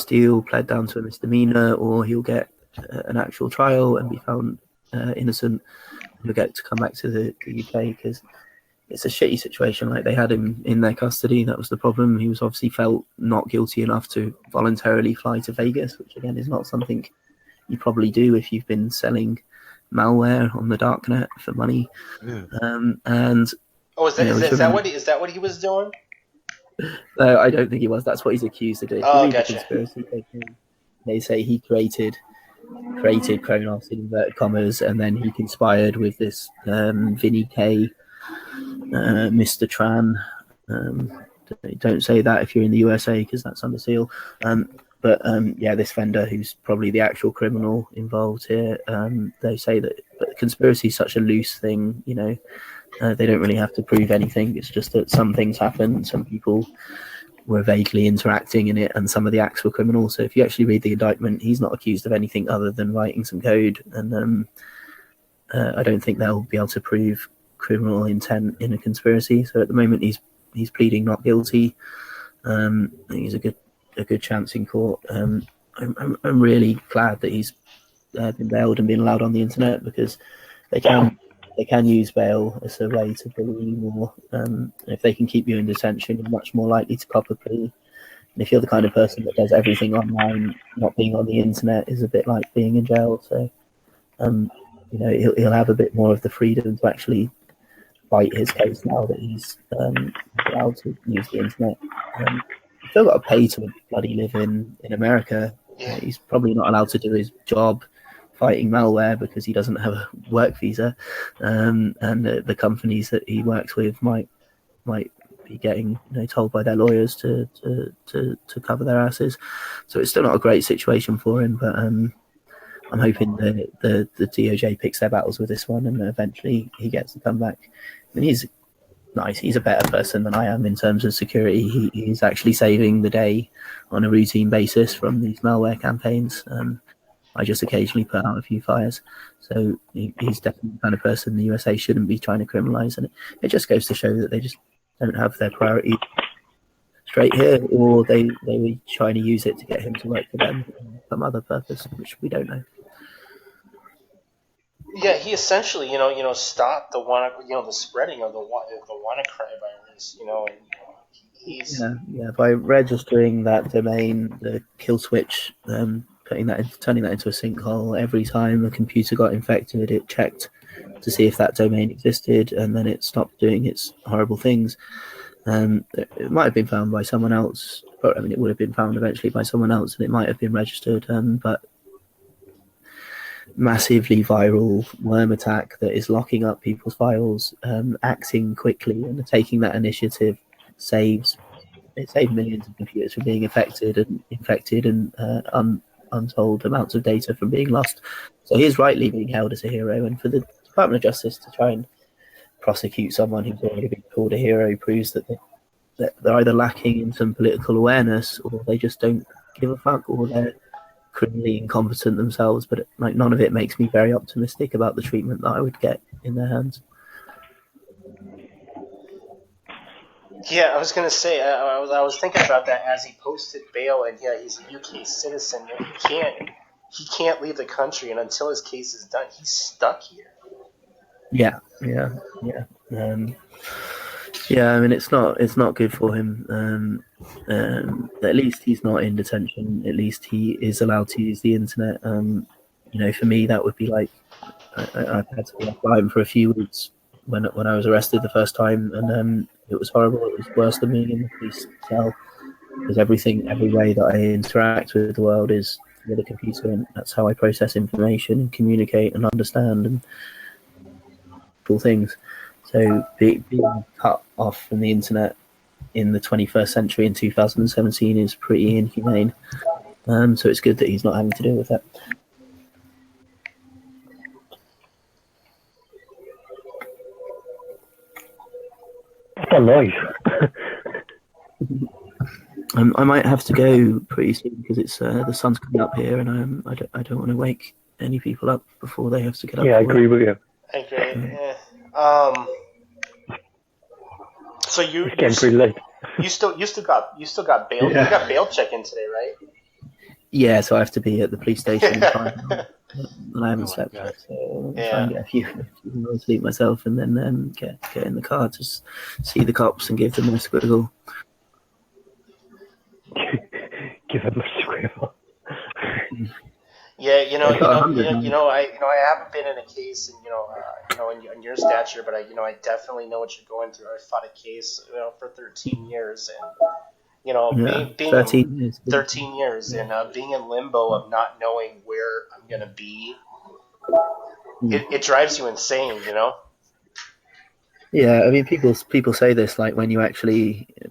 deal, pled down to a misdemeanor, or he'll get an actual trial and be found innocent. He'll get to come back to the UK, because it's a shitty situation. Like, they had him in their custody. That was the problem. He was obviously felt not guilty enough to voluntarily fly to Vegas, which again is not something you probably do if you've been selling malware on the darknet for money. Yeah. And is that what he was doing? No, I don't think he was. That's what he's accused of doing. Oh, gotcha. Conspiracy, they say he created Kronos in inverted commas, and then he conspired with this Vinny K, Mr. Tran. Don't say that if you're in the USA, because that's under seal. But this vendor, who's probably the actual criminal involved here, they say that conspiracy is such a loose thing. They don't really have to prove anything. It's just that some things happen, some people were vaguely interacting in it, and some of the acts were criminal. So if you actually read the indictment, he's not accused of anything other than writing some code. And I don't think they'll be able to prove criminal intent in a conspiracy. So at the moment, he's pleading not guilty. I think he's a good chance in court. I'm really glad that he's been bailed and been allowed on the internet, because they can use bail as a way to bully you more. If they can keep you in detention, you're much more likely to cop a plea. And if you're the kind of person that does everything online, not being on the internet is a bit like being in jail. So, he'll have a bit more of the freedom to actually fight his case now that he's allowed to use the internet. He's still got to pay to bloody live in America. He's probably not allowed to do his job fighting malware because he doesn't have a work visa, and the companies that he works with might be getting told by their lawyers to cover their asses. So it's still not a great situation for him, but I'm hoping the DOJ picks their battles with this one and eventually he gets the comeback. I mean, he's nice. He's a better person than I am in terms of security. He's actually saving the day on a routine basis from these malware campaigns. I just occasionally put out a few fires. So he's definitely the kind of person the USA shouldn't be trying to criminalize. And it just goes to show that they just don't have their priorities straight here, or they were trying to use it to get him to work for them for some other purpose, which we don't know. Yeah, he essentially, stopped the spreading of the WannaCry virus, and he's by registering that domain, the kill switch, turning that into a sinkhole. Every time a computer got infected, it checked to see if that domain existed, and then it stopped doing its horrible things. It might have been found by someone else, but it would have been found eventually by someone else, and it might have been registered. But massively viral worm attack that is locking up people's files, acting quickly and taking that initiative saved millions of computers from being infected and untold amounts of data from being lost. So he is rightly being held as a hero, and for the Department of Justice to try and prosecute someone who's already been called a hero proves that they're either lacking in some political awareness, or they just don't give a fuck, or they're criminally incompetent themselves. But none of it makes me very optimistic about the treatment that I would get in their hands. Yeah, I was gonna say, I was thinking about that as he posted bail, and he's a UK citizen. He can't leave the country, and until his case is done, he's stuck here. Yeah. I mean, it's not good for him. At least he's not in detention. At least he is allowed to use the internet. For me, that would be like I've had to be offline for a few weeks when I was arrested the first time, and it was horrible. It was worse than being in the police cell, because every way that I interact with the world is with a computer, and that's how I process information and communicate and understand and cool things. So being cut off from the internet in the 21st century in 2017 is pretty inhumane. So it's good that he's not having to deal with that. That's a noise. I might have to go pretty soon because it's the sun's coming up here, and I don't want to wake any people up before they have to get up. Yeah, I agree with you. I agree. So it's getting pretty late. You still got bail. Yeah. You got bail check-in today, right? Yeah, so I have to be at the police station in time, and I haven't slept yet, so I'm trying to get a few hours sleep myself, and then get in the car to see the cops and give them a squiggle. Give them a squiggle. Yeah, I haven't been in a case, and in your stature, but I definitely know what you're going through. I fought a case, for 13 years, and being 13 years, and being in limbo of not knowing where I'm gonna be, it drives you insane, Yeah, I mean, people say this, like when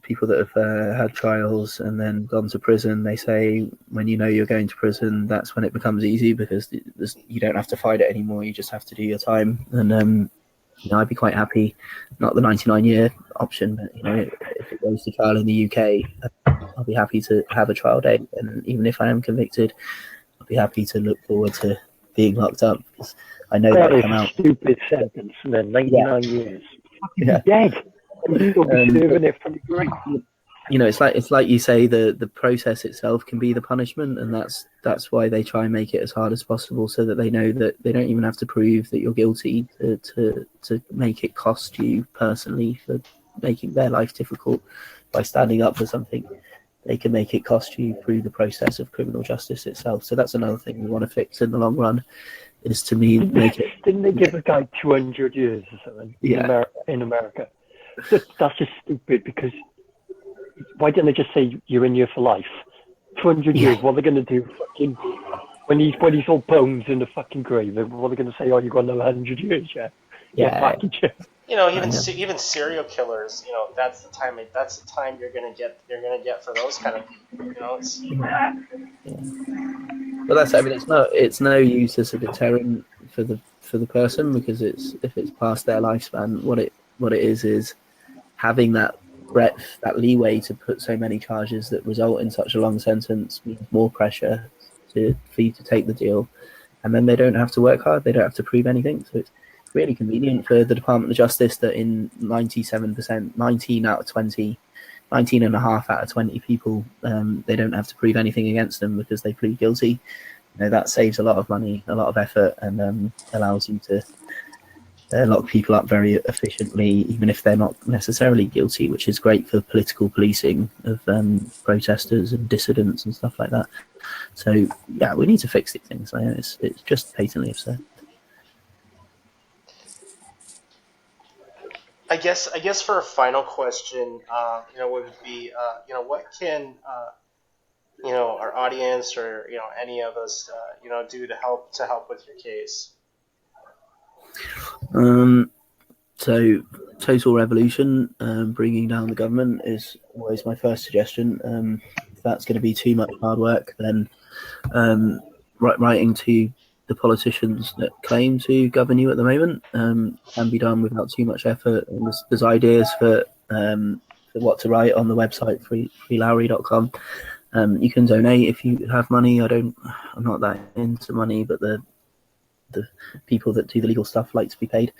people that have had trials and then gone to prison, they say when you're going to prison, that's when it becomes easy, because you don't have to fight it anymore. You just have to do your time. And I'd be quite happy, not the 99-year option, but if it goes to trial in the UK, I'll be happy to have a trial date. And even if I am convicted, I'll be happy to look forward to being locked up, because I know that is come out. A stupid sentence, man. 99 years. You're dead. You're still serving it from the grave. It's like you say, the process itself can be the punishment, and that's that's why they try and make it as hard as possible, so that they know that they don't even have to prove that you're guilty to make it cost you personally for making their life difficult by standing up for something. They can make it cost you through the process of criminal justice itself. So that's another thing we want to fix in the long run, is to make it. Didn't they give a guy 200 years or something in America? That's just stupid, because why didn't they just say you're in here for life? 200 years, what are they going to do? Fucking when he's all bones in the fucking grave, what are they going to say? Oh, you got another 100 years, yeah. You know, even serial killers. You know, that's the time you're gonna get for those kind of people. You know, it's. But that's, I mean, it's no use as a deterrent for the person, because if it's past their lifespan, what it is having that breadth, that leeway to put so many charges that result in such a long sentence means more pressure for you to take the deal, and then they don't have to work hard, they don't have to prove anything. So it's really convenient for the Department of Justice that in 97%, 19 out of 20, 19 and a half out of 20 people, they don't have to prove anything against them because they plead guilty. You know, that saves a lot of money, a lot of effort, and allows you to lock people up very efficiently, even if they're not necessarily guilty, which is great for political policing of protesters and dissidents and stuff like that. So yeah, we need to fix these things. It's just patently absurd. I guess for a final question, would be, what can, our audience or, any of us, do to help with your case? So total revolution, bringing down the government is always my first suggestion. If that's going to be too much hard work, then writing to the politicians that claim to govern you at the moment can be done without too much effort. And there's ideas for what to write on the website, freelauri.com. You can donate if you have money. I'm not that into money, but the people that do the legal stuff like to be paid.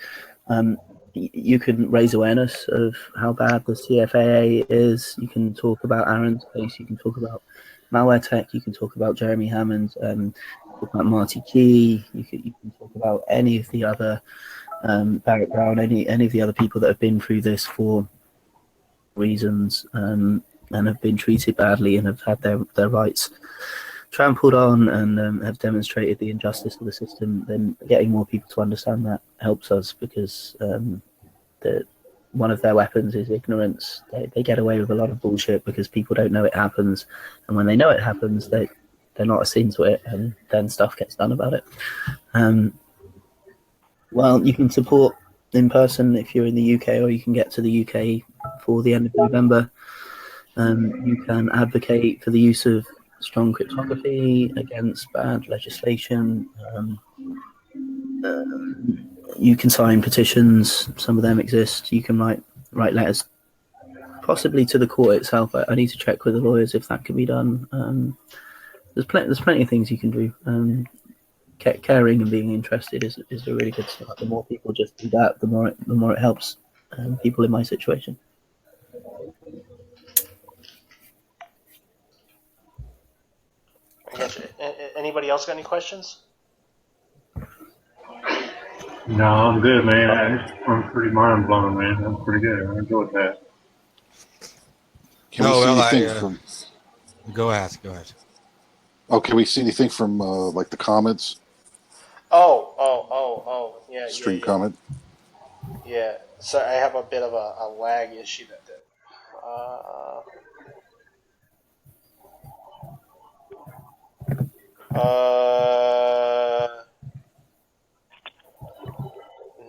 You can raise awareness of how bad the CFAA is. You can talk about Aaron's case. You can talk about malware tech. You can talk about Jeremy Hammond. Talk about Marty Key. You can talk about any of the other Barrett Brown, any of the other people that have been through this for reasons and have been treated badly and have had their rights trampled on and have demonstrated the injustice of the system. Then getting more people to understand that helps us, because one of their weapons is ignorance. They get away with a lot of bullshit because people don't know it happens, and when they know it happens, they're not as into it, and then stuff gets done about it. Well, you can support in person if you're in the UK, or you can get to the UK for the end of November. You can advocate for the use of strong cryptography against bad legislation. You can sign petitions. Some of them exist. You can write letters, possibly to the court itself. I need to check with the lawyers if that can be done. There's plenty of things you can do. Caring and being interested is a really good start. The more people just do that, the more it helps people in my situation. I gotcha. Anybody else got any questions? No, I'm good, man. I'm pretty mind blown, man. I'm pretty good. I enjoyed that. Can we see anything from? Go ahead. Oh, can we see anything from like the comments? Oh, yeah. Stream comment. Yeah. So I have a bit of a lag issue that.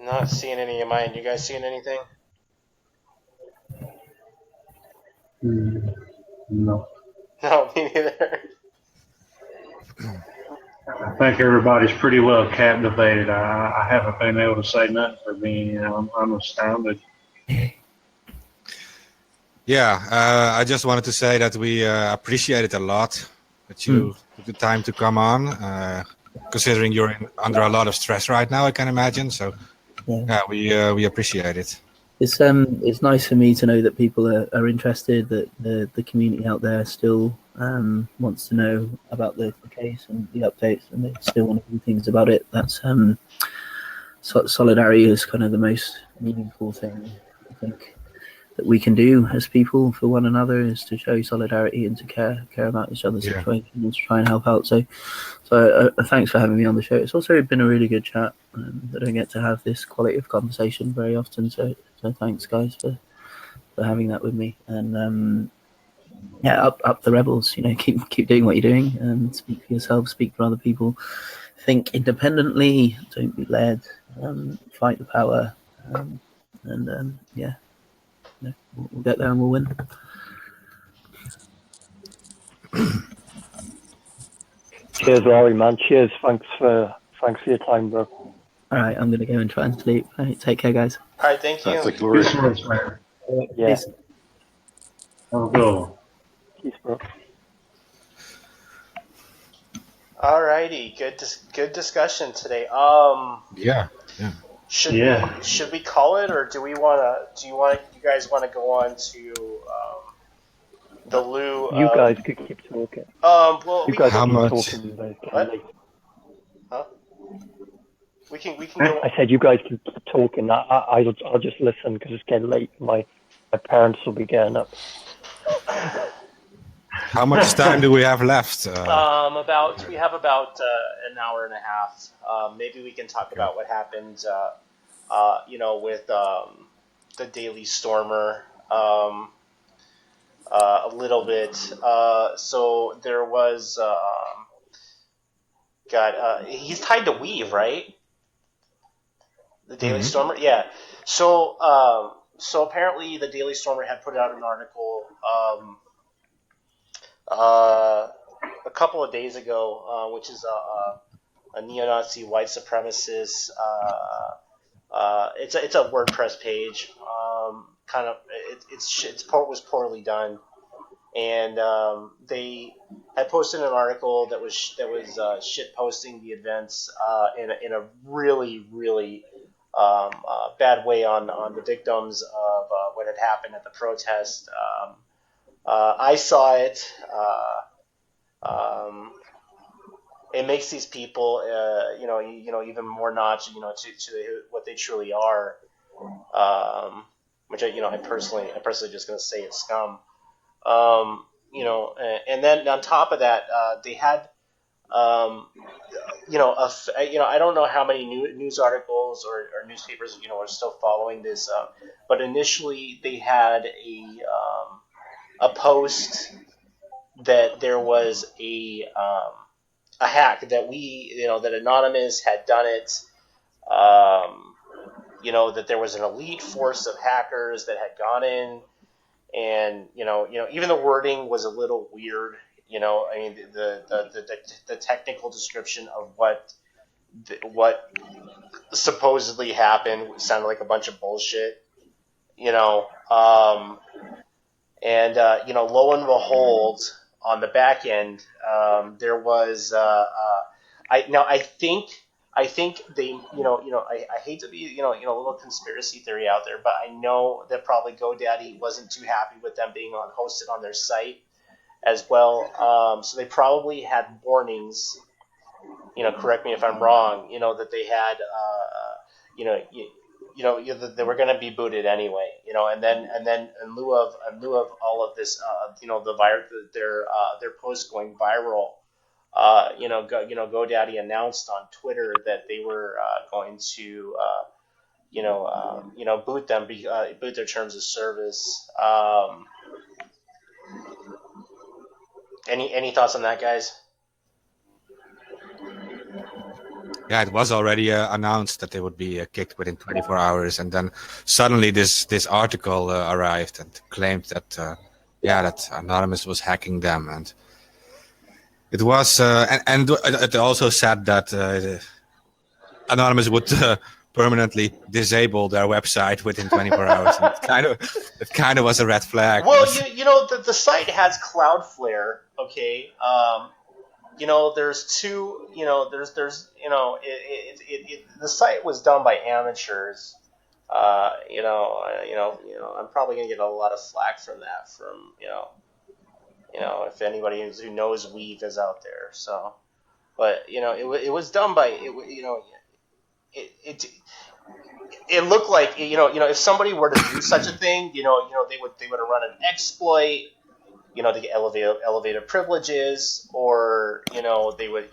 Not seeing any of mine. You guys seeing anything? No. No, me neither. I think everybody's pretty well captivated. I haven't been able to say nothing for me. I'm astounded. Yeah, I just wanted to say that we appreciate it a lot that you took the time to come on, considering you're under a lot of stress right now, I can imagine. So, yeah, we appreciate it. It's nice for me to know that people are interested, that the community out there still wants to know about the case and the updates, and they still want to do things about it. That's solidarity is kind of the most meaningful thing I think that we can do as people for one another, is to show solidarity and to care about each other's situation and to try and help out. So thanks for having me on the show. It's also been a really good chat. I don't get to have this quality of conversation very often, so thanks guys for having that with me. And up the rebels. Keep doing what you're doing, and speak for yourself, speak for other people, think independently, don't be led, fight the power, and we'll get there and we'll win. Cheers, Lauri, man. Cheers. Thanks for your time, bro. All right, I'm gonna go and try and sleep. All right, take care, guys. All right, thank you. Thank you, Lauri. Good service, man. Yeah. Peace. Have a good one. Peace, bro. Alrighty, good discussion today. Yeah. Should we call it, or do you guys want to go on to the Lou? You guys could keep talking. Well, You guys How keep much? talking. What? Huh? We can go. I said you guys can keep talking. I'll just listen because it's getting late. My parents will be getting up. How much time do we have left? We have about an hour and a half. Maybe we can talk about what happened, with the Daily Stormer a little bit. So there was, he's tied to Weave, right? The Daily Stormer, yeah. So apparently the Daily Stormer had put out an article. A couple of days ago, which is a neo-Nazi white supremacist. It's a WordPress page. It was poorly done, and they had posted an article that was shit posting the events in a really bad way on the victims of what had happened at the protest. I saw it. It makes these people, even more Nazi, to what they truly are. Which I personally just gonna say it's scum. And then on top of that, they had, I don't know how many news articles or newspapers, are still following this, but initially they had a post that there was a hack, that that Anonymous had done it, that there was an elite force of hackers that had gone in, and even the wording was a little weird. I mean, the technical description of what supposedly happened sounded like a bunch of bullshit. And lo and behold, on the back end, there was. I think they, I hate to be, a little conspiracy theory out there, but I know that probably GoDaddy wasn't too happy with them being hosted on their site as well. So they probably had warnings. Correct me if I'm wrong. That they had, they were going to be booted anyway, and then in lieu of all of this, their posts going viral, GoDaddy announced on Twitter that they were going to, boot them, boot their terms of service. Any thoughts on that, guys? Yeah, it was already announced that they would be kicked within 24 hours, and then suddenly this article arrived and claimed that that Anonymous was hacking them, and it was and it also said that Anonymous would permanently disable their website within 24 hours. And it kind of was a red flag. Well, the site has Cloudflare, okay. There's two, the site was done by amateurs. I'm probably gonna get a lot of flack from that, from if anybody who knows Weave is out there. So, but it was done by it it looked like if somebody were to do such a thing, they would have run an exploit, to get elevated privileges, or they would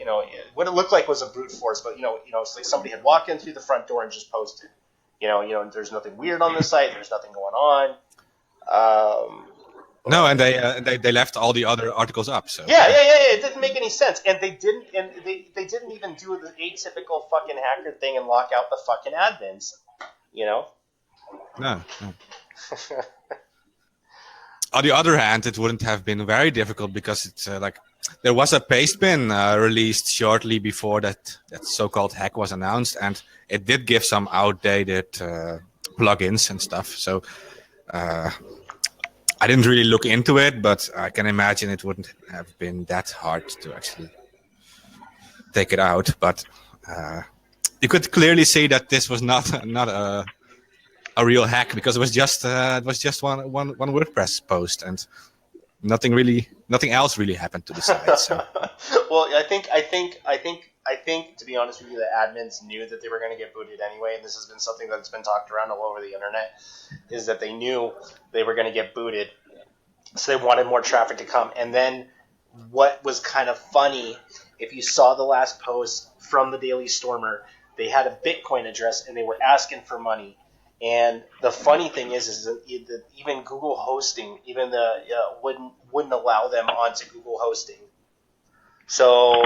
what it looked like was a brute force, but it's like somebody had walked in through the front door and just posted, there's nothing weird on the site, there's nothing going on. No, and they left all the other articles up. So yeah, it didn't make any sense, and they didn't even do the atypical fucking hacker thing and lock out the fucking admins, No. On the other hand, it wouldn't have been very difficult because it's there was a pastebin released shortly before that so-called hack was announced, and it did give some outdated plugins and stuff. So I didn't really look into it, but I can imagine it wouldn't have been that hard to actually take it out. But you could clearly see that this was not a real hack, because it was just one WordPress post, and nothing else really happened to the site. So. Well, I think to be honest with you, the admins knew that they were going to get booted anyway, and this has been something that's been talked around all over the internet, is that they knew they were going to get booted, so they wanted more traffic to come. And then what was kind of funny, if you saw the last post from the Daily Stormer, they had a Bitcoin address and they were asking for money. And the funny thing is that even Google Hosting, wouldn't allow them onto Google Hosting. So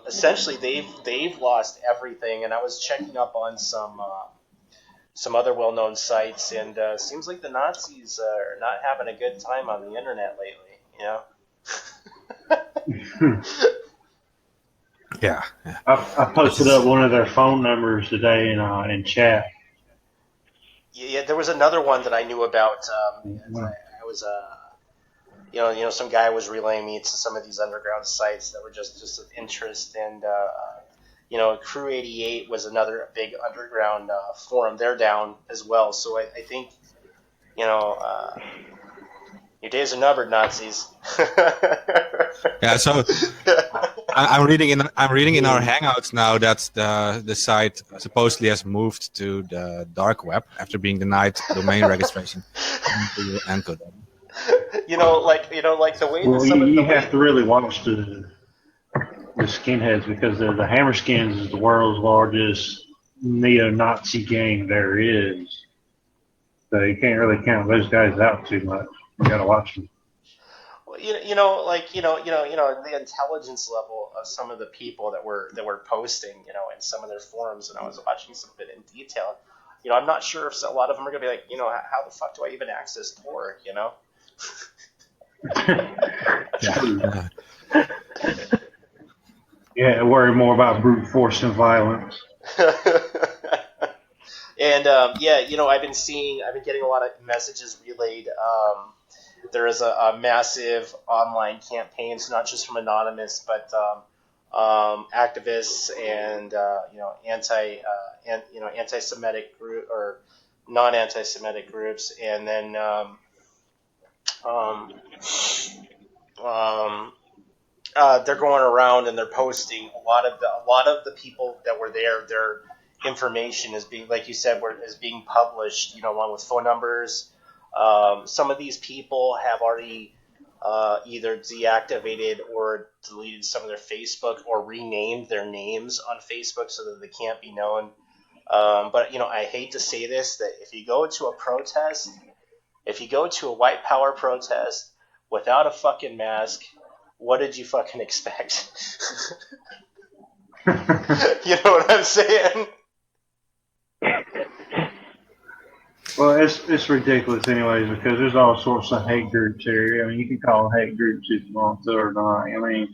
essentially, they've lost everything. And I was checking up on some other well-known sites, and seems like the Nazis are not having a good time on the internet lately. Yeah. I posted up one of their phone numbers today in chat. Yeah, there was another one that I knew about. I was some guy was relaying me to some of these underground sites that were just of interest, and Crew 88 was another big underground forum. They're down as well, so I think your days are numbered, Nazis. Yeah, so I'm reading in our Hangouts now that the site supposedly has moved to the dark web after being denied domain registration. Like the way. Well, you have to really watch the skinheads, because the Hammerskins is the world's largest neo-Nazi gang there is. So you can't really count those guys out too much. You got to watch them. The intelligence level of some of the people that were posting, in some of their forums, and I was watching some of it in detail. I'm not sure if a lot of them are gonna be like, how the fuck do I even access Tor? Yeah, worry more about brute force and violence. And I've been getting a lot of messages relayed. There is a massive online campaign, so not just from Anonymous, but activists and anti-Semitic group or non-anti-Semitic groups, and then they're going around and they're posting a lot of the people that were there. Their information is being, like you said, is being published. Along with phone numbers. Some of these people have already either deactivated or deleted some of their Facebook, or renamed their names on Facebook so that they can't be known. But I hate to say this, that if you go to a white power protest without a fucking mask, what did you fucking expect? You know what I'm saying? Well, it's ridiculous anyways, because there's all sorts of hate groups here. I mean, you can call them hate groups if you want to or not. I mean,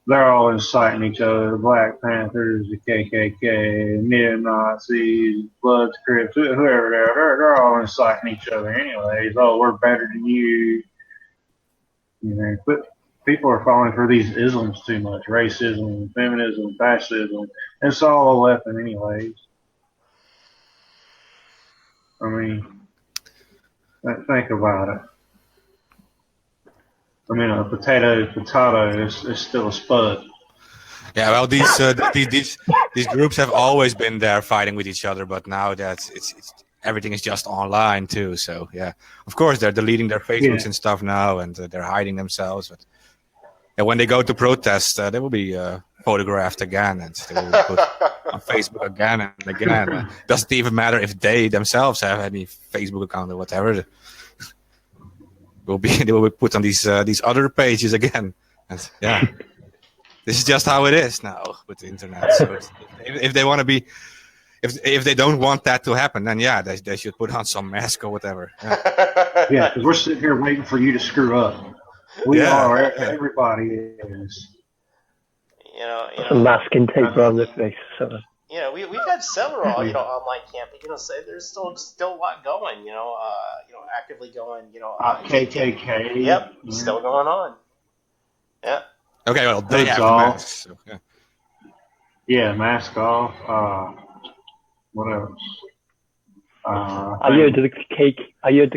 they're all inciting each other. The Black Panthers, the KKK, neo-Nazis, Bloods, Crips, whoever they're all inciting each other anyways. Oh, we're better than you. But people are falling for these isms too much. Racism, feminism, fascism. It's all a weapon anyways. I mean, think about it. I mean, a potato is still a spud. Yeah, well, these groups have always been there fighting with each other, but now that it's everything is just online too. So yeah, of course they're deleting their Facebooks and stuff now, and they're hiding themselves. But yeah, when they go to protest, they will be photographed again, and they will be put on Facebook again and again. Doesn't even matter if they themselves have any Facebook account or whatever. They will be put on these other pages again, and yeah. This is just how it is now with the internet. So if they want to be, if they don't want that to happen, then yeah, they should put on some mask or whatever. Yeah, because we're sitting here waiting for you to screw up. We are. Everybody is. Some masking tape around their face. So. We've had several online camping. Say there's still a lot going. Actively going. KKK. Yep, still going on. Yeah. Okay, well, they have the masks. So, yeah. Yeah, mask off. What else? I heard the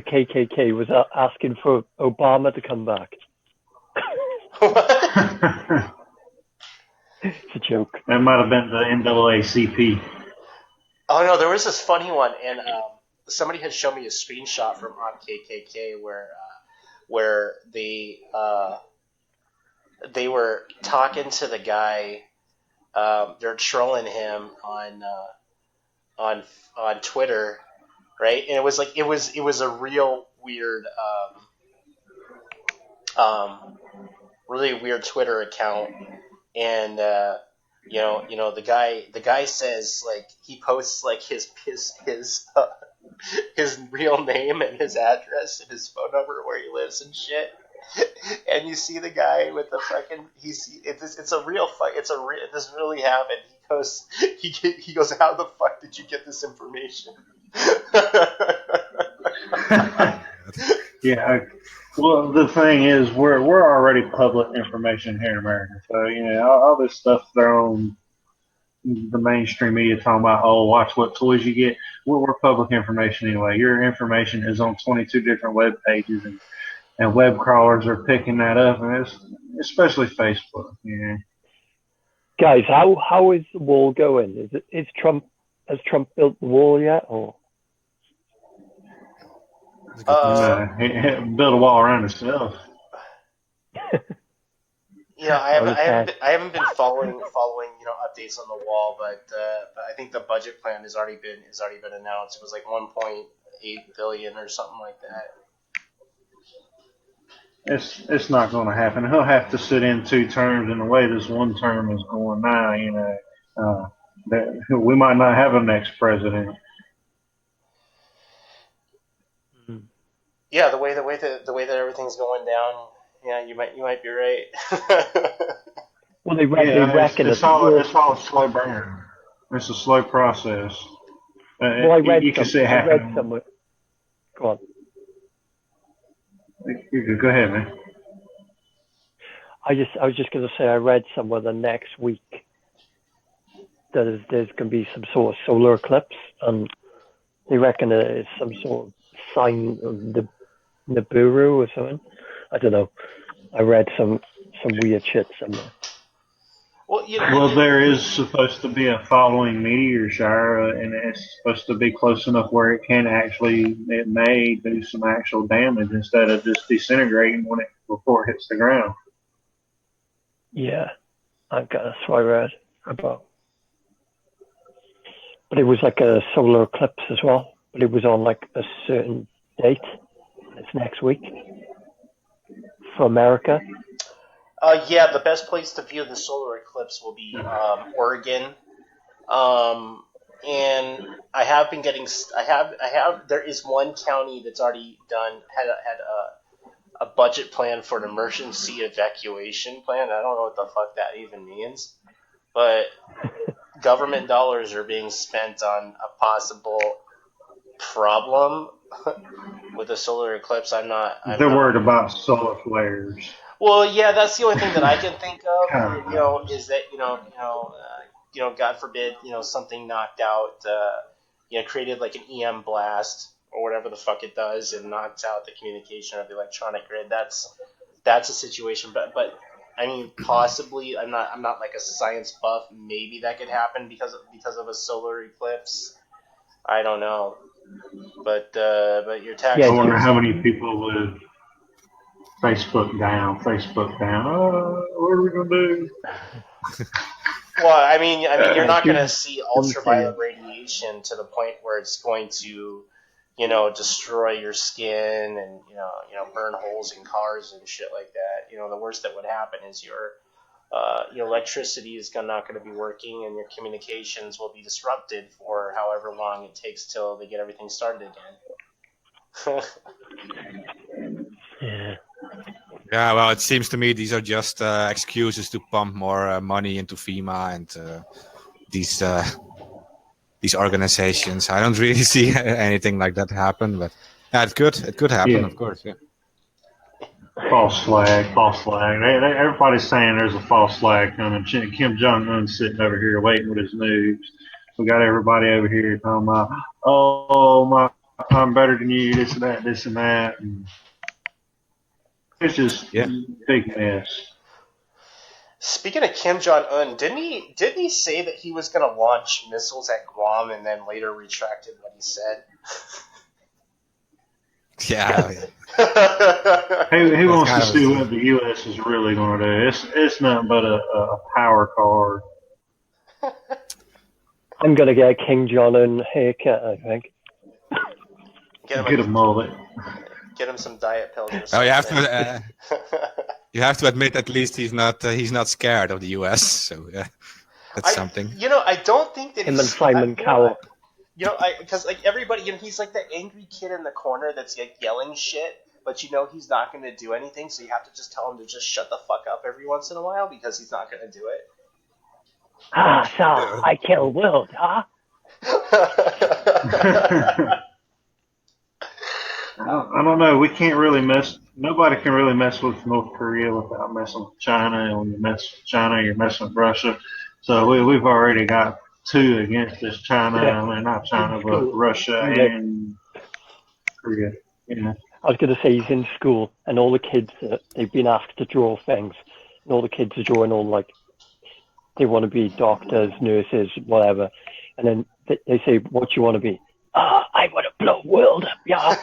KKK was asking for Obama to come back. It's a joke. That might have been the NAACP. Oh no, there was this funny one, and somebody had shown me a screenshot from KKK where they were talking to the guy. They're trolling him on Twitter, right? And it was a real weird, really weird Twitter account. And the guy says he posts his real name and his address and his phone number where he lives and shit. And you see the guy with the fucking this really happened. He goes, how the fuck did you get this information? Yeah. Well, the thing is, we're already public information here in America. So all this stuff they're on the mainstream media talking about, watch what toys you get. We're public information anyway. Your information is on 22 different web pages, and web crawlers are picking that up, and especially Facebook. Guys, how is the wall going? Has Trump built the wall yet, or? He built a wall around himself. I haven't been following updates on the wall, but I think the budget plan has already been announced. It was like 1.8 billion or something like that. It's not going to happen. He'll have to sit in 2 terms, and the way this one term is going now, that we might not have a next president. Yeah, the way that everything's going down, yeah, you might be right. Well, they reckon it's all a slow burn. It's a slow process. Well, I read somewhere. Go on. Go ahead, man. I was just going to say I read somewhere the next week that there's going to be some sort of solar eclipse, and they reckon it's some sort of sign of the Nibiru or something. I don't know. I read some weird shit somewhere. Well, there is supposed to be a following meteor shower, and it's supposed to be close enough where it may do some actual damage instead of just disintegrating before it hits the ground. Yeah, that's what I read about. But it was like a solar eclipse as well. But it was on like a certain date. It's next week for America. Yeah, the best place to view the solar eclipse will be Oregon. And I have been getting. There is one county that's already had a budget plan for an emergency evacuation plan. I don't know what the fuck that even means, but government dollars are being spent on a possible problem with a solar eclipse. They're worried about solar flares. Well, yeah, that's the only thing that I can think of. Is that God forbid, something knocked out created like an EM blast or whatever the fuck it does and knocks out the communication of the electronic grid. That's a situation. But I mean, possibly. I'm not like a science buff. Maybe that could happen because of a solar eclipse. I don't know. But your Yeah, I taxes. wonder how many people would Facebook down, Facebook down. Oh, what are we gonna do? Well, you're not going to doom, see doomsayers. ultraviolet radiation to the point where it's going to, destroy your skin and burn holes in cars and shit like that. The worst that would happen is your electricity is not going to be working and your communications will be disrupted for however long it takes till they get everything started again. Yeah. Yeah, well, it seems to me these are just excuses to pump more money into FEMA and these organizations. I don't really see anything like that happen, but yeah, it could happen, Yeah, of course. Yeah. false flag, false flag. Everybody's saying there's a false flag coming. Kim Jong Un's sitting over here waiting with his news. We got everybody over here talking about, oh my, I'm better than you, this and that, this and that. And it's just Yeah. big mess. Speaking of Kim Jong Un, didn't he say that he was going to launch missiles at Guam and then later retracted what he said? Yeah. Who That's wants to kind see of what the U.S. is really going to do? It's nothing but a power card. I'm gonna get a King John Un haircut, I think. Get a mullet. Get him some diet pills or oh, something. you have to admit at least he's not scared of the U.S. So yeah, that's something. I don't think that Him and Simon Cowell. Because like everybody, he's like the angry kid in the corner that's like yelling shit, but he's not going to do anything, so you have to just tell him to just shut the fuck up every once in a while because he's not going to do it. So I kill world, huh? I don't know. We can't really mess. Nobody can really mess with North Korea without messing with China. And when you mess with China, you're messing with Russia. So we've already got two against us. China, Yeah. I mean, not China, but Russia and Korea. I was going to say he's in school, and all the kids they've been asked to draw things, and all the kids are drawing all like they want to be doctors, nurses, whatever, and then they say, "What do you want to be?" I want to blow world up, yeah.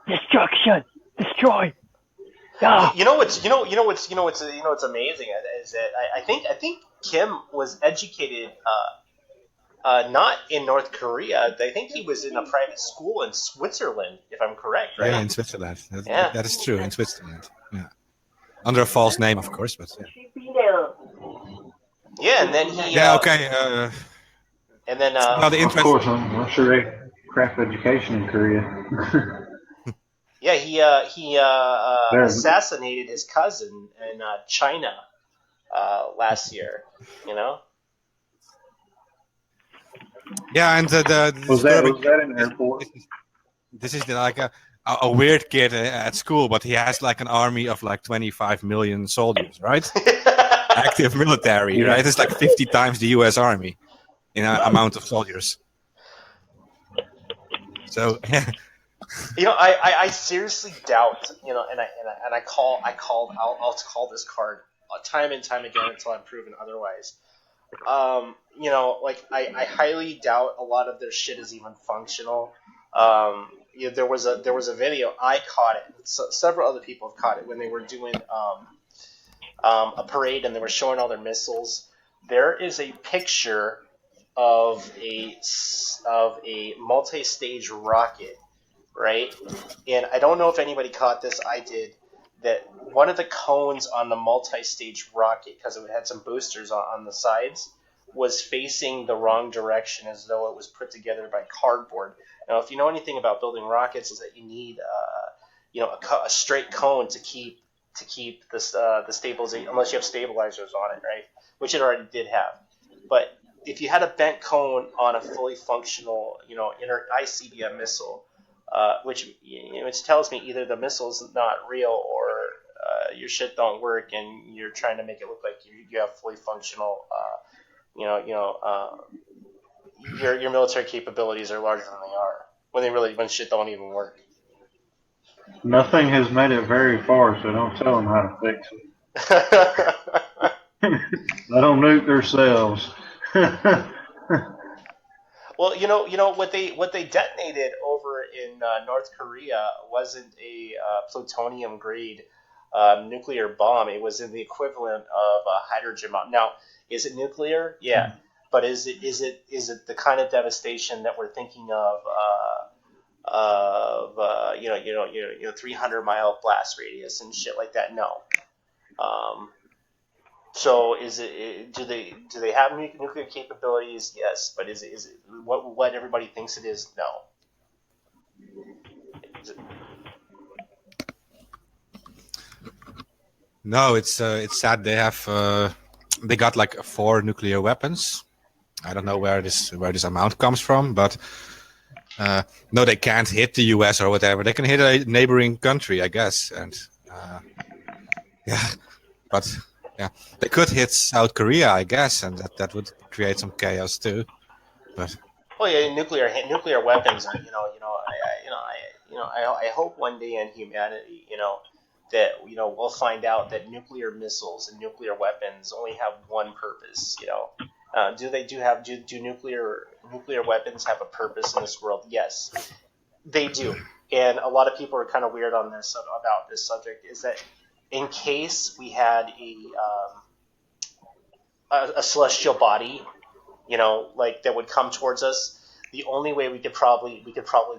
Destruction, destroy. Yeah. What's amazing is that I think Kim was educated not in North Korea. I think he was in a private school in Switzerland, if I'm correct, right? Yeah, in Switzerland. That is true, in Switzerland. Yeah, under a false name, of course, but yeah. Yeah, and then he. Yeah. Okay. And then. Of course, I'm sure they craft education in Korea. Yeah, he assassinated his cousin in China last year. Yeah, and was that in the airport? This is like a weird kid at school, but he has like an army of like 25 million soldiers, right? Active military, right? It's like 50 times the U.S. Army in amount of soldiers. So yeah. I seriously doubt, I'll call this card time and time again until I'm proven otherwise. I highly doubt a lot of their shit is even functional. There was a video, I caught it. Several other people have caught it when they were doing a parade and they were showing all their missiles. There is a picture of a multi-stage rocket, right? And I don't know if anybody caught this. I did. That one of the cones on the multi-stage rocket, because it had some boosters on the sides, was facing the wrong direction, as though it was put together by cardboard. Now, if you know anything about building rockets, is that you need a straight cone to keep the stabilization, unless you have stabilizers on it, right? Which it already did have. But if you had a bent cone on a fully functional, ICBM missile, which tells me either the missile's not real or your shit don't work and you're trying to make it look like you have fully functional your military capabilities are larger than they are when shit don't even work. Nothing has made it very far, so don't tell them how to fix it. Let them nuke themselves. Well, what they detonated over in North Korea wasn't a plutonium grade nuclear bomb. It was in the equivalent of a hydrogen bomb. Now, is it nuclear? Yeah, but is it the kind of devastation that we're thinking of? 300-mile blast radius and shit like that? No. So do they have nuclear capabilities? Yes, but is it what everybody thinks it is? No. Is it? No, it's sad. They got like 4 nuclear weapons. I don't know where this amount comes from, but no, they can't hit the U.S. or whatever. They can hit a neighboring country, I guess, and yeah, but yeah, they could hit South Korea, I guess, and that would create some chaos too. But Well, yeah, nuclear weapons are I hope one day in humanity that we'll find out that nuclear missiles and nuclear weapons only have one purpose. Do nuclear weapons have a purpose in this world? Yes, they do. And a lot of people are kind of weird on this about this subject. Is that in case we had a celestial body, like that would come towards us, the only way we could probably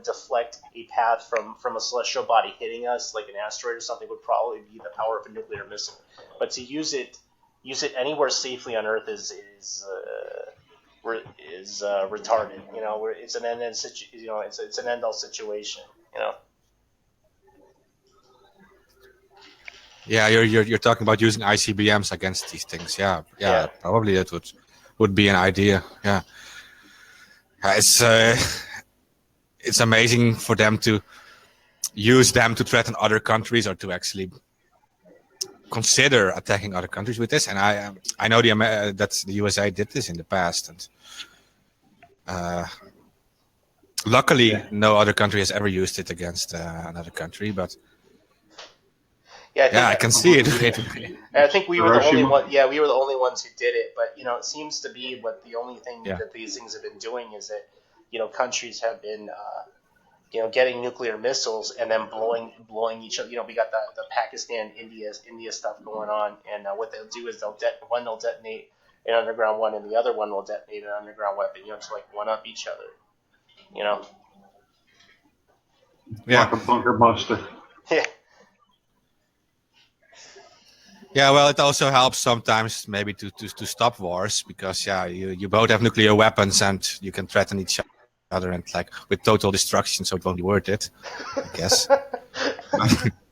deflect a path from a celestial body hitting us, like an asteroid or something, would probably be the power of a nuclear missile. But to use it anywhere safely on Earth is retarded. It's an it's an end-all situation. yeah, you're talking about using ICBMs against these things. Yeah. Probably that would be an idea. Yeah. It's amazing for them to use them to threaten other countries or to actually consider attacking other countries with this. And I know that the USA did this in the past, and luckily no other country has ever used it against another country. But I can see it. I think we were the only one. Yeah, we were the only ones who did it. But it seems to be the only thing that these things have been doing is that countries have been getting nuclear missiles and then blowing each other. We got the Pakistan India stuff going on, and what they'll do is they'll detonate an underground one, and the other one will detonate an underground weapon. To like one up each other. Like a bunker buster. Yeah. Yeah, well, it also helps sometimes maybe to stop wars because you both have nuclear weapons and you can threaten each other and like with total destruction, so it won't be worth it, I guess.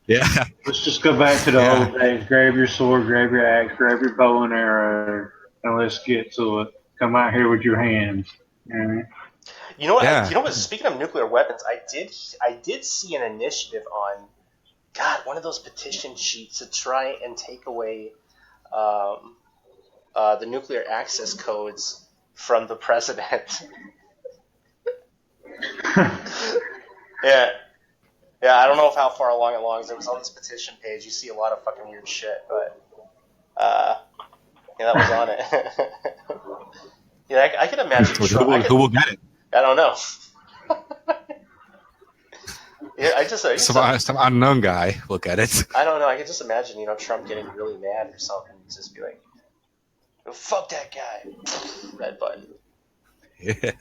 Yeah. Let's just go back to the old days. Grab your sword, grab your axe, grab your bow and arrow, and let's get to it. Come out here with your hands. You know what? Yeah. Speaking of nuclear weapons, I did see an initiative on one of those petition sheets to try and take away the nuclear access codes from the president. Yeah, I don't know how far along it was. It was on this petition page. You see a lot of fucking weird shit, but that was on it. I can imagine. Who will get it? I don't know. Yeah, some unknown guy will get it. I don't know. I can just imagine, Trump getting really mad or something, just be like, oh, "Fuck that guy!" Red button. Yeah.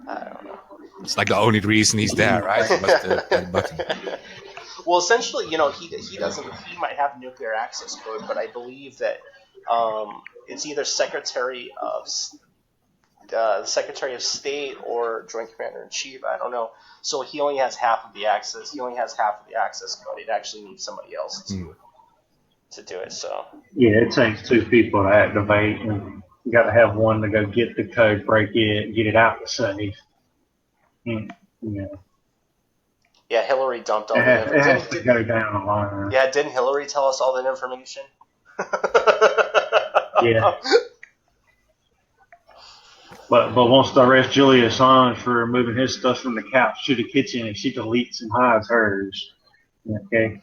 I don't know. It's like the only reason he's there, right? Was the red button. Well, essentially, he doesn't. He might have nuclear access code, but I believe that it's either Secretary of State or Joint Commander in Chief. I don't know. So he only has half of the access. He only has half of the access code. It actually needs somebody else to do it. So it takes 2 people to activate, and you got to have one to go get the code, break it, get it out the safe. Yeah, Hillary dumped all that. It has to go down a line. Yeah, didn't Hillary tell us all that information? Yeah. But wants to arrest Julia Assange for moving his stuff from the couch to the kitchen, and she deletes and hides hers. Okay.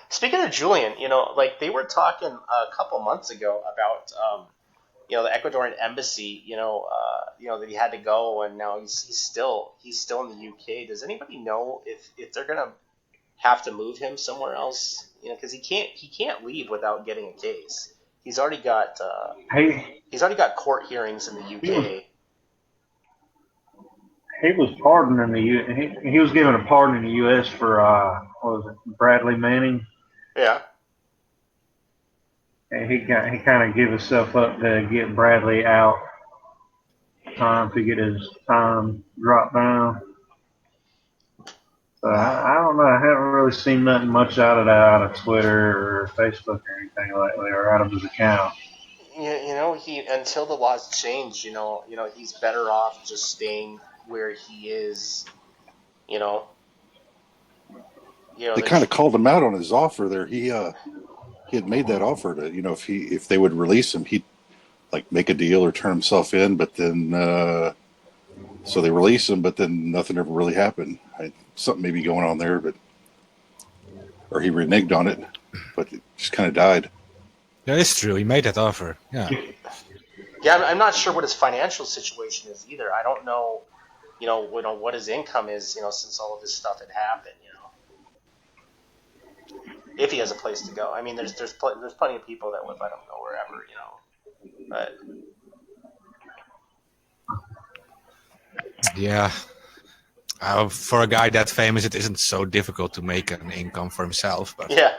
Speaking of Julian, like they were talking a couple months ago about, the Ecuadorian embassy, that he had to go, and now he's still in the UK. Does anybody know if they're gonna have to move him somewhere else? Because he can't leave without getting a case. He's already got court hearings in the UK. He was pardoned in the he was given a pardon in the U.S. for what was it, Bradley Manning. Yeah. And he kind of gave himself up to get Bradley out to get his time dropped down. So I don't know. I haven't really seen nothing much out of Twitter or Facebook or anything lately, or out of his account. He until the laws change, he's better off just staying where he is. They kind of called him out on his offer there. He had made that offer to, if they would release him, he'd like make a deal or turn himself in. But then, so they release him, but then nothing ever really happened. Something may be going on there, or he reneged on it, but it just kind of died. Yeah, it's true. He made that offer. Yeah. Yeah, I'm not sure what his financial situation is either. I don't know, what his income is, since all of this stuff had happened, if he has a place to go. I mean, there's plenty of people that live, I don't know, wherever, but. Yeah. For a guy that famous, it isn't so difficult to make an income for himself. But yeah,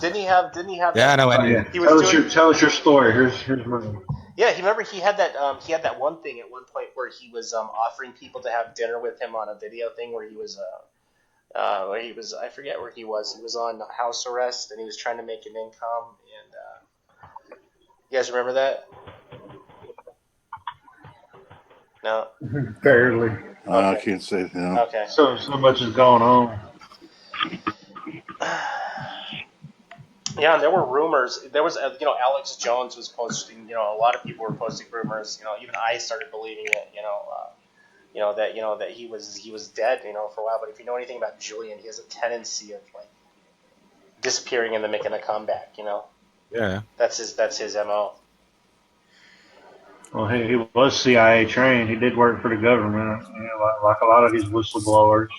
didn't he have? Yeah, no. He was tell us your story. Here's mine. Yeah, remember he had that one thing at one point where he was offering people to have dinner with him on a video thing where he was I forget where he was. He was on house arrest and he was trying to make an income. And you guys remember that? No. Barely. I can't say no. Okay. So much is going on. Yeah, and there were rumors. There was, Alex Jones was posting. A lot of people were posting rumors. Even I started believing it. That he was dead. For a while. But if you know anything about Julian, he has a tendency of like disappearing and then making a comeback. Yeah. That's his MO. Well, he was CIA trained. He did work for the government, like a lot of these whistleblowers.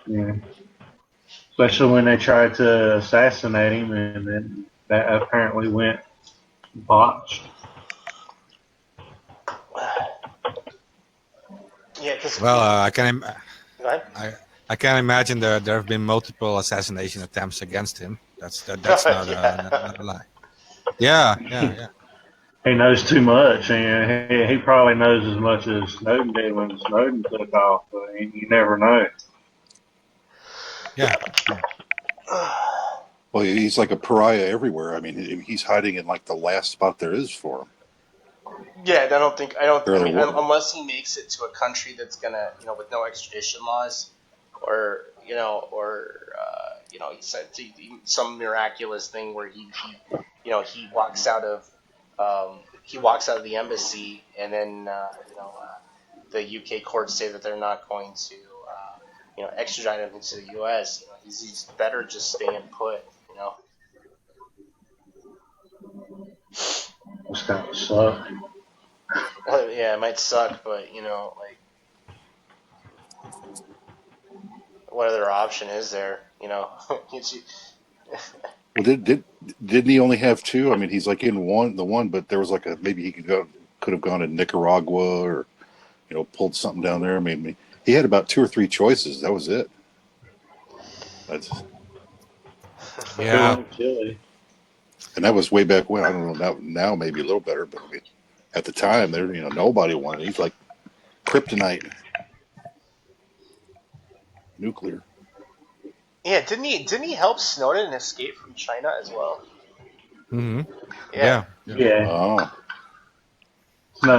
Yeah. Especially when they tried to assassinate him, and then that apparently went botched. Yeah, because I can imagine there have been multiple assassination attempts against him. That's not a lie. Yeah. He knows too much, and he probably knows as much as Snowden did when Snowden took off, but you never know. Yeah. Well, he's like a pariah everywhere. I mean, he's hiding in like the last spot there is for him. Yeah, I don't think unless he makes it to a country that's gonna, with no extradition laws, or he said some miraculous thing where he walks out of the embassy, and then the UK courts say that they're not going to extradite him into the US. He's better just staying put. It's kind of suck. Yeah, it might suck, but what other option is there? Well, didn't he only have two? I mean, he's like in the one, but there was like maybe he could have gone to Nicaragua or pulled something down there. I mean, he had about 2 or 3 choices. That was it. Yeah. And that was way back when. I don't know now maybe a little better, but I mean, at the time there, nobody wanted. He's like kryptonite, nuclear. Yeah, didn't he help Snowden escape from China as well? Mm-hmm. Yeah. Oh.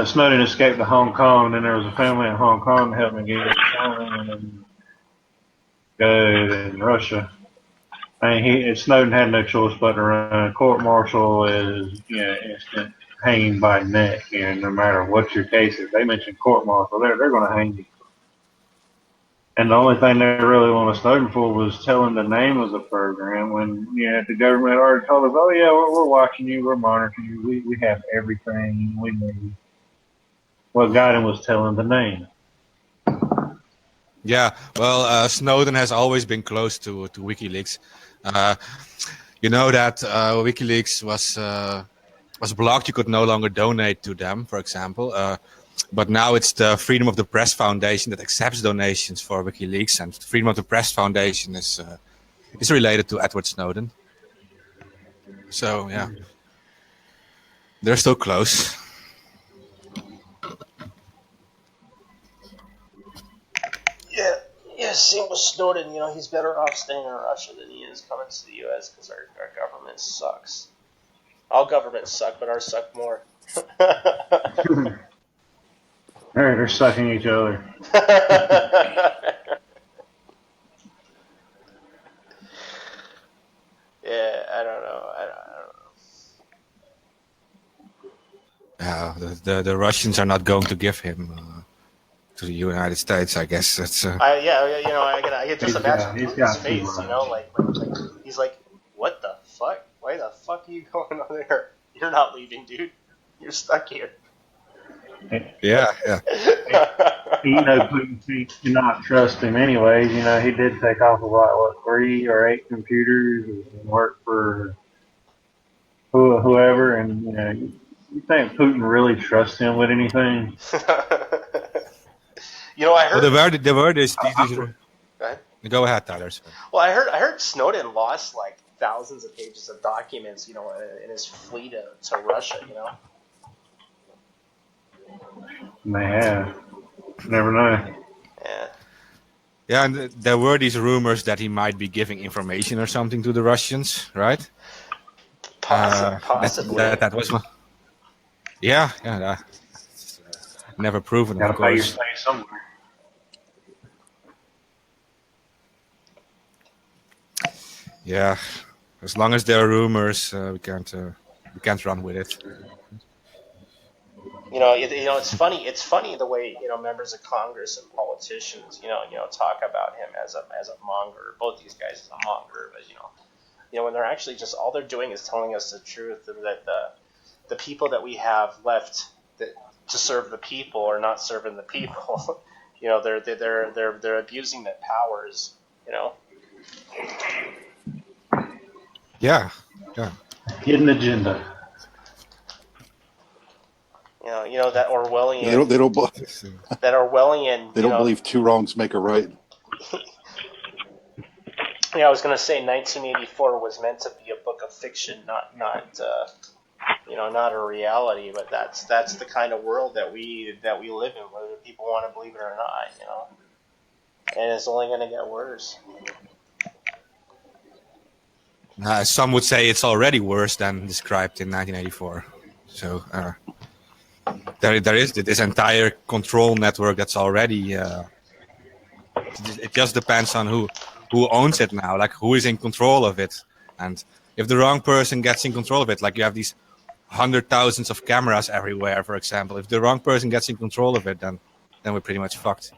Snowden escaped to Hong Kong, and then there was a family in Hong Kong helping him get to China and then go to Russia. I mean, Snowden had no choice but to run. Court martial is, instant hanging by neck. No matter what your case is, they mention court martial, they're going to hang you. And the only thing they really wanted Snowden for was telling the name of the program when, the government already told us, oh yeah, we're watching you, we're monitoring you, we have everything we need. What got him was telling the name. Yeah, well, Snowden has always been close to WikiLeaks. You know that WikiLeaks was blocked. You could no longer donate to them, for example. But now it's the Freedom of the Press Foundation that accepts donations for WikiLeaks, and the Freedom of the Press Foundation is related to Edward Snowden. So yeah, they're still close. Yeah, same with Snowden. He's better off staying in Russia than he is coming to the U.S. because our government sucks. All governments suck, but ours suck more. They're sucking each other. Yeah, I don't know. The Russians are not going to give him to the United States. I guess that's. I can just imagine Putin's face. Like he's like, what the fuck? Why the fuck are you going over there? You're not leaving, dude. You're stuck here. Yeah. Putin cannot trust him anyways. He did take off about 3 or 8 computers and work for whoever, and you think Putin really trusts him with anything? I heard. Well, there were these. Go ahead. Go ahead, Tyler. Well, I heard Snowden lost like thousands of pages of documents, in his flee to Russia. Man, never know. Yeah. Yeah, and there were these rumors that he might be giving information or something to the Russians, right? Possibly. That was one. Yeah. Never proven, Gotta of course. pay your stay somewhere. Yeah, as long as there are rumors, we can't run with it. It's funny. It's funny the way members of Congress and politicians, talk about him as a monger. Both these guys as a monger, but when they're actually just all they're doing is telling us the truth that the people that we have left to serve the people are not serving the people. They're abusing their powers. Yeah. Hidden agenda. That Orwellian. They don't. That Orwellian. They don't believe 2 wrongs make a right. I was going to say 1984 was meant to be a book of fiction, not a reality. But that's the kind of world that we live in, whether people want to believe it or not. And it's only going to get worse. Some would say it's already worse than described in 1984. So there is this entire control network that's already. It just depends on who owns it now, like who is in control of it. And if the wrong person gets in control of it, like you have these 100,000s of cameras everywhere, for example. If the wrong person gets in control of it, then we're pretty much fucked.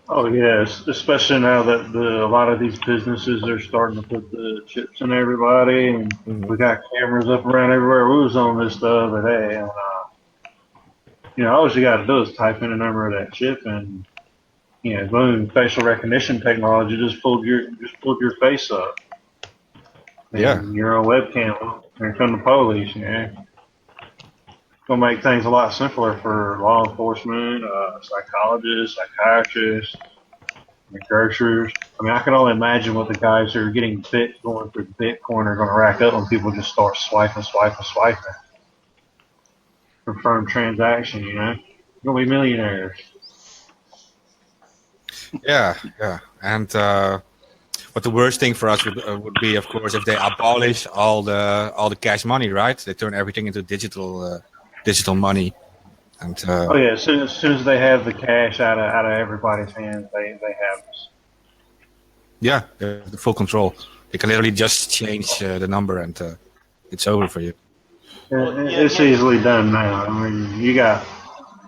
Oh yes, especially now that a lot of these businesses are starting to put the chips in everybody, and we got cameras up around everywhere. We was on this the other day, and all you got to do is type in the number of that chip, and boom, facial recognition technology just pulled your face up. And you're on webcam. Here come the police. Gonna make things a lot simpler for law enforcement, psychologists, psychiatrists, grocers. I mean, I can only imagine what the guys who are getting bit going through Bitcoin are going to rack up when people just start swiping. Confirmed transaction, You're going to be millionaires. Yeah. And but the worst thing for us would be, of course, if they abolish all the cash money, right? They turn everything into digital money. And as soon as they have the cash out of everybody's hands, they have this. Yeah, the full control. You can literally just change the number and it's over for you. It's easily done now. I mean, you got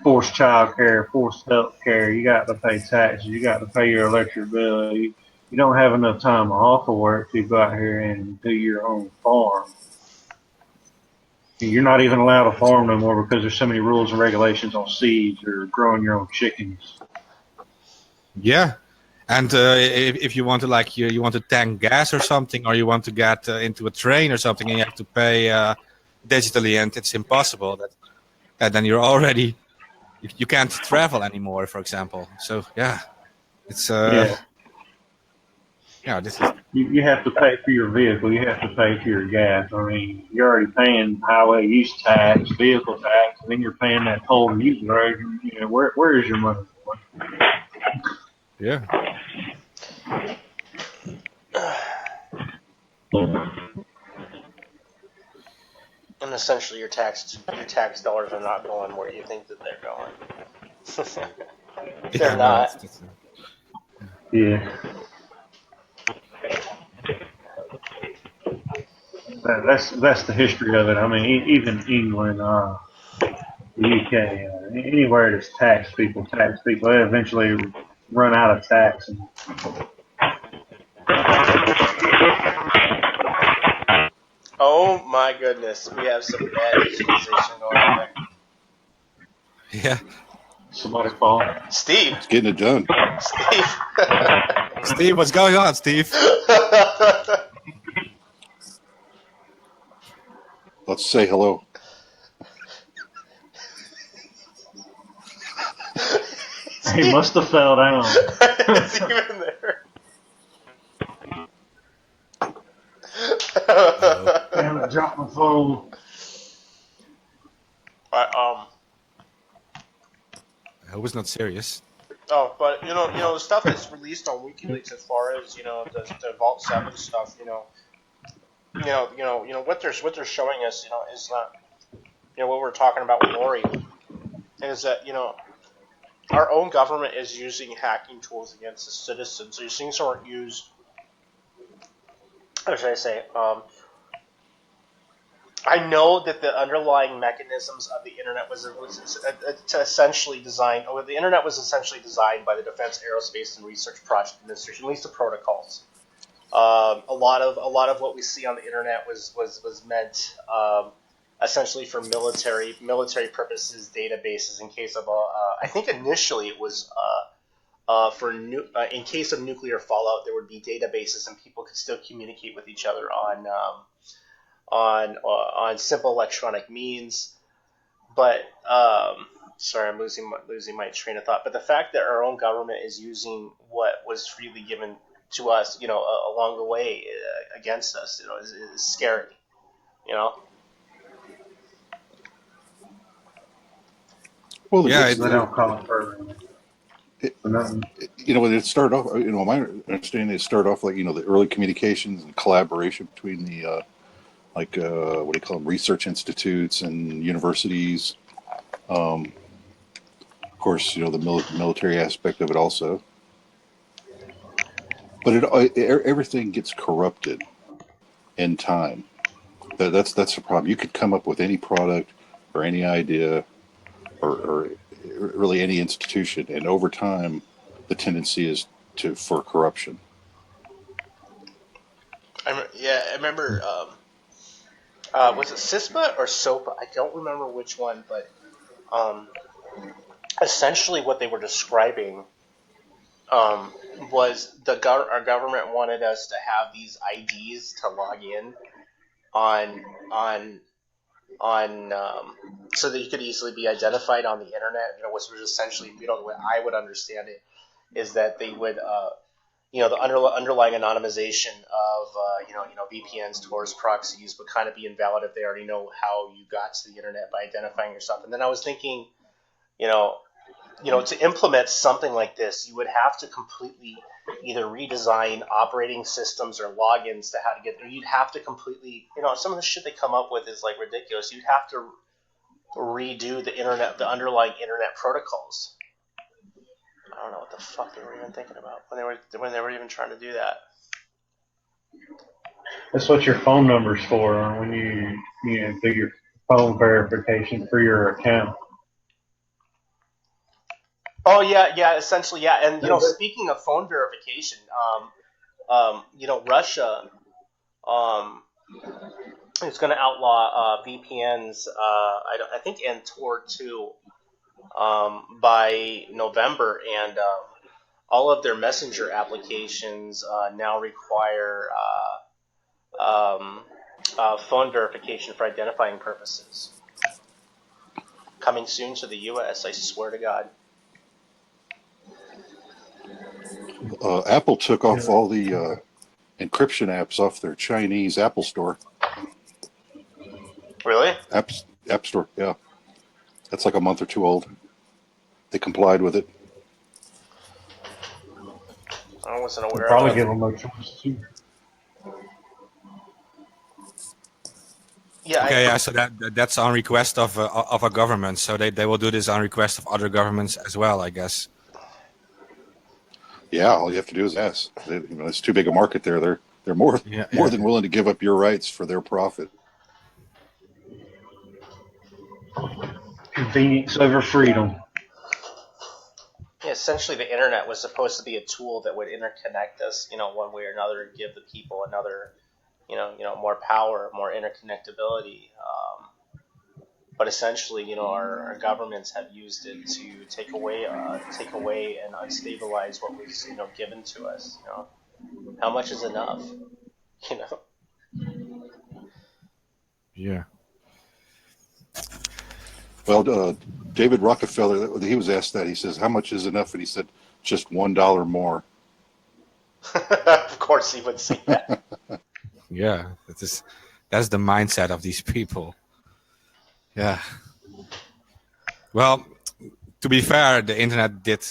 forced child care, forced health care. You got to pay taxes. You got to pay your electric bill. You don't have enough time off of work to go out here and do your own farm. You're not even allowed to farm no more because there's so many rules and regulations on seeds or growing your own chickens. Yeah, and if you want to you want to tank gas or something, or you want to get into a train or something, and you have to pay digitally, and it's impossible. And then you're already you can't travel anymore, for example. So yeah, it's yeah, this is You have to pay for your vehicle. You have to pay for your gas. I mean, you're already paying highway use tax, vehicle tax, and then you're paying that toll to use the road. You know, where is your money? yeah. And essentially, your tax dollars are not going where you think that they're going. They're Yeah, no, not. Yeah, that's the history of it. I mean, even England, the UK, anywhere that's tax people, they eventually run out of tax. And Oh my goodness, we have some bad visualization going on there. Yeah, somebody fall. Steve. It's getting it done. Steve. Steve, what's going on, Steve? Let's say hello. He must have fell down. It's even there. Damn it, dropped my phone. I, I hope it's not serious. Oh, but the stuff that's released on WikiLeaks as far as the Vault 7 stuff, what they're showing us, is not, what we're talking about with Lauri, is that our own government is using hacking tools against the citizens. These things aren't used. How should I say? I know that the underlying mechanisms of the internet was essentially designed, or the internet was essentially designed by the Defense Aerospace and Research Project Administration, at least the protocols. A lot of what we see on the internet was meant essentially for military purposes, databases in case of I think initially it was in case of nuclear fallout, there would be databases and people could still communicate with each other on simple electronic means. But sorry, I'm losing my train of thought. But the fact that our own government is using what was freely given to us, along the way against us, is scary. Well, Yeah, They don't call it programming. when it started off, my understanding is start off like the early communications and collaboration between the what do you call them, research institutes and universities. Of course, the military aspect of it also. But everything gets corrupted in time. That's the problem. You could come up with any product or any idea or really any institution, and over time, the tendency is for corruption. I remember. Was it CISPA or SOPA? I don't remember which one, but essentially what they were describing was our government wanted us to have these IDs to log in on so that you could easily be identified on the internet. Which was essentially, the way I would understand it is that they would, the underlying anonymization of, VPNs, Tor, proxies would kind of be invalid if they already know how you got to the internet by identifying yourself. And then I was thinking, to implement something like this, you would have to completely either redesign operating systems or logins to how to get there. You'd have to completely, some of the shit they come up with is like ridiculous. You'd have to redo the underlying internet protocols. I don't know what the fuck they were even thinking about when they were even trying to do that. That's what your phone number's for when you do your phone verification for your account. Oh yeah, essentially yeah. And speaking of phone verification, Russia is going to outlaw VPNs. I think in Tor 2 by November, and all of their messenger applications now require phone verification for identifying purposes. Coming soon to the U.S., I swear to God. Apple took off all the encryption apps off their Chinese Apple Store. Really? App Store, yeah. That's like a month or two old. They complied with it. I wasn't aware of Probably that. give them a choice too. Yeah. Okay, so that's on request of a government. So they will do this on request of other governments as well, I guess. Yeah, all you have to do is ask. It's too big a market there. They're more than willing to give up your rights for their profit. Convenience over freedom. Yeah, essentially, the internet was supposed to be a tool that would interconnect us, one way or another, and give the people another, more power, more interconnectability. But essentially, our governments have used it to take away and unstabilize what was, given to us. How much is enough? Yeah. Well, David Rockefeller, he was asked that. He says, "How much is enough?" And he said, "Just $1 more." Of course, he would say that. Yeah, that's the mindset of these people. Yeah. Well, to be fair, the internet did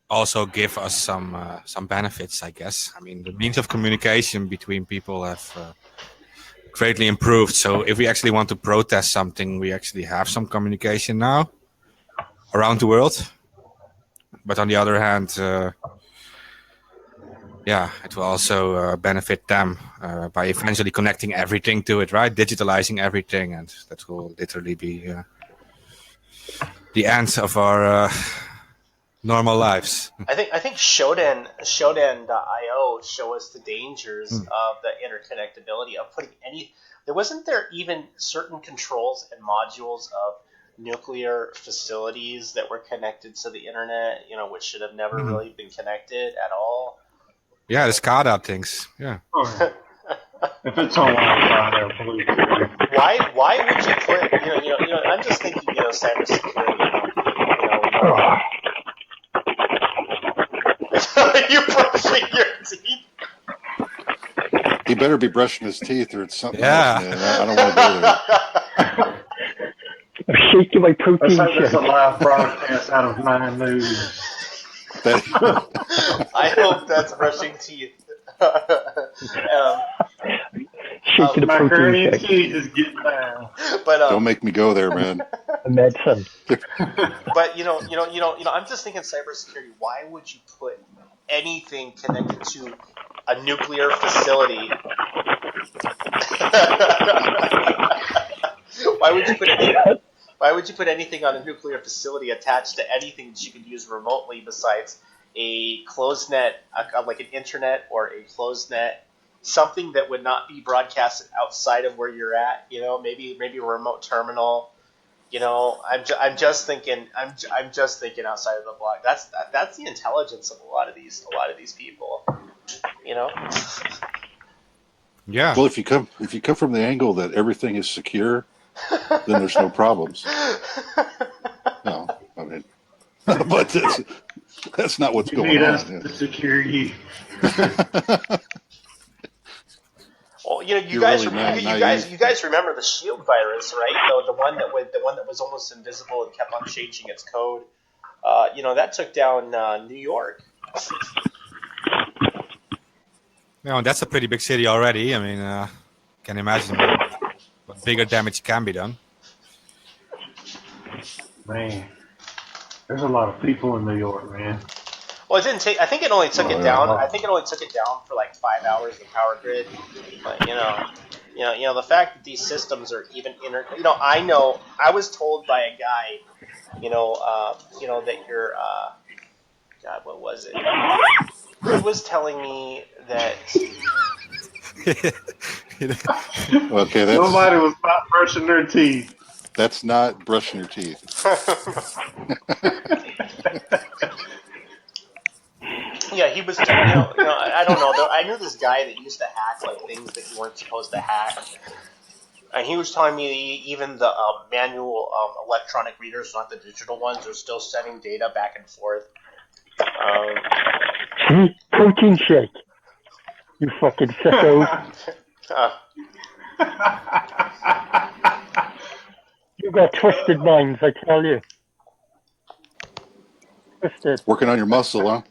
also give us some benefits, I guess. I mean, the means of communication between people have greatly improved. So if we actually want to protest something, we actually have some communication now around the world. But on the other hand, it will also benefit them by eventually connecting everything to it, right? Digitalizing everything, and that will literally be the end of our normal lives. I think Shodan.io show us the dangers of the interconnectability of putting wasn't there even certain controls and modules of nuclear facilities that were connected to the internet, which should have never really been connected at all. Yeah, the SCADA things. Yeah. If it's online, they'll believe it. Why would you put I'm just thinking, cybersecurity, Are you brushing your teeth? He better be brushing his teeth or it's something else, man. I don't want to go there. I'm shaking my protein Let's hope it's shake. a live broadcast out of 9 News. I hope that's brushing teeth. Shaking the Macaroni protein and shake. cheese is getting down. But don't make me go there, man. Medicine. But I'm just thinking cybersecurity. Why would you put anything connected to a nuclear facility? Why would you put anything on a nuclear facility attached to anything that you could use remotely besides a closed net, like an internet or a closed net, something that would not be broadcasted outside of where you're at? Maybe a remote terminal. I'm just thinking outside of the block. That's the intelligence of a lot of these people. Yeah. Well, if you come from the angle that everything is secure, then there's no problems. No, I mean, but that's not what's going need on. us to secure you. Well, you guys remember the Shield virus, right? The one that was almost invisible and kept on changing its code. That took down New York. That's a pretty big city already. I mean, can imagine what bigger damage can be done. Man. There's a lot of people in New York, man. Well, it didn't take. I think it only took it yeah. down. I think it only took it down for like 5 hours. The power grid, but the fact that these systems are even I know. I was told by a guy, that you're. God, what was it? He was telling me that. Okay, Nobody was not brushing their teeth. that's not brushing your teeth. Yeah, he was. I don't know. I knew this guy that used to hack like things that you weren't supposed to hack, and he was telling me even the manual electronic readers, not the digital ones, are still sending data back and forth. Protein shake. You fucking sicko. You got twisted minds, I tell you. Twisted. Working on your muscle, huh?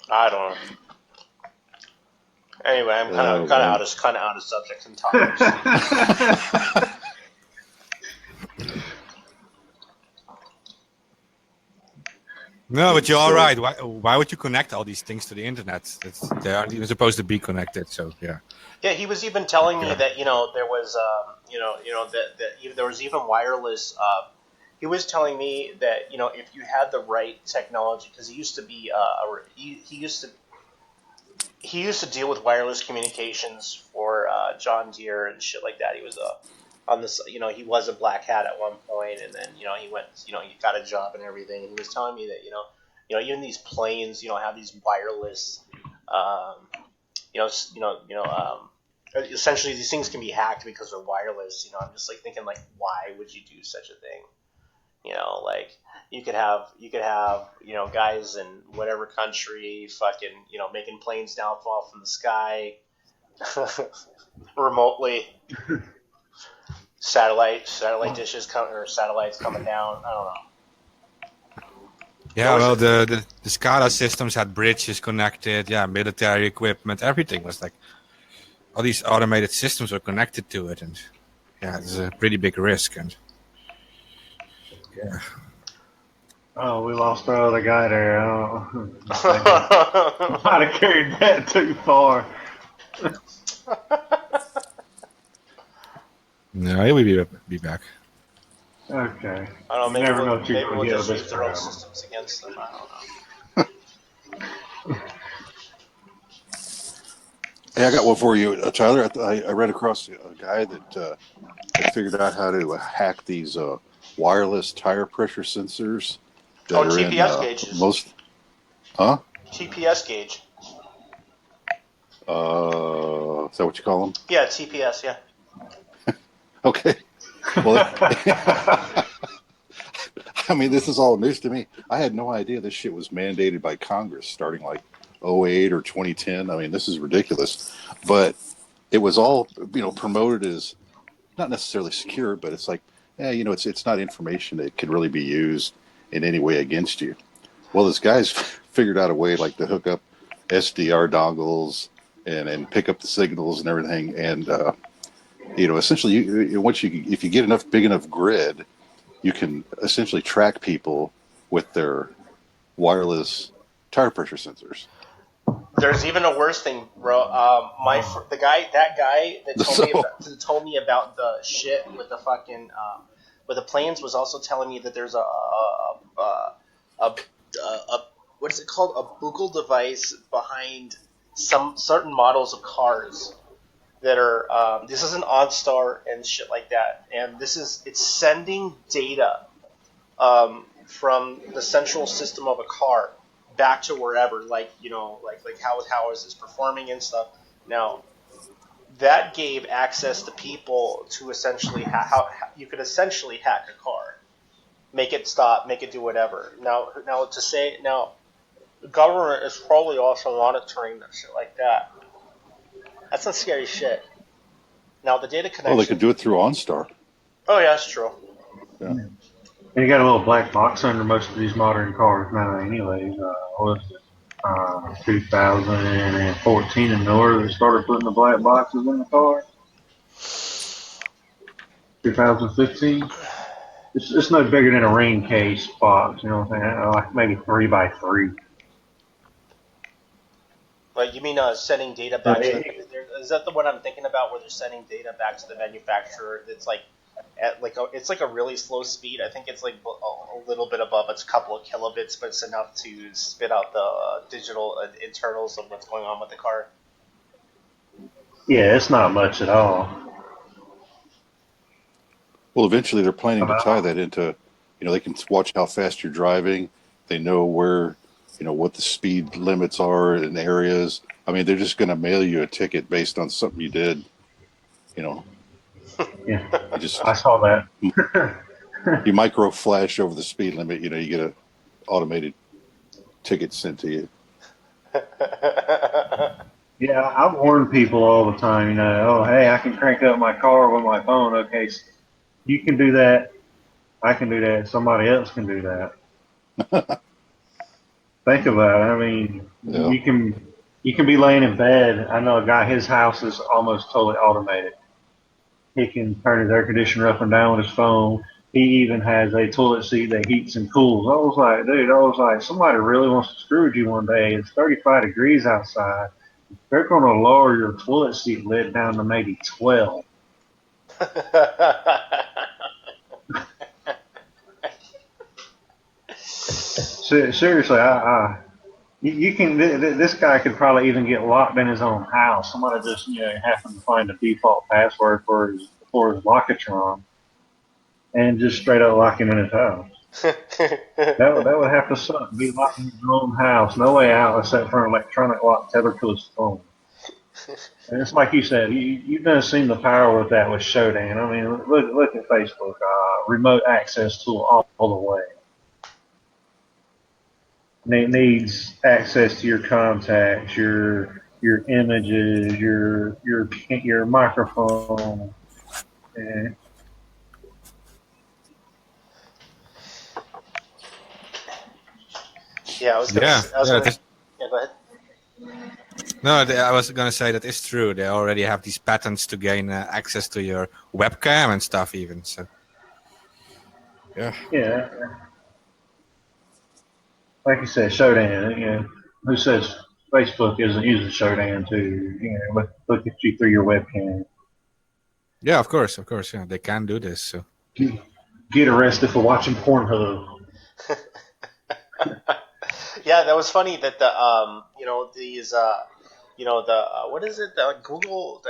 I don't know. Anyway, I'm kind of out of subject and topics. No, but you're all right. Why would you connect all these things to the internet? They aren't even supposed to be connected. So yeah. Yeah, he was even telling me that there was that there was even wireless. He was telling me that if you had the right technology, because he used to be he used to deal with wireless communications for John Deere and shit like that. He was on this, he was a black hat at one point, and then he went, he got a job and everything. And he was telling me that even these planes, have these wireless, essentially these things can be hacked because they're wireless. I'm just like thinking like, why would you do such a thing? Like you could have guys in whatever country fucking making planes downfall from the sky remotely. Satellite dishes satellites coming down. I don't know. Yeah, well, the SCADA systems had bridges connected. Yeah, military equipment, everything was like all these automated systems were connected to it, and yeah, it's a pretty big risk. And yeah. Oh, we lost our other guy there. Might have carried that too far. No, he will be back. Okay. I don't know. You never know what you maybe can we'll get just with use this their own crowd. systems against them. I don't know. Hey, I got one for you, Tyler. I read across a guy that had figured out how to hack these wireless tire pressure sensors that are in TPS gauges. most. Huh? TPS gauge. Is that what you call them? Yeah, TPS. Yeah. Okay. Well, I mean, this is all news to me. I had no idea this shit was mandated by Congress starting like 2008 or 2010. I mean, this is ridiculous. But it was all, promoted as not necessarily secure, but it's like, it's not information that could really be used in any way against you. Well, this guy's figured out a way like to hook up SDR dongles and pick up the signals and everything. And, essentially, if you get enough big enough grid, you can essentially track people with their wireless tire pressure sensors. There's even a worse thing, bro. That guy that told me about the shit with the fucking with the planes was also telling me that there's a what is it called, a buccal device behind some certain models of cars that are this is an OnStar and shit like that, and it's sending data from the central system of a car back to wherever, like how is this performing and stuff. Now that gave access to people to essentially how you could essentially hack a car, make it stop, make it do whatever. Now the government is probably also monitoring that shit like that. That's some scary shit. Now the data connection. Oh, they could do it through OnStar. Oh yeah, that's true. Yeah. And you got a little black box under most of these modern cars now, anyways. 2014 in order they started putting the black boxes in the car. 2015. It's no bigger than a ring case box, you know what I'm saying? Like maybe 3x3. Like, you mean sending data back to the? Is that the one I'm thinking about, where they're sending data back to the manufacturer? It's like it's like a really slow speed. I think it's like a little bit above. It's a couple of kilobits, but it's enough to spit out the digital internals of what's going on with the car. Yeah, it's not much at all. Well, eventually they're planning to tie that into, they can watch how fast you're driving. They know where, what the speed limits are in areas. I mean, they're just going to mail you a ticket based on something you did. Yeah, You just I saw that. you micro flash over the speed limit. You get an automated ticket sent to you. Yeah, I warn people all the time. Oh, hey, I can crank up my car with my phone. Okay, so you can do that. I can do that. Somebody else can do that. Think about it. I mean, Yeah. you can be laying in bed. I know a guy. His house is almost totally automated. He can turn his air conditioner up and down with his phone. He even has a toilet seat that heats and cools. I was like, dude, somebody really wants to screw with you one day. It's 35 degrees outside. They're going to lower your toilet seat lid down to maybe 12. Seriously, you can. This guy could probably even get locked in his own house. Somebody just happened to find the default password for his Lockatron and just straight up lock him in his house. That would have to suck. Be locked in your own house, no way out except for an electronic lock tethered to his phone. And it's like you said, you've done seen the power with that with Shodan. I mean, look at Facebook, remote access tool all the way. And it needs access to your contacts, your images, your microphone. And Yeah, I was gonna. Yeah, go ahead. No, I was going to say that is true. They already have these patents to gain access to your webcam and stuff, even. So, yeah, like you said, Shodan. Who says Facebook isn't using Shodan to look at you through your webcam? yeah, of course, yeah, they can do this. So. Get arrested for watching Pornhub. Yeah, that was funny that these the what is it, the Google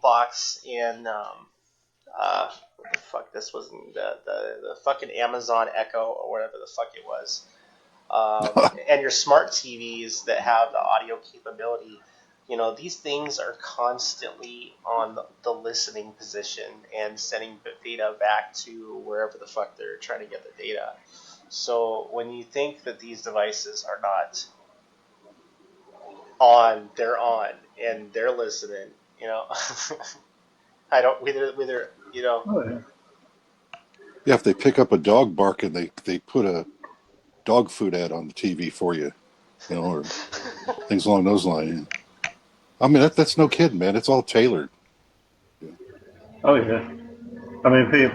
box and what the fuck, this wasn't the fucking Amazon Echo or whatever the fuck it was, and your smart TVs that have the audio capability. These things are constantly on the listening position and sending data back to wherever the fuck they're trying to get the data. So when you think that these devices are not on, they're on, and they're listening. I don't whether. Oh, yeah. Yeah, if they pick up a dog barking, they put a dog food ad on the TV for you, or things along those lines. I mean, that's no kidding, man. It's all tailored. Oh yeah. I mean, a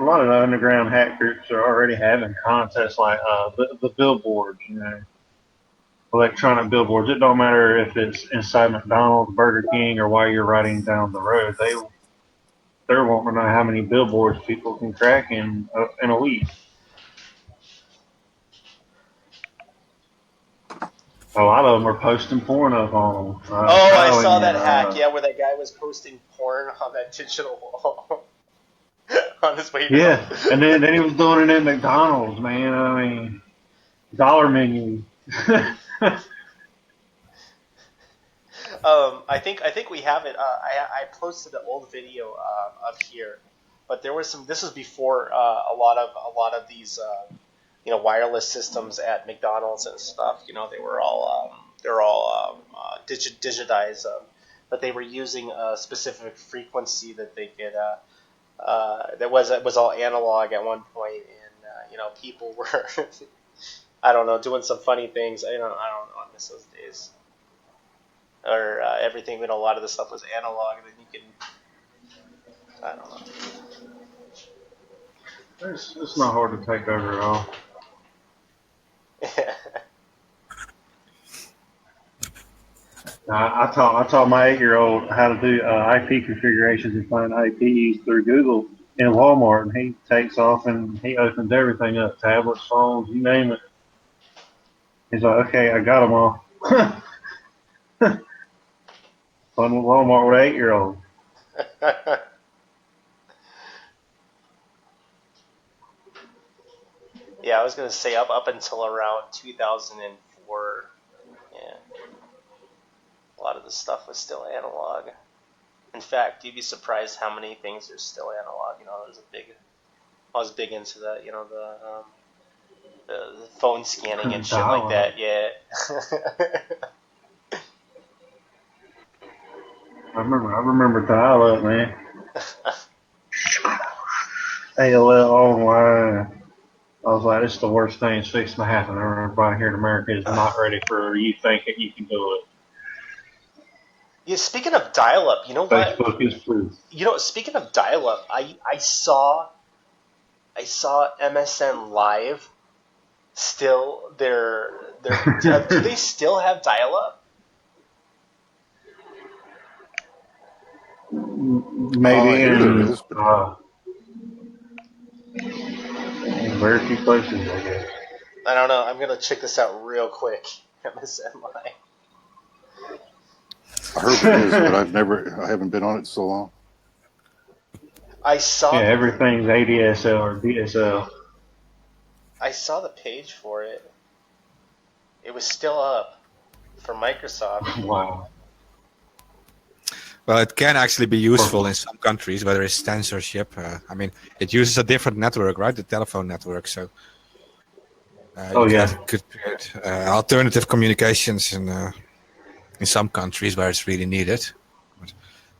lot of the underground hack groups are already having contests like the billboards, electronic billboards. It don't matter if it's inside McDonald's, Burger King, or while you're riding down the road. They're wanting to know how many billboards people can crack in a week. A lot of them are posting porn up on them. I saw that hack. Yeah, where that guy was posting porn on that digital wall on his way down. Yeah, and then he was doing it at McDonald's, man. I mean, dollar menu. I think we have it. I posted an old video up here, but there was some. This was before a lot of these wireless systems at McDonald's and stuff. They're all digitized, but they were using a specific frequency that they could. That was all analog at one point, and people were I don't know, doing some funny things. I don't know. I miss those days. Or everything. A lot of the stuff was analog, and then you can. I don't know. It's not hard to take over at all. I taught my 8-year-old how to do IP configurations and find IPs through Google in Walmart, and he takes off and he opens everything up, tablets, phones, you name it. He's like, okay, I got them all. Fun with Walmart with an 8-year-old. Yeah, I was gonna say up until around 2004. Yeah, a lot of the stuff was still analog. In fact, you'd be surprised how many things are still analog. I was big into that. The phone scanning and shit like that. Yeah. I remember dial-up, man. AOL online. I was like, this is the worst thing that's fixing to happen. Everybody here in America is not ready for you thinking you can do it. Yeah, speaking of dial-up, you know what? Facebook is proof. Speaking of dial-up, I saw MSN Live. Still, do they still have dial-up? Maybe in very few places, I guess. I don't know. I'm gonna check this out real quick. MSN Live. I heard it is, but I haven't been on it so long. I saw. Yeah, everything's ADSL or DSL. I saw the page for it. It was still up for Microsoft. Wow. Well, it can actually be useful in some countries where there is censorship. I mean, it uses a different network, right? The telephone network. So could create alternative communications in some countries where it's really needed. But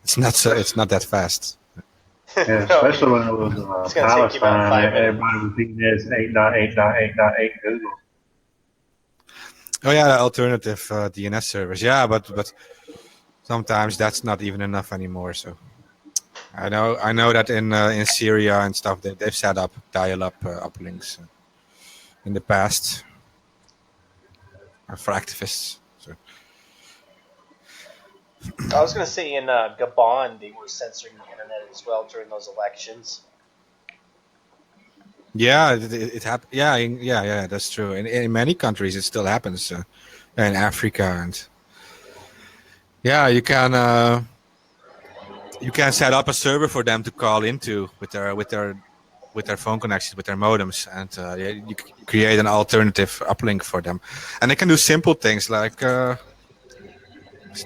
it's not that fast. Yeah, especially when it was Palestine, everybody was beating this 8.8.8.8 Google. Oh yeah, the alternative DNS servers. Yeah, but sometimes that's not even enough anymore. So I know that in Syria and stuff they've set up dial-up uplinks in the past for activists. So. I was going to say in Gabon they were censoring the internet as well during those elections. Yeah, it happened. Yeah, that's true. In many countries, it still happens. In Africa and you can set up a server for them to call into with their phone connections, with their modems, and you create an alternative uplink for them, and they can do simple things like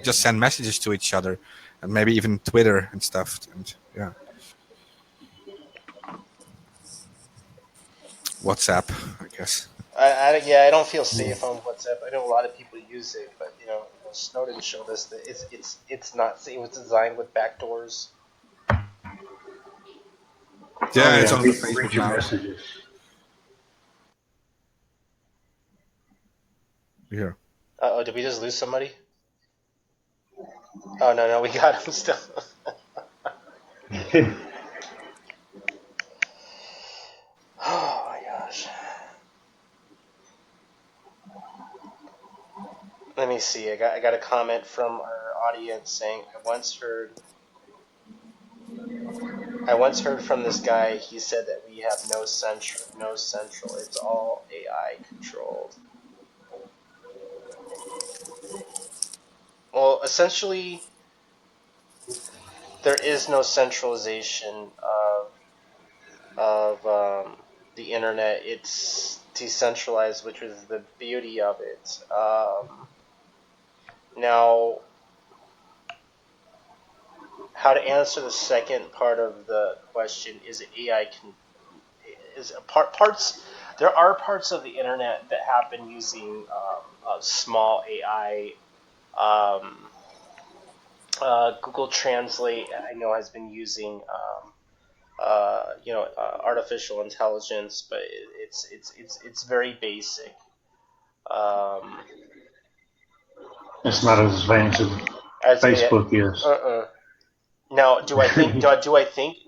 just send messages to each other, and maybe even Twitter and stuff. And WhatsApp, I guess. I don't feel safe on WhatsApp. I know a lot of people use it, but Snowden showed us that it's not safe. It was designed with backdoors. Yeah, it's on the Facebook now. Messages. Here. Oh, did we just lose somebody? Oh no, we got him still. Oh my gosh. Let me see. I got a comment from our audience saying I once heard from this guy. He said that we have no central. It's all AI controlled. Well, essentially, there is no centralization of the internet. It's decentralized, which is the beauty of it. Now, how to answer the second part of the question is AI parts. There are parts of the internet that happen using a small AI. Google Translate, I know, has been using artificial intelligence, but it's very basic. It's not as advanced as Facebook is. Now, do I think? Do I think?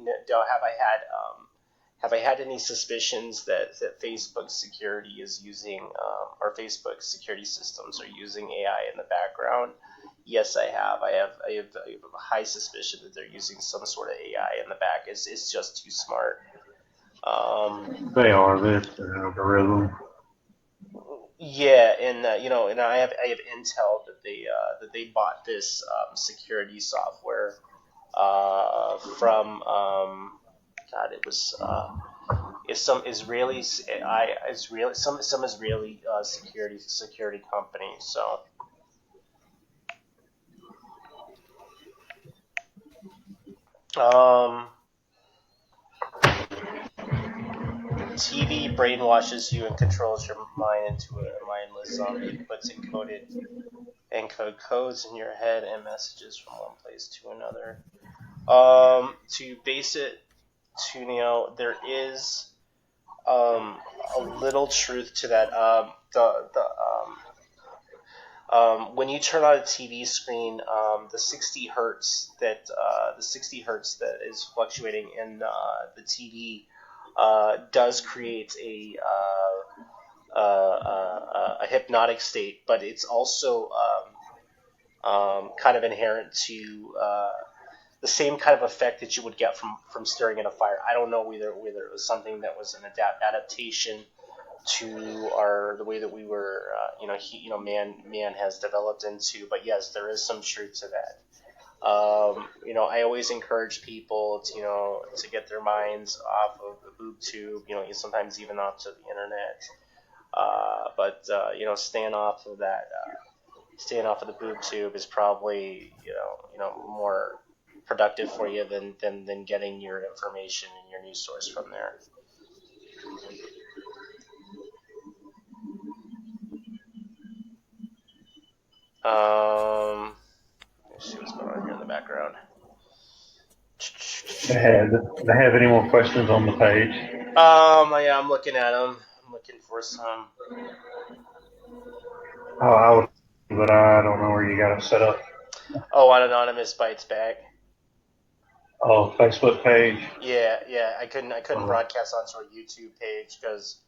Have I had any suspicions that Facebook security is using, or Facebook security systems are using AI in the background? Yes, I have. I have a high suspicion that they're using some sort of AI in the back. It's just too smart. They are. They're an algorithm. Yeah, and and I have intel that they bought this security software from God, it was it's some Israeli some Israeli security company. So TV brainwashes you and controls your mind into a mindless zombie. It puts encode codes in your head and messages from one place to another. To base it to there is a little truth to that. When you turn on a TV screen, the 60 hertz that is fluctuating in the TV does create a hypnotic state, but it's also kind of inherent to the same kind of effect that you would get from staring at a fire. I don't know whether it was something that was an adaptation to the way that we were, man has developed into. But yes, there is some truth to that. I always encourage people to get their minds off of the boob tube. Sometimes even off to the internet. But staying off of that, staying off of the boob tube is probably more productive for you than getting your information and your news source from there. Let's see what's going on here in the background. They have any more questions on the page? Yeah, I'm looking at them. I'm looking for some. Oh, I would, but I don't know where you got it set up. Oh, on Anonymous Bites Back. Oh, Facebook page. Yeah. I couldn't broadcast onto our YouTube page because,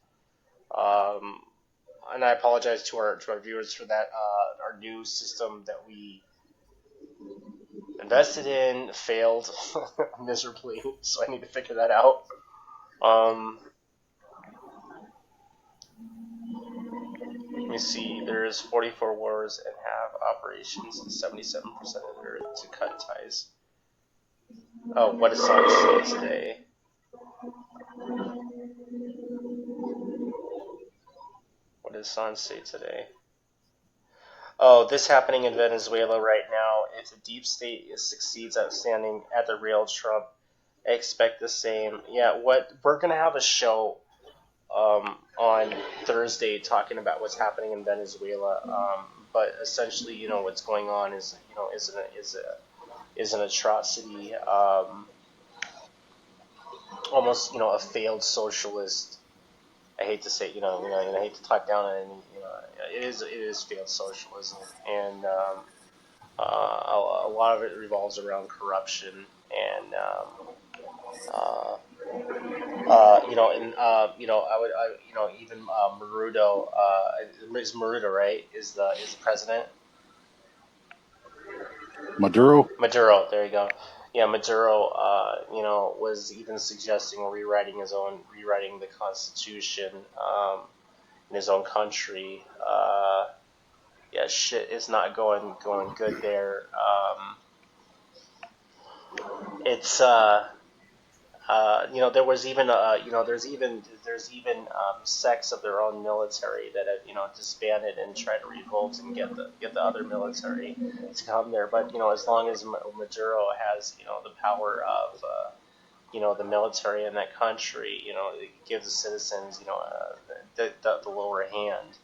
and I apologize to our viewers for that. Our new system that we invested in failed miserably, so I need to figure that out. Let me see. There's 44 wars and have operations in 77% of the earth to cut ties. Oh, what does Sun say today? What does Sun say today? Oh, this happening in Venezuela right now. If the deep state succeeds at standing at the real Trump, expect the same. Yeah, we're gonna have a show on Thursday talking about what's happening in Venezuela. But essentially, what's going on is is an atrocity. Almost, a failed socialist. I hate to say, I hate to talk down on any, it is failed socialism, and a lot of it revolves around corruption and even Marudo, is Marudo, right? Is the president? Maduro. Maduro, there you go. Yeah, Maduro, was even suggesting rewriting the Constitution in his own country. Yeah, shit is not going good there. It's there was even there's even sects of their own military that have disbanded and tried to revolt and get the other military to come there. But as long as Maduro has the power of the military in that country, it gives the citizens the lower hand.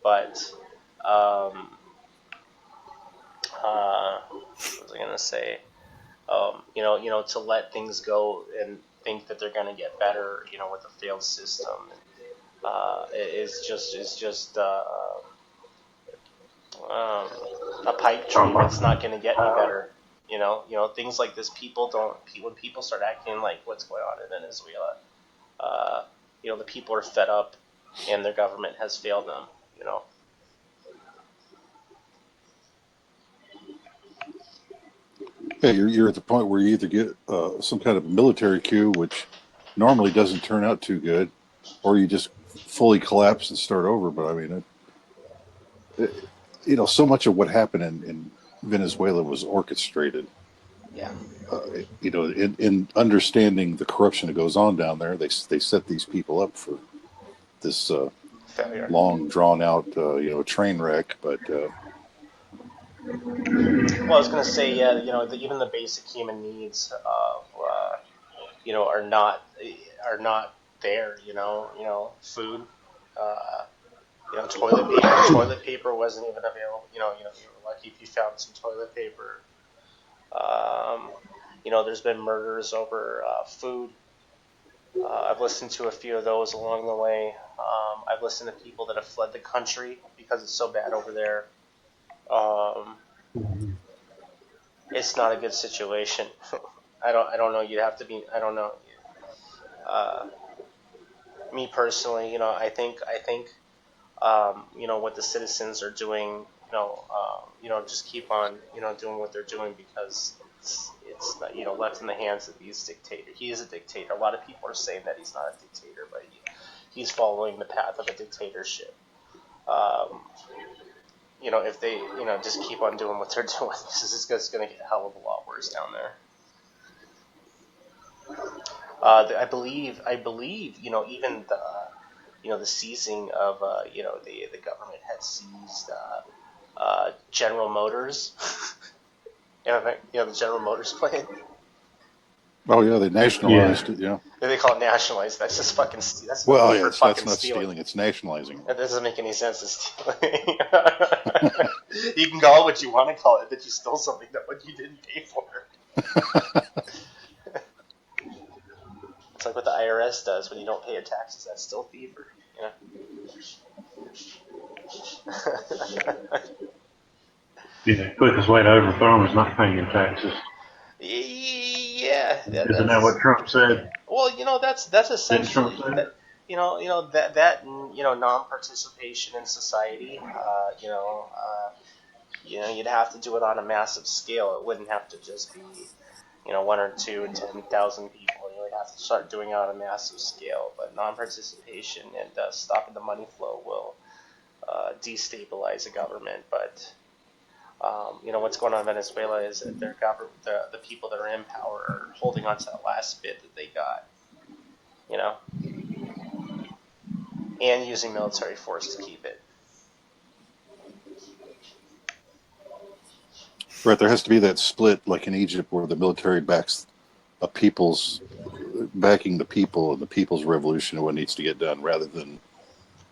But what was I gonna say? To let things go and think that they're going to get better, with a failed system. a pipe dream. It's not going to get any better. Things like this. When people start acting like what's going on in Venezuela, the people are fed up, and their government has failed them. Yeah, you're at the point where you either get some kind of military coup, which normally doesn't turn out too good, or you just fully collapse and start over. But I mean, so much of what happened in Venezuela was orchestrated. Yeah. In understanding the corruption that goes on down there, they set these people up for this Failure. long, drawn out, train wreck. But well, I was going to say, yeah, even the basic human needs, are not there. Food, toilet paper. Toilet paper wasn't even available. You were lucky if you found some toilet paper. There's been murders over food. I've listened to a few of those along the way. I've listened to people that have fled the country because it's so bad over there. It's not a good situation. I don't know. You'd have to be. I don't know. Me personally, what the citizens are doing, just keep on, doing what they're doing because it's not, left in the hands of these dictators. He is a dictator. A lot of people are saying that he's not a dictator, but he's following the path of a dictatorship. If they, just keep on doing what they're doing, this is just going to get a hell of a lot worse down there. I believe, even the seizing of, the government had seized General Motors. The General Motors plant. Oh yeah, they nationalized it. Yeah. They call it nationalized. That's just fucking. That's that's not stealing. It's nationalizing. That doesn't make any sense. It's stealing. You can call it what you want to call it, but you stole something that you didn't pay for. It's like what the IRS does when you don't pay your taxes. That's still thievery. The quickest way to overthrow them is not paying your taxes. Yeah. Isn't that what Trump said? Well, that's essentially that. That non-participation in society. You'd have to do it on a massive scale. It wouldn't have to just be 1 or 2, 10,000 people. You would have to start doing it on a massive scale. But non-participation and stopping the money flow will destabilize a government. But what's going on in Venezuela is that their government, the people that are in power, are holding on to that last bit that they got. And using military force to keep it. Right, there has to be that split, like in Egypt, where the military backs backing the people and the people's revolution and what needs to get done, rather than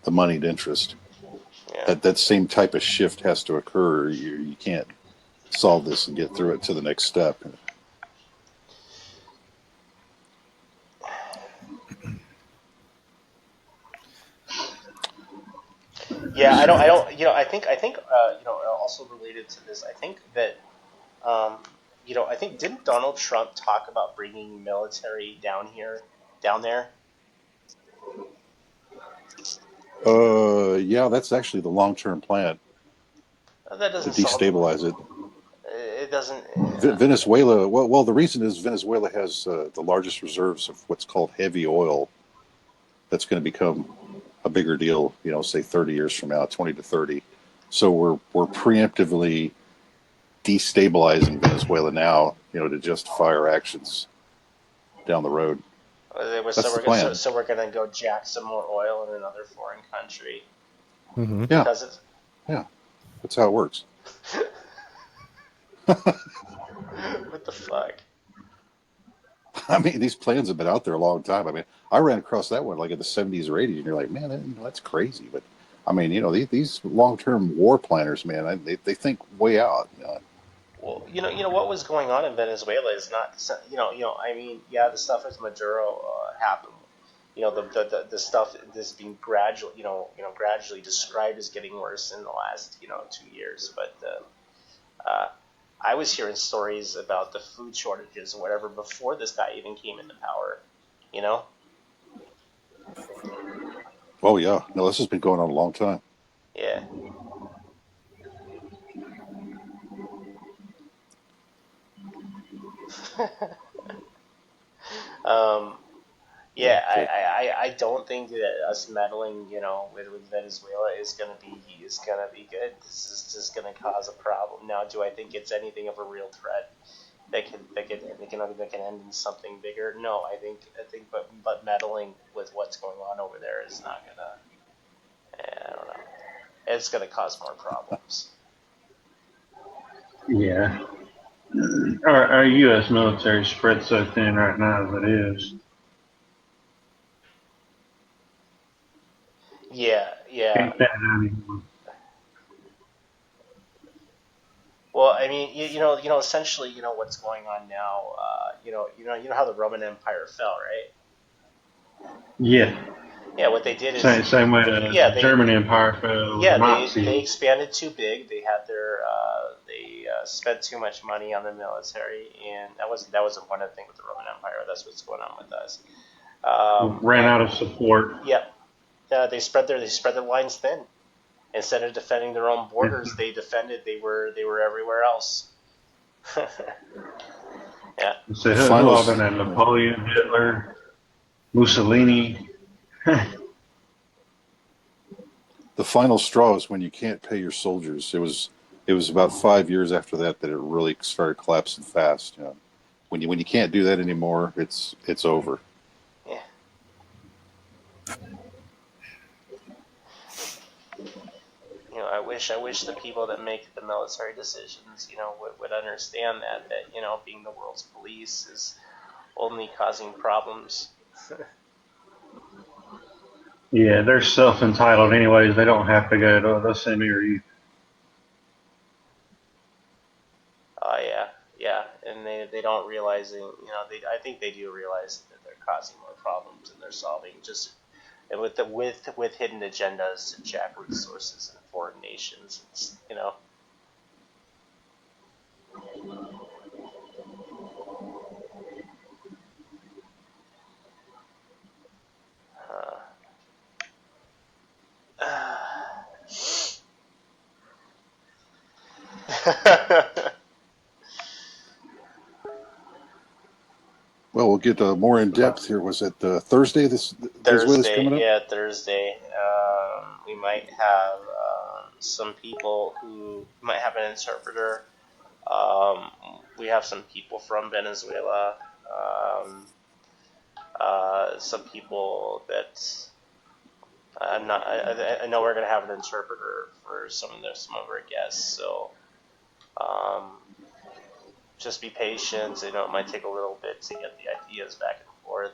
the moneyed interest. Yeah. That same type of shift has to occur. You can't solve this and get through it to the next step. Yeah, I don't. I think. Also related to this, I think that, I think didn't Donald Trump talk about bringing military down there? Yeah, that's actually the long-term plan. That doesn't to destabilize it. It doesn't. Venezuela. Well, the reason is Venezuela has the largest reserves of what's called heavy oil. That's going to become a bigger deal, say 30 years from now, 20 to 30. So we're preemptively destabilizing Venezuela now, to justify our actions down the road. That's the plan. So we're going to go jack some more oil in another foreign country. Mm-hmm. Yeah, that's how it works. What the fuck? I mean, these plans have been out there a long time. I mean, I ran across that one like in the 70s or 80s, and you're like, man, that's crazy. But I mean, these long-term war planners, man, they think way out. Well, what was going on in Venezuela is not, I mean, yeah, the stuff with Maduro happened, the stuff that's being gradually described as getting worse in the last 2 years. But I was hearing stories about the food shortages or whatever before this guy even came into power. Oh yeah, no, this has been going on a long time. Yeah. Yeah, I don't think that us meddling, with Venezuela is gonna be good. This is just gonna cause a problem. Now, do I think it's anything of a real threat that can end in something bigger? No, but meddling with what's going on over there is not gonna. I don't know. It's gonna cause more problems. Yeah. Our U.S. military spread so thin right now as it is. Yeah, yeah. Can't stand it anymore. Well, I mean, essentially, what's going on now. You know how the Roman Empire fell, right? Yeah. Yeah, what they did is, Same way yeah, the they German Empire fell with the yeah they Nazis. expanded too big. They had they spent too much money on the military, and that wasn't one of the things with the Roman Empire. That's what's going on with us. Ran out of support. Yeah, they spread their lines thin. Instead of defending their own borders, they were everywhere else. Yeah. So The who final, all been there? Napoleon, Hitler, Mussolini. the final straw is when you can't pay your soldiers. It was about 5 years after that it really started collapsing fast. When you can't do that anymore, it's over. Yeah. I wish the people that make the military decisions, would understand that being the world's police is only causing problems. Yeah, they're self-entitled anyways. They don't have to go to the semi or you. Oh yeah, yeah, and they don't realizing, I think they do realize that they're causing more problems and they're solving just and with hidden agendas to jack resources in foreign nations. It's. Well, we'll get more in depth here. Was it Thursday? This Venezuela's Thursday, coming up. yeah, Thursday. We might have some people who might have an interpreter. We have some people from Venezuela. Some people that I'm not. I know we're gonna have an interpreter for some of our guests. So just be patient. It might take a little bit to get the ideas back and forth.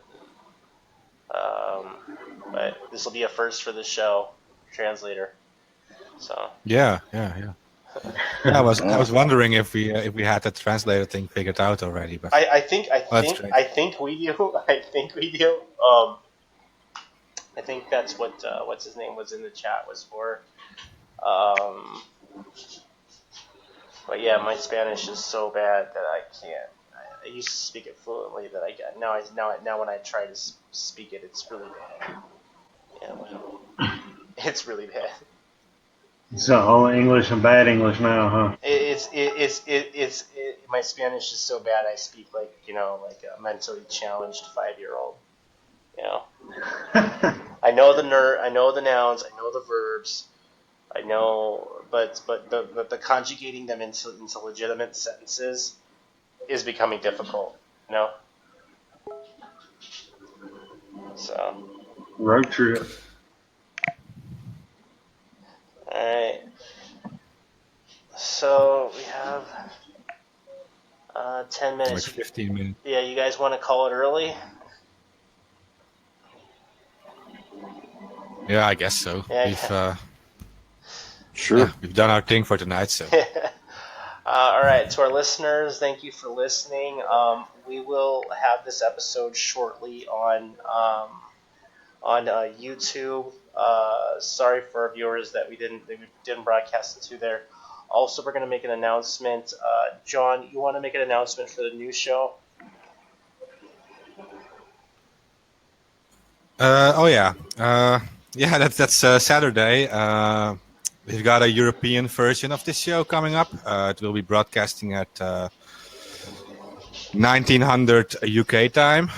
But this will be a first for the show, translator. So Yeah. Yeah, I was wondering if we had the translator thing figured out already, but I think I that's think great. I think we do. I think we do. I think that's what what's his name was in the chat was for. Um, but yeah, my Spanish is so bad that I can't. I used to speak it fluently. That I got now when I try to speak it, it's really bad. Yeah, well, it's really bad. So all English and bad English now, huh? My Spanish is so bad. I speak like a mentally challenged 5-year-old. You know, I know I know the nouns, I know the verbs, I know, but the conjugating them into legitimate sentences is becoming difficult. You know, so Road trip. all right. So we have 10 Like minutes. 15 minutes. Yeah, you guys want to call it early? Yeah, I guess so. Yeah. Sure. We've done our thing for tonight. So All right, to our listeners, thank you for listening. We will have this episode shortly on on YouTube. Sorry for our viewers that we didn't broadcast it to there. Also, we're going to make an announcement. John, you want to make an announcement for the new show? Oh yeah, yeah. That's Saturday. We've got a European version of this show coming up. It will be broadcasting at 1900 UK time.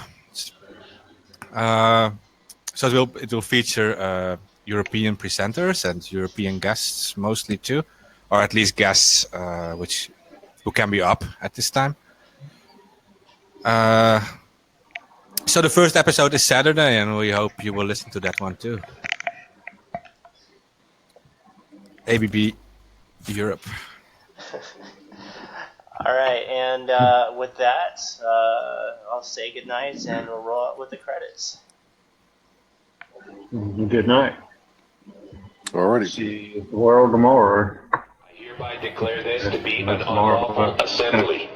So it will feature European presenters and European guests mostly too, or at least guests who can be up at this time. So the first episode is Saturday, and we hope you will listen to that one too. ABB Europe. All right, and with that, I'll say goodnight, and we'll roll out with the credits. Good night. Alrighty. See the world tomorrow. I hereby declare this to be an unlawful assembly.